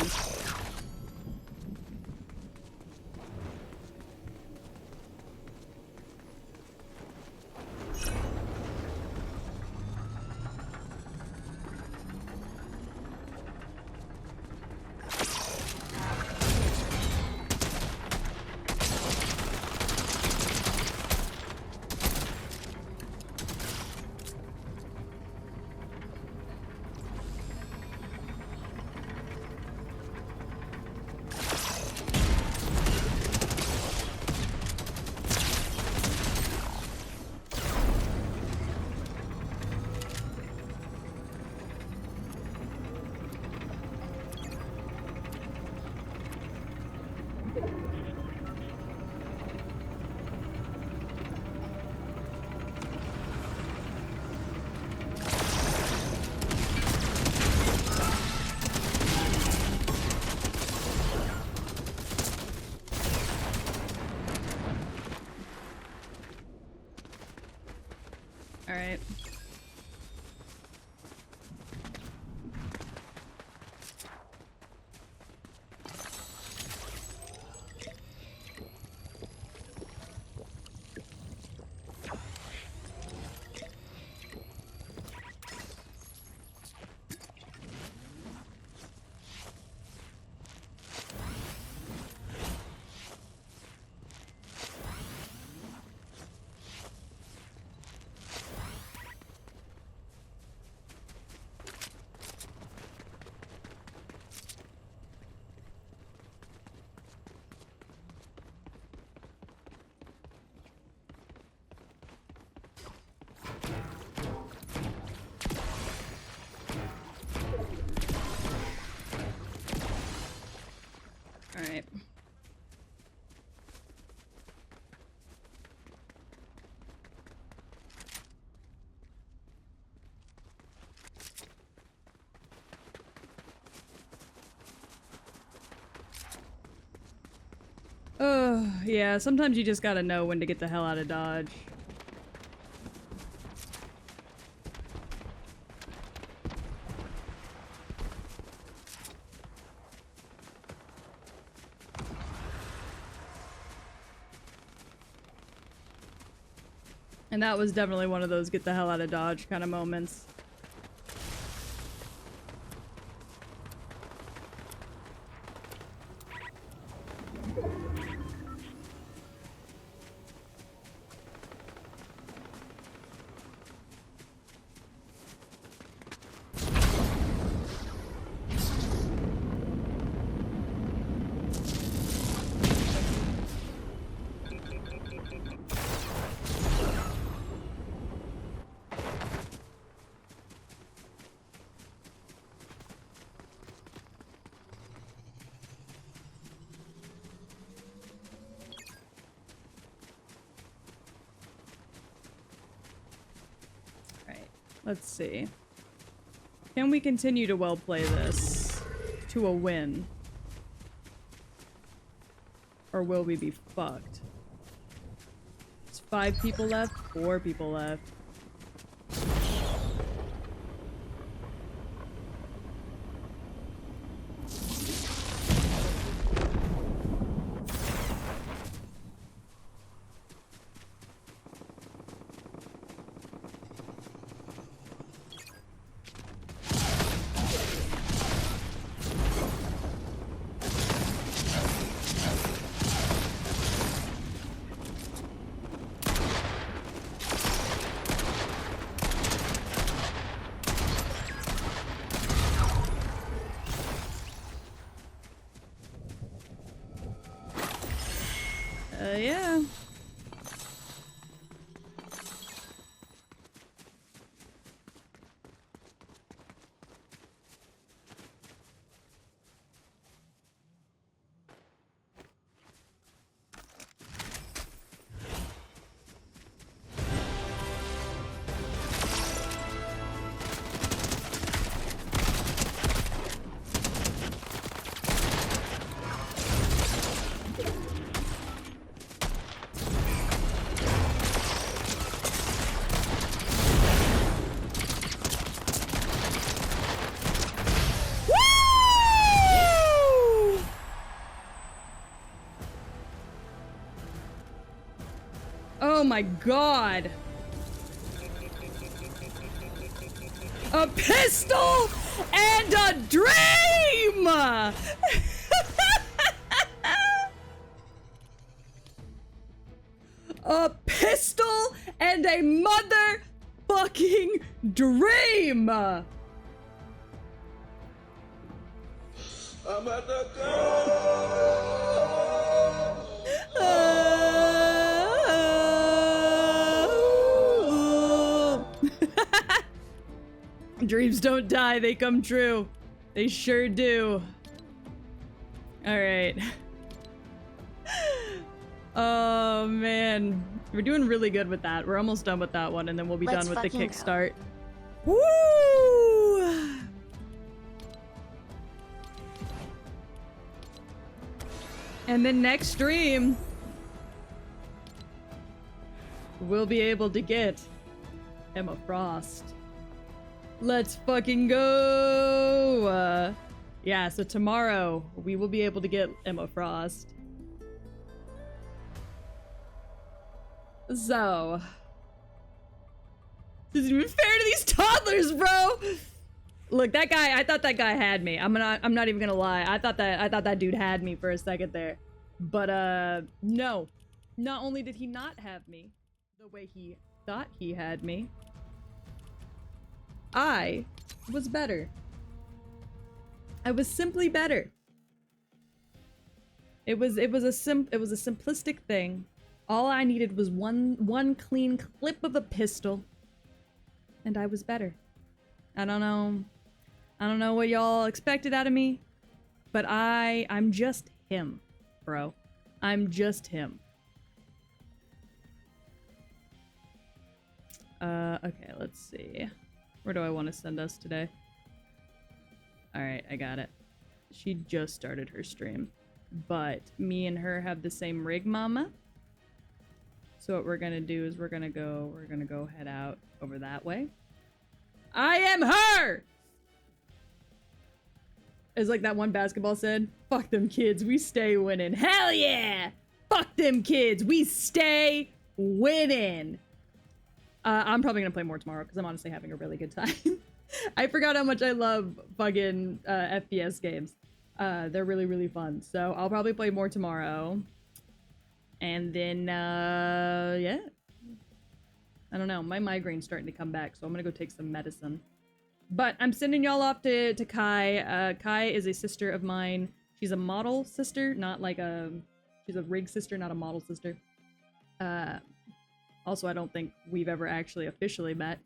Yeah, sometimes you just gotta know when to get the hell out of Dodge. And that was definitely one of those get the hell out of Dodge kind of moments. Let's see. Can we continue to well play this to a win? Or will we be fucked? It's 5 people left, 4 people left. Yeah. Oh my god! A pistol and a dream! A pistol and a motherfucking dream! I'm at the Dreams don't die, they come true. They sure do. Alright. Oh man. We're doing really good with that. We're almost done with that one and then we'll be Let's done with the fucking go. kickstart. Woo! And then next stream, we'll be able to get Emma Frost. Let's fucking go! Yeah, so tomorrow we will be able to get Emma Frost. So, this isn't even fair to these toddlers, bro. Look, that guy. I thought that guy had me. I'm not even gonna lie. I thought that dude had me for a second there, but no. Not only did he not have me the way he thought he had me, I was better. I was simply better. It was a simplistic thing. All I needed was one clean clip of a pistol, and I was better. I don't know what y'all expected out of me, but I'm just him, bro. I'm just him. Okay, let's see. Where do I want to send us today? Alright, I got it. She just started her stream. but me and her have the same rig, mama. So what we're gonna do is we're gonna go head out over that way. I am her! As like that one basketball said, fuck them kids, we stay winning. Hell yeah! Fuck them kids, we stay winning. I'm probably gonna play more tomorrow because I'm honestly having a really good time. I forgot how much I love fucking FPS games. They're really, really fun. So I'll probably play more tomorrow. And then, yeah. I don't know. My migraine's starting to come back, so I'm gonna go take some medicine. But I'm sending y'all off to Kai. Kai is a sister of mine. She's a model sister, not like a... She's a rig sister, not a model sister. Also, I don't think we've ever actually officially met.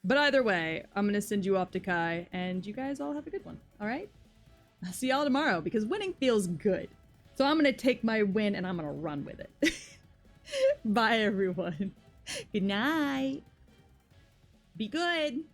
But either way, I'm gonna send you off to Kai, and you guys all have a good one, alright? I'll see y'all tomorrow, because winning feels good. So I'm gonna take my win, and I'm gonna run with it. Bye, everyone. Good night. Be good.